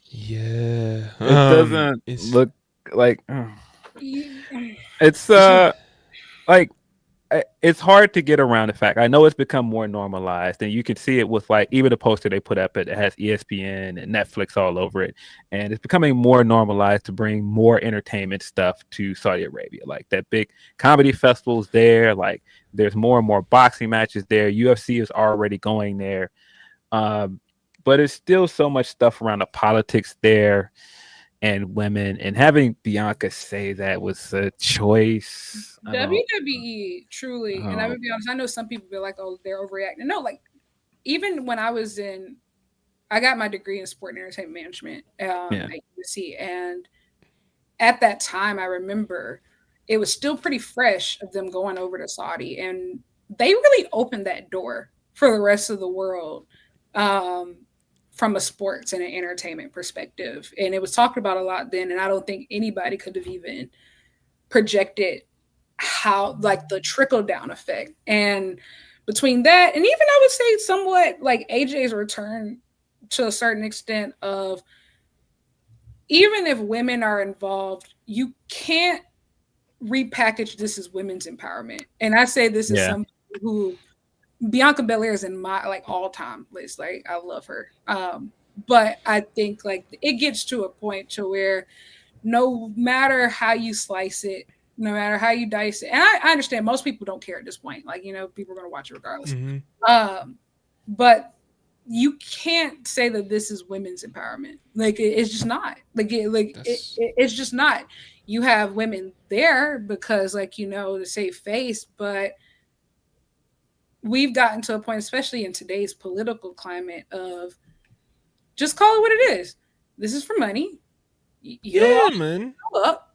yeah, it doesn't look like it's like it's hard to get around the fact. I know it's become more normalized, and you can see it with like even the poster they put up. It has ESPN and Netflix all over it, and it's becoming more normalized to bring more entertainment stuff to Saudi Arabia. Like that big comedy festivals there. Like there's more and more boxing matches there. UFC is already going there. But it's still so much stuff around the politics there and women. And having Bianca say that was a choice. WWE, truly. And I would be honest, I know some people be like, oh, they're overreacting. No, like, even when I was in I got my degree in sport and entertainment management at USC, and at that time, I remember it was still pretty fresh of them going over to Saudi, and they really opened that door for the rest of the world from a sports and an entertainment perspective. And it was talked about a lot then, and I don't think anybody could have even projected how, like, the trickle down effect. And between that, and even I would say somewhat like AJ's return to a certain extent of, even if women are involved, you can't repackage this as women's empowerment. And I say this as somebody who, Bianca Belair is in my like all time list. Like, I love her. But I think like it gets to a point to where no matter how you slice it, no matter how you dice it, and I understand most people don't care at this point. Like, you know, people are going to watch it regardless. But you can't say that this is women's empowerment. Like, it's just not. It's just not. You have women there because, like, you know, to save face, but we've gotten to a point, especially in today's political climate, of just call it what it is. This is for money. You man. Up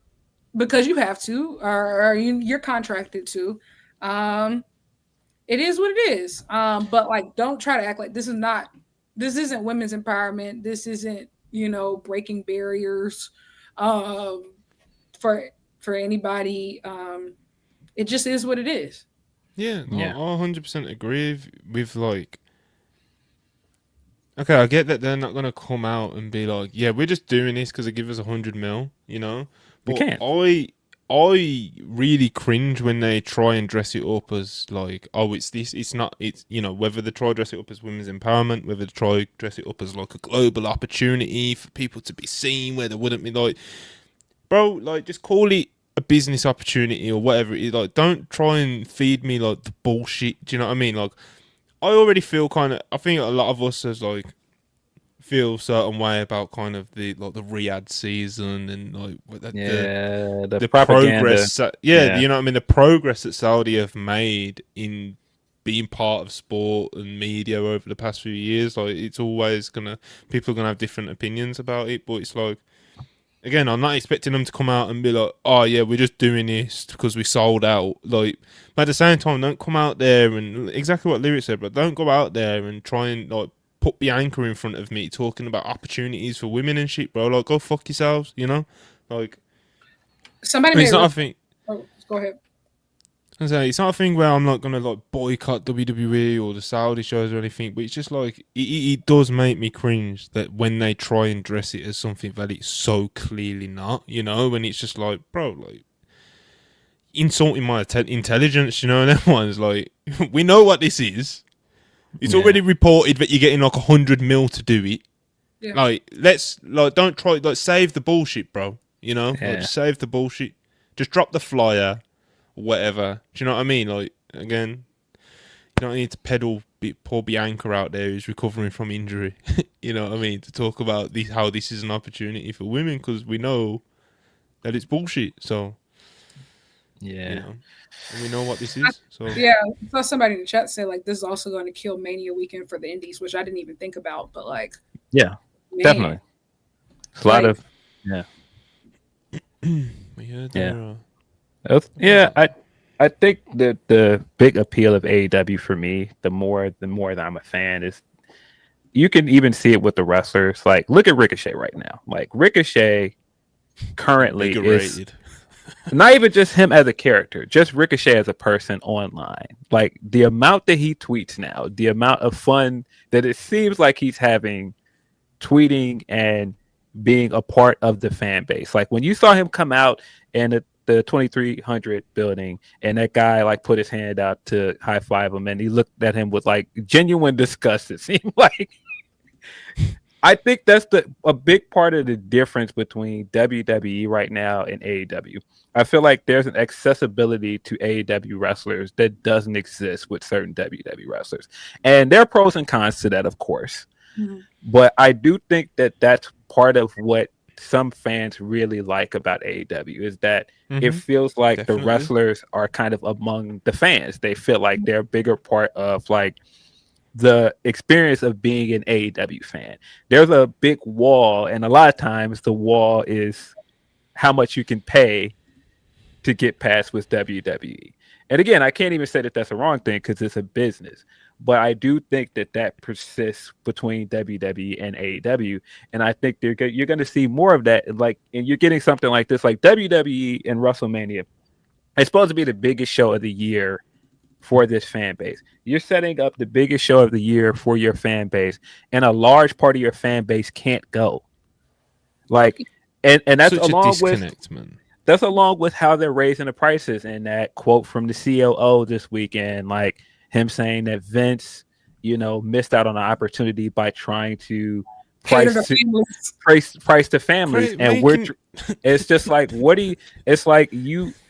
because you have to, or you're contracted to. It is what it is. But like, don't try to act like this isn't women's empowerment. This isn't, you know, breaking barriers for anybody. It just is what it is. Yeah. I 100% agree with like, okay, I get that they're not going to come out and be like, yeah, we're just doing this because they give us 100 mil, you know? But I really cringe when they try and dress it up as like, oh, it's this, it's not, it's, you know, whether they try to dress it up as women's empowerment, whether they try to dress it up as like a global opportunity for people to be seen, where they wouldn't be like, bro, like, just call it a business opportunity or whatever it is. Like, don't try and feed me like the bullshit. Do you know what I mean? Like, I already feel kind of, I think a lot of us as like feel a certain way about kind of the like the Riyadh season and like the progress. You know what I mean? The progress that Saudi have made in being part of sport and media over the past few years. Like, it's always people are gonna have different opinions about it, but it's like, again, I'm not expecting them to come out and be like, oh yeah, we're just doing this because we sold out. Like, but at the same time, don't come out there and, exactly what Lyric said, but don't go out there and try and like put Bianca in front of me talking about opportunities for women and shit, bro. Like, go fuck yourselves, you know? Like, somebody may not a thing. Oh, go ahead. It's not a thing where I'm not gonna like boycott WWE or the Saudi shows or anything, but it's just like it does make me cringe that when they try and dress it as something that it's so clearly not, you know, when it's just like, bro, like, insulting my intelligence, you know, and everyone's like, we know what this is. It's already reported that you're getting like 100 mil to do it. Yeah. Like, don't try, like, save the bullshit, bro. You know, like, just save the bullshit. Just drop the flyer. Whatever, do you know what I mean? Like, again, you don't need to peddle poor Bianca out there who's recovering from injury. You know what I mean? To talk about how this is an opportunity for women, because we know that it's bullshit. So, you know, and we know what this is. So I saw somebody in the chat say like this is also going to kill Mania weekend for the Indies, which I didn't even think about. But like, definitely, it's a lot of we heard there. I think that the big appeal of AEW for me, the more that I'm a fan, is you can even see it with the wrestlers. Like, look at Ricochet right now. Like, Ricochet currently is not even just him as a character, just Ricochet as a person online. Like, the amount that he tweets now, the amount of fun that it seems like he's having tweeting and being a part of the fan base. Like, when you saw him come out and the 2300 building and that guy like put his hand out to high five him and he looked at him with like genuine disgust, it seemed like. I think that's a big part of the difference between WWE right now and AEW. I feel like there's an accessibility to AEW wrestlers that doesn't exist with certain WWE wrestlers, and there are pros and cons to that, of course. But I do think that that's part of what some fans really like about AEW is that it feels like the wrestlers are kind of among the fans. They feel like they're a bigger part of like the experience of being an AEW fan. There's a big wall, and a lot of times the wall is how much you can pay to get past with WWE. And again, I can't even say that that's a wrong thing because it's a business. But I do think that persists between WWE and AEW, and I think you're going to see more of that. Like, and you're getting something like this, like WWE and WrestleMania. It's supposed to be the biggest show of the year for this fan base. You're setting up the biggest show of the year for your fan base, and a large part of your fan base can't go. Like, and that's such along a disconnect, man. That's along with how they're raising the prices. And that quote from the COO this weekend, like him saying that Vince, missed out on an opportunity by trying to price the families. And it's just like, it's like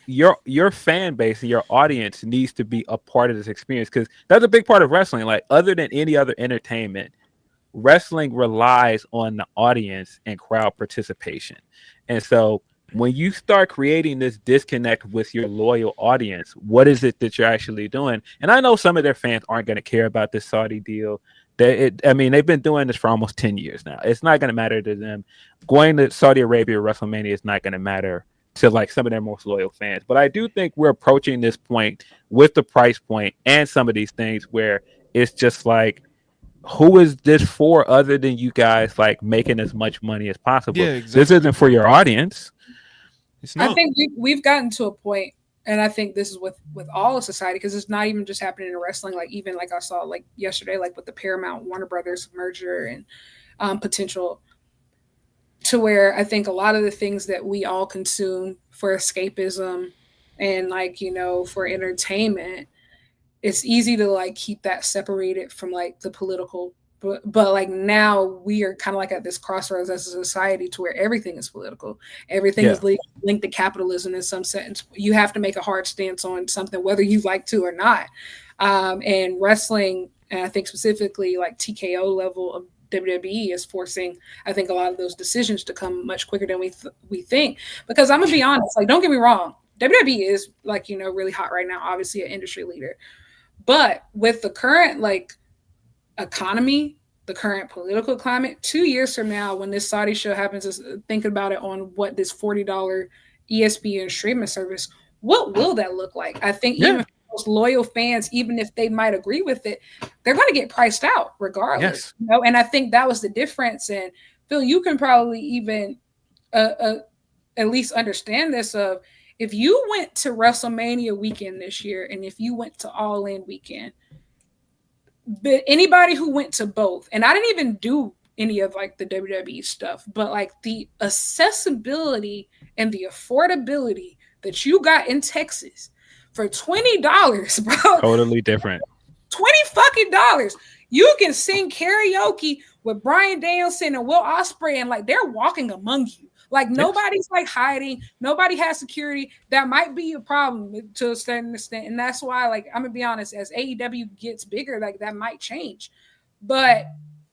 your fan base and your audience needs to be a part of this experience, because that's a big part of wrestling. Like, other than any other entertainment, wrestling relies on the audience and crowd participation. And so when you start creating this disconnect with your loyal audience, what is it that you're actually doing? And I know some of their fans aren't going to care about this Saudi deal. They've been doing this for almost 10 years now. It's not going to matter to them. Going to Saudi Arabia or WrestleMania is not going to matter to like some of their most loyal fans. But I do think we're approaching this point with the price point and some of these things where it's just like, who is this for other than you guys like making as much money as possible? Yeah, exactly. This isn't for your audience. It's not. I think we've gotten to a point, and I think this is with all of society, because it's not even just happening in wrestling. Like, even like I saw like yesterday, like with the Paramount Warner Brothers merger and potential, to where I think a lot of the things that we all consume for escapism and like, for entertainment, it's easy to like keep that separated from like the political. But like now we are kind of like at this crossroads as a society to where everything is political. Everything is linked to capitalism in some sense. You have to make a hard stance on something, whether you like to or not. And wrestling, and I think specifically like TKO level of WWE, is forcing, I think, a lot of those decisions to come much quicker than we think. Because I'm gonna be honest, like, don't get me wrong, WWE is like, really hot right now, obviously an industry leader. But with the current like economy, the current political climate, 2 years from now, when this Saudi show happens, is thinking about it on what this $40 ESPN streaming service, what will that look like? I think even for those loyal fans, even if they might agree with it, they're going to get priced out regardless. And I think that was the difference. And Phil, you can probably even at least understand this of, if you went to WrestleMania weekend this year, and if you went to All In weekend, but anybody who went to both, and I didn't even do any of like the WWE stuff, but like the accessibility and the affordability that you got in Texas for $20, bro. Totally different. $20 fucking dollars. You can sing karaoke with Bryan Danielson and Will Ospreay, and like they're walking among you. Like nobody's like hiding. Nobody has security. That might be a problem to a certain extent. And that's why, like, I'm gonna be honest, as AEW gets bigger, like that might change. But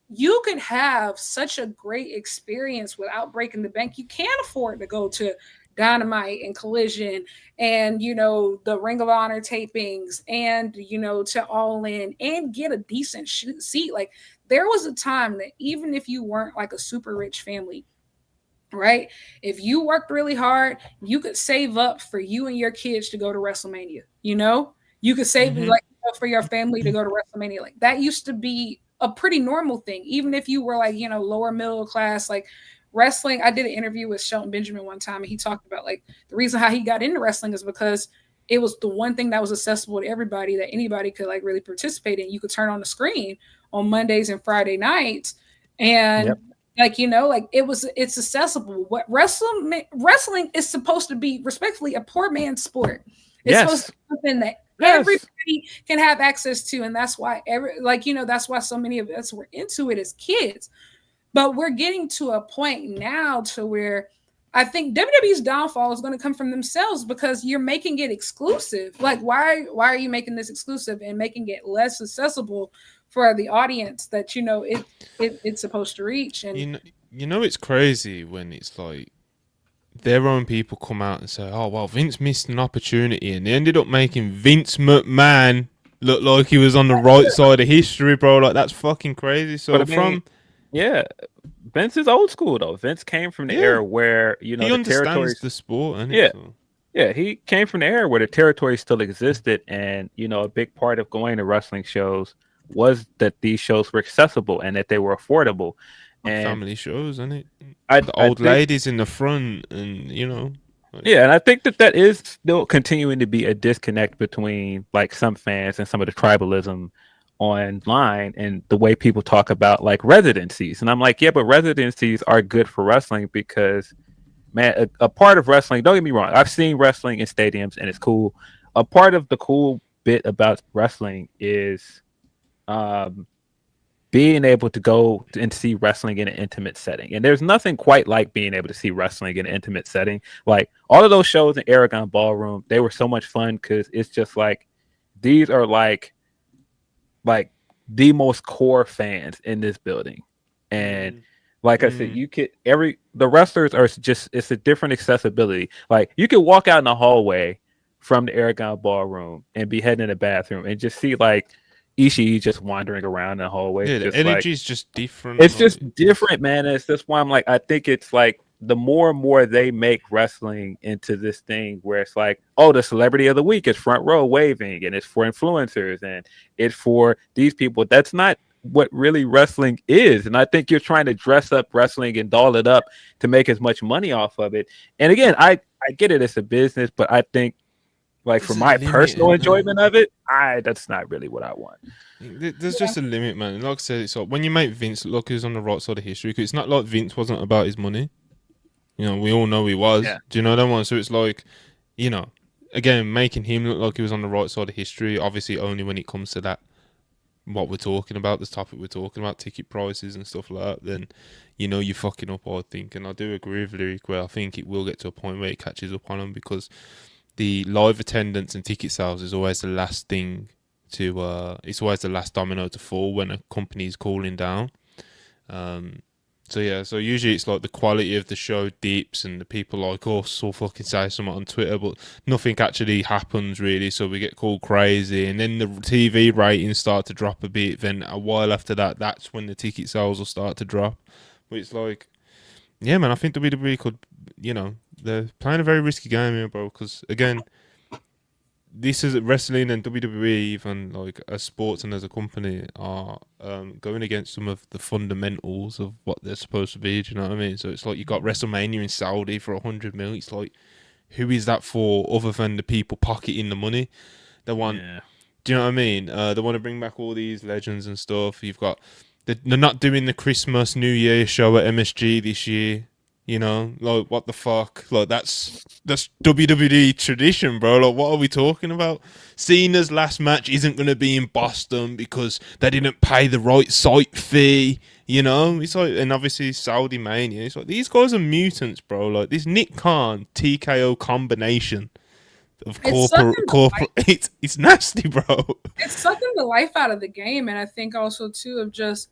you can have such a great experience without breaking the bank. You can't afford to go to Dynamite and Collision and, the Ring of Honor tapings and, to All In and get a decent seat. Like, there was a time that even if you weren't like a super rich family, right? If you worked really hard, you could save up for you and your kids to go to WrestleMania. You could save like for your family to go to WrestleMania. Like, that used to be a pretty normal thing, even if you were like, lower middle class. Like, wrestling, I did an interview with Shelton Benjamin one time, and he talked about like the reason how he got into wrestling is because it was the one thing that was accessible to everybody, that anybody could like really participate in. You could turn on the screen on Mondays and Friday nights, and it's accessible. What wrestling is supposed to be, respectfully, a poor man's sport. It's supposed to be something that everybody can have access to, and that's why that's why so many of us were into it as kids. But we're getting to a point now to where I think WWE's downfall is going to come from themselves, because you're making it exclusive. Like, why are you making this exclusive and making it less accessible for the audience that it's supposed to reach? And it's crazy when it's like their own people come out and say, "Oh well, Vince missed an opportunity," and they ended up making Vince McMahon looked like he was on the right side of history, bro. Like that's fucking crazy. So but I mean, yeah, Vince is old school though. Vince came from the era where he the understands territories. the sport, and Yeah, yeah, he came from the era where the territory still existed, and a big part of going to wrestling shows was that these shows were accessible and that they were affordable. And family shows, isn't it? I The old think, ladies in the front, and yeah, and I think that is still continuing to be a disconnect between like some fans and some of the tribalism online and the way people talk about like residencies. And I'm like, yeah, but residencies are good for wrestling because, man, a part of wrestling, don't get me wrong, I've seen wrestling in stadiums and it's cool. A part of the cool bit about wrestling is being able to go and see wrestling in an intimate setting. And there's nothing quite like being able to see wrestling in an intimate setting. Like all of those shows in Aragon Ballroom, they were so much fun because it's just like these are like the most core fans in this building. And like I said, the wrestlers are just, it's a different accessibility. Like you can walk out in the hallway from the Aragon Ballroom and be heading in the bathroom and just see like Ishii just wandering around in the hallway. Yeah, the energy is just different. It's just different, man. And it's just why I'm like, I think it's like the more and more they make wrestling into this thing where it's like, oh, the celebrity of the week is front row waving, and it's for influencers and it's for these people. That's not what really wrestling is. And I think you're trying to dress up wrestling and doll it up to make as much money off of it. And again, I get it, it's a business, but I think like for my personal enjoyment of it, that's not really what I want. There's just a limit, man. Like I said, it's like when you make Vince look who's on the right side of history, because it's not like Vince wasn't about his money. We all know he was. Yeah. Do you know what I mean? So it's like, again, making him look like he was on the right side of history, obviously only when it comes to that, what we're talking about, this topic we're talking about, ticket prices and stuff like that, then, you're fucking up, I think. And I do agree with Lyric where I think it will get to a point where it catches up on him, because the live attendance and ticket sales is always the last thing to it's always the last domino to fall when a company is cooling down. So usually it's like the quality of the show dips and the people like us will fucking say something on Twitter, but nothing actually happens really, so we get called crazy, and then the TV ratings start to drop a bit. Then a while after that, that's when the ticket sales will start to drop. But it's like, yeah, man, I think WWE could, they're playing a very risky game here, bro, because again, this is wrestling and WWE, even like as sports and as a company, are going against some of the fundamentals of what they're supposed to be. Do you know what I mean? So it's like you got WrestleMania in Saudi for 100 million. It's like, who is that for other than the people pocketing the money? They want, do you know what I mean? They want to bring back all these legends and stuff. You've got, they're not doing the Christmas New Year show at MSG this year. Like what the fuck? Like that's WWE tradition, bro. Like what are we talking about? Cena's last match isn't going to be in Boston because they didn't pay the right site fee. It's like, and obviously Saudi Mania. It's like these guys are mutants, bro. Like this Nick Khan TKO combination of corporate. It's nasty, bro. It's sucking the life out of the game, and I think also too of just,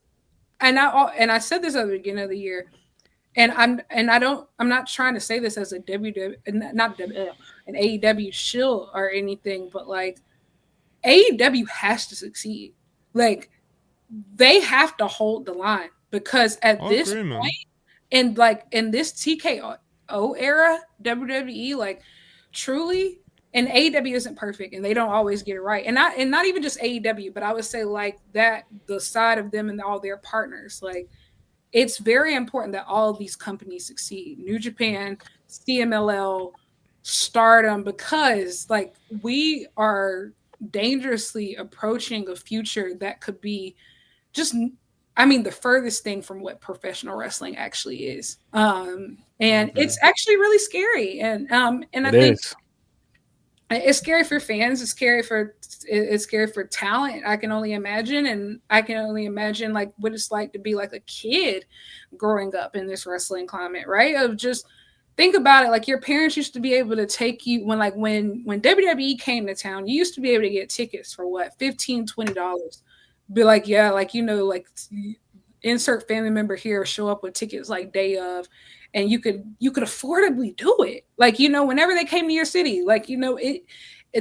and I said this at the beginning of the year. And I'm not trying to say this as a an AEW shill or anything, but like AEW has to succeed. Like they have to hold the line, because at this point, and like in this TKO era, WWE, like truly, and AEW isn't perfect and they don't always get it right. And not even just AEW, but I would say like that, the side of them and all their partners, like, it's very important that all of these companies succeed. New Japan, CMLL, Stardom, because like we are dangerously approaching a future that could be just, the furthest thing from what professional wrestling actually is. And it's actually really scary. And I think it's scary for fans. It's scary for talent. I can only imagine, and I can only imagine like what it's like to be like a kid growing up in this wrestling climate, right? Of just think about it. Like your parents used to be able to take you when WWE came to town, you used to be able to get tickets for what, $15, $20. Be like, yeah, like, like insert family member here, show up with tickets like day of. And you could affordably do it. Like, whenever they came to your city, like,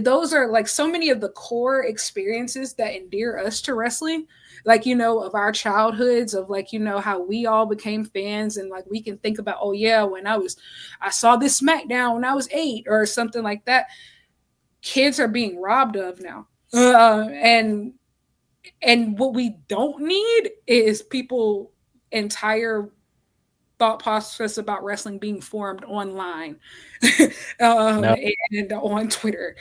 those are like so many of the core experiences that endear us to wrestling, like, you know, of our childhoods, of like, you know, how we all became fans, and like we can think about, oh yeah, when I saw this SmackDown when I was 8 or something like that. Kids are being robbed of now. And what we don't need is people entire thought process about wrestling being formed online and on Twitter.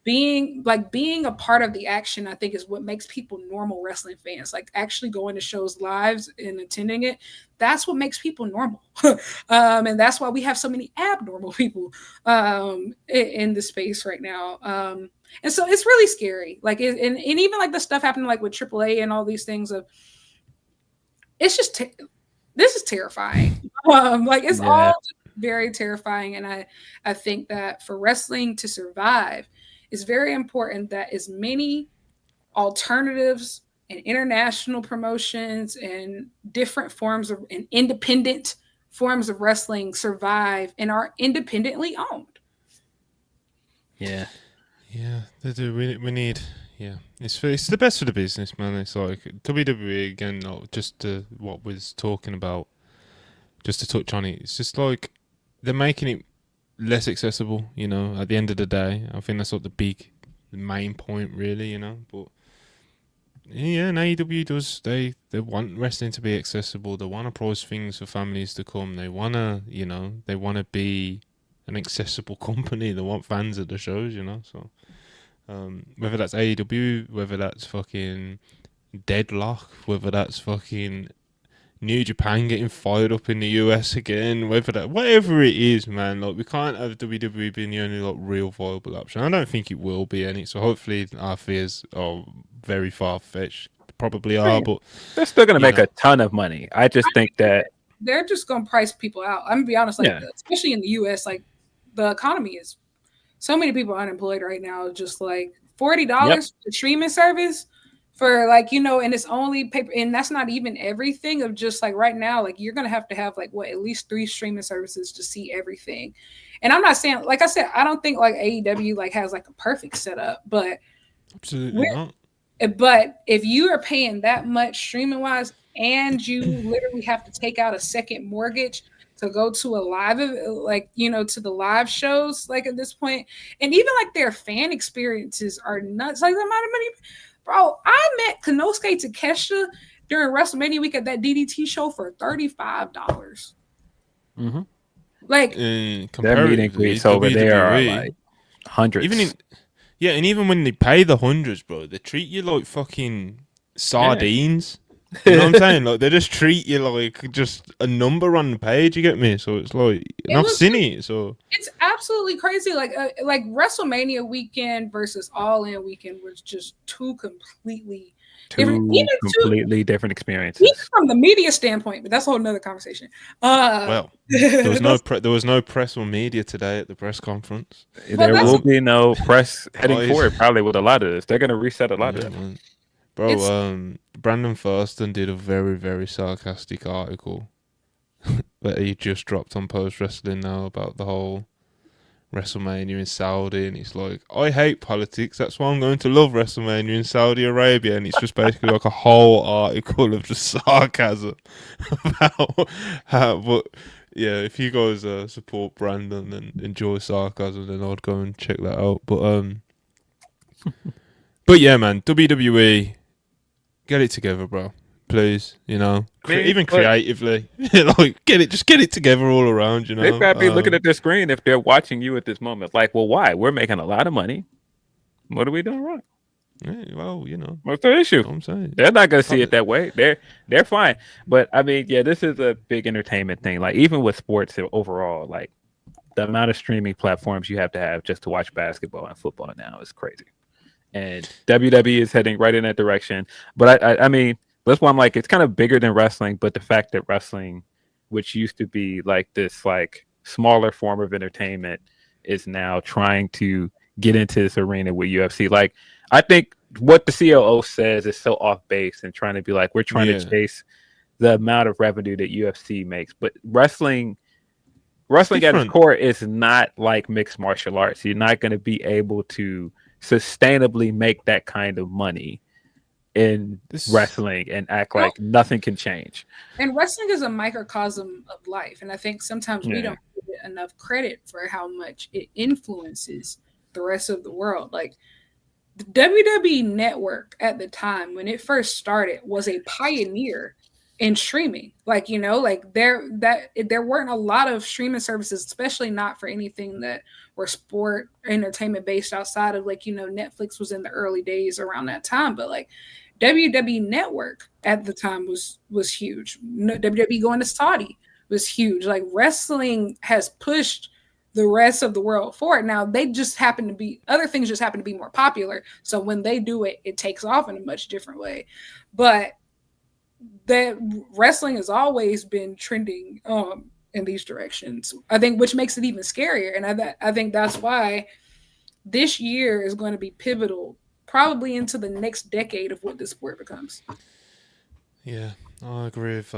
Being a part of the action, I think, is what makes people normal wrestling fans. Like actually going to shows lives and attending it. That's what makes people normal. And that's why we have so many abnormal people in the space right now. And so it's really scary. Like, and even like the stuff happening like with AAA and all these things of, it's just, this is terrifying. Like it's all very terrifying. And I think that for wrestling to survive, it's very important that as many alternatives and international promotions and different forms of and independent forms of wrestling survive and are independently owned. Yeah, they do. We need. Yeah, it's the best for the business, man. It's like WWE again. Just what was talking about. Just to touch on it, it's just like they're making it less accessible, you know, at the end of the day. I think that's like the main point, really, you know. But yeah, and AEW does, they want wrestling to be accessible. They want to price things for families to come. They want to, you know, they want to be an accessible company. They want fans at the shows, you know. So whether that's AEW, whether that's fucking Deadlock, whether that's fucking New Japan getting fired up in the US again, whatever it is, man. Like, we can't have WWE being the only like real viable option. I don't think it will be any. So hopefully our fears are very far fetched. Probably are, but they're still gonna make a ton of money. I just think that they're just gonna price people out. I'm gonna be honest, like especially in the US, like the economy is so many people are unemployed right now. Just like $40 for streaming service. For like, you know, and it's only paper, and that's not even everything of just like right now, like you're gonna have like at least 3 streaming services to see everything. And I'm not saying, like I said, I don't think like AEW like has like a perfect setup, but absolutely not. But if you are paying that much streaming wise, and you literally have to take out a second mortgage to go to a live, like, you know, to the live shows, like at this point, and even like their fan experiences are nuts. Like the amount of money. Bro, I met Konosuke Takeshita during WrestleMania week at that DDT show for $35. Mm-hmm. Like, their meet and greets over there are like hundreds. Even when they pay the hundreds, bro, they treat you like fucking sardines. You know what I'm saying? Like, they just treat you like just a number on the page. You get me? So it's like, and I've seen it. So it's absolutely crazy. Like WrestleMania weekend versus All In weekend was just two completely different experiences. Even from the media standpoint, but that's a whole nother conversation. Well, there was no press or media today at the press conference. There will be no press heading forward. Probably with a lot of this, they're going to reset a lot of them. Bro, Brandon Thurston did a very, very sarcastic article that he just dropped on Post Wrestling now about the whole WrestleMania in Saudi, and it's like, I hate politics, that's why I'm going to love WrestleMania in Saudi Arabia, and it's just basically like a whole article of just sarcasm about how, but yeah, if you guys support Brandon and enjoy sarcasm, then I'd go and check that out. But yeah, man, WWE, get it together, bro. Please, you know, even creatively, like get it together all around. You know, they've got to be looking at their screen if they're watching you at this moment. Like, well, why? We're making a lot of money. What are we doing wrong? Yeah, well, you know, what's the issue? I'm saying they're not going to see it that way. They're fine. But I mean, yeah, this is a big entertainment thing. Like, even with sports overall, like the amount of streaming platforms you have to have just to watch basketball and football now is crazy. And WWE is heading right in that direction. But I mean, that's why I'm like, it's kind of bigger than wrestling. But the fact that wrestling, which used to be like this like smaller form of entertainment, is now trying to get into this arena with UFC. Like, I think what the COO says is so off base and trying to be like, we're trying to chase the amount of revenue that UFC makes. But wrestling wrestling at its core is not like mixed martial arts. You're not going to be able to sustainably make that kind of money in wrestling and act like nothing can change. And wrestling is a microcosm of life. And I think sometimes we don't give it enough credit for how much it influences the rest of the world. Like the WWE Network at the time when it first started was a pioneer in streaming. Like, you know, like there weren't a lot of streaming services, especially not for anything that were sport entertainment based outside of, like, you know, Netflix was in the early days around that time, but like WWE Network at the time was huge. WWE going to Saudi was huge. Like wrestling has pushed the rest of the world forward. Now they just happen to be, other things just happen to be more popular. So when they do it, it takes off in a much different way. But that wrestling has always been trending in these directions, I think, which makes it even scarier. And I think that's why this year is going to be pivotal, probably into the next decade of what this sport becomes. Yeah, I agree with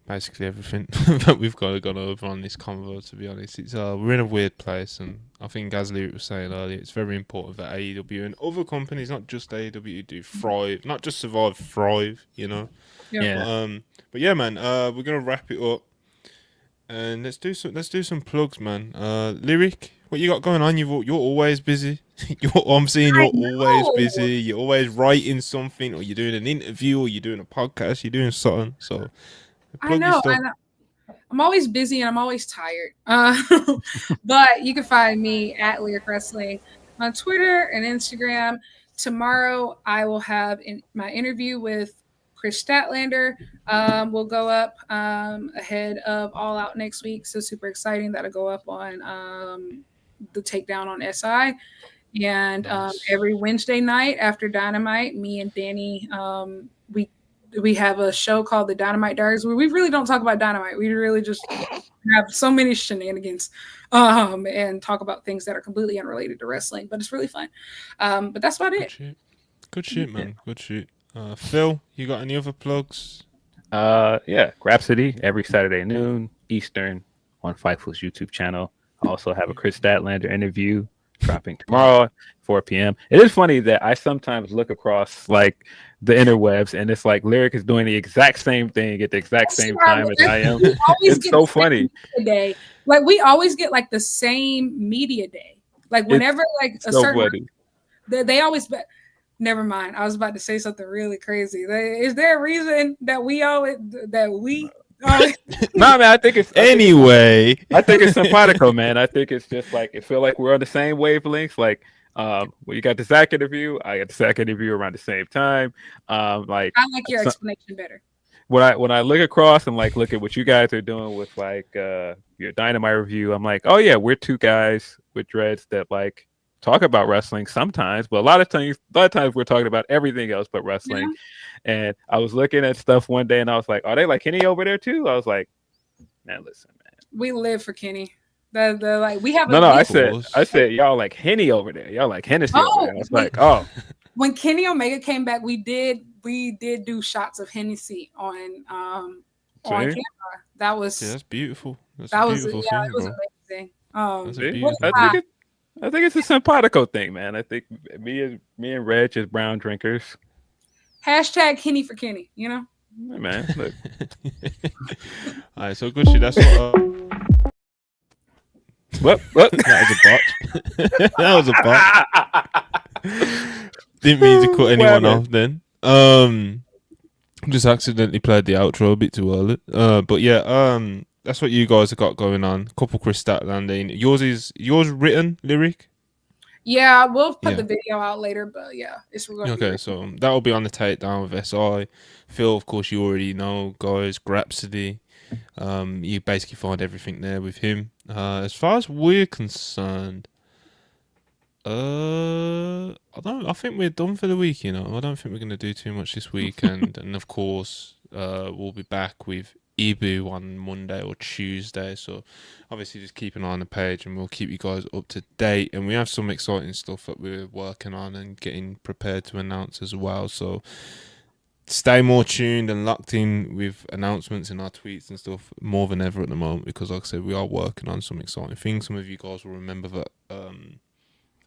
basically everything that we've gone over on this convo. To be honest, it's we're in a weird place, and I think as Lyric was saying earlier, it's very important that AEW and other companies, not just AEW, do thrive, not just survive, thrive. You know. Yeah. But yeah, man. We're gonna wrap it up, and let's do some plugs, man. Lyric, what you got going on? You're always busy. I'm seeing you're always busy. You're always writing something, or you're doing an interview, or you're doing a podcast. You're doing something. So I know. I'm always busy and I'm always tired. But you can find me at Lyric Wrestling on Twitter and Instagram. Tomorrow I will have my interview with Chris Statlander. Will go up ahead of All Out next week. So super exciting. That'll go up on the Takedown on SI. And every Wednesday night after Dynamite, me and Danny, we have a show called The Dynamite Diaries where we really don't talk about Dynamite. We really just have so many shenanigans and talk about things that are completely unrelated to wrestling, but it's really fun. But that's about it. Good shit, man. Good shit. Phil, you got any other plugs? Yeah, Grapsody every Saturday noon Eastern on Fightful's YouTube channel. I also have a Chris Statlander interview dropping tomorrow, 4 p.m. It is funny that I sometimes look across like the interwebs and it's like Lyric is doing the exact same thing at the exact same time as I am. It's so funny. Day. Like we always get like the same media day. Like whenever like a certain they always never mind. I was about to say something really crazy. Is there a reason that we always No, man, I think it's anyway. I think it's simpatico, man. I think it's just like it feel like we're on the same wavelengths. Like, well, you got the Zach interview, I got the Zach interview around the same time. Like I like your explanation better. When I look across and like look at what you guys are doing with like your Dynamite review, I'm like, oh yeah, we're two guys with dreads that like talk about wrestling sometimes, but a lot of times we're talking about everything else but wrestling. Yeah. And I was looking at stuff one day and I was like, are they like Kenny over there too? I was like, man, listen, man. We live for Kenny. The like we have I said y'all like Henny over there. Y'all like Hennessy over there. I was like, oh. When Kenny Omega came back, we did do shots of Hennessy on camera. That was that's beautiful. It was amazing. I think it's a simpatico thing, man. I think me and Reg is brown drinkers. Hashtag Henny for Kenny, you know? Hey, man, look. All right, so good shit. That's what. What? That was a bot. Didn't mean to cut anyone off then. Just accidentally played the outro a bit too early. But yeah, that's what you guys have got going on. Couple Chris Statlander. Yours written, Lyric? Yeah, we'll put the video out later, but yeah, it's okay. So that'll be on the Takedown with SI. Phil, of course, you already know, guys. Grapsody. You basically find everything there with him. As far as we're concerned, I think we're done for the week. You know, I don't think we're gonna do too much this weekend. And of course, we'll be back with Ibu on Monday or Tuesday, so obviously just keep an eye on the page and we'll keep you guys up to date. And we have some exciting stuff that we're working on and getting prepared to announce as well, so stay more tuned and locked in with announcements in our tweets and stuff more than ever at the moment, because like I said, we are working on some exciting things. Some of you guys will remember that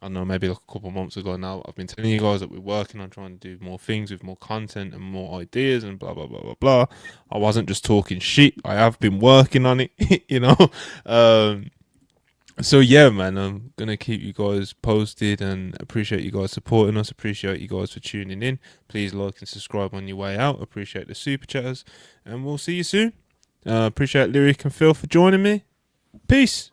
I don't know, maybe like a couple of months ago now, I've been telling you guys that we're working on trying to do more things with more content and more ideas and blah blah blah blah blah. I wasn't just talking shit, I have been working on it. You know. So yeah, man, I'm gonna keep you guys posted and appreciate you guys supporting us. Appreciate you guys for tuning in. Please like and subscribe on your way out. Appreciate the super chatters, and we'll see you soon. Appreciate Lyric and Phil for joining me. Peace.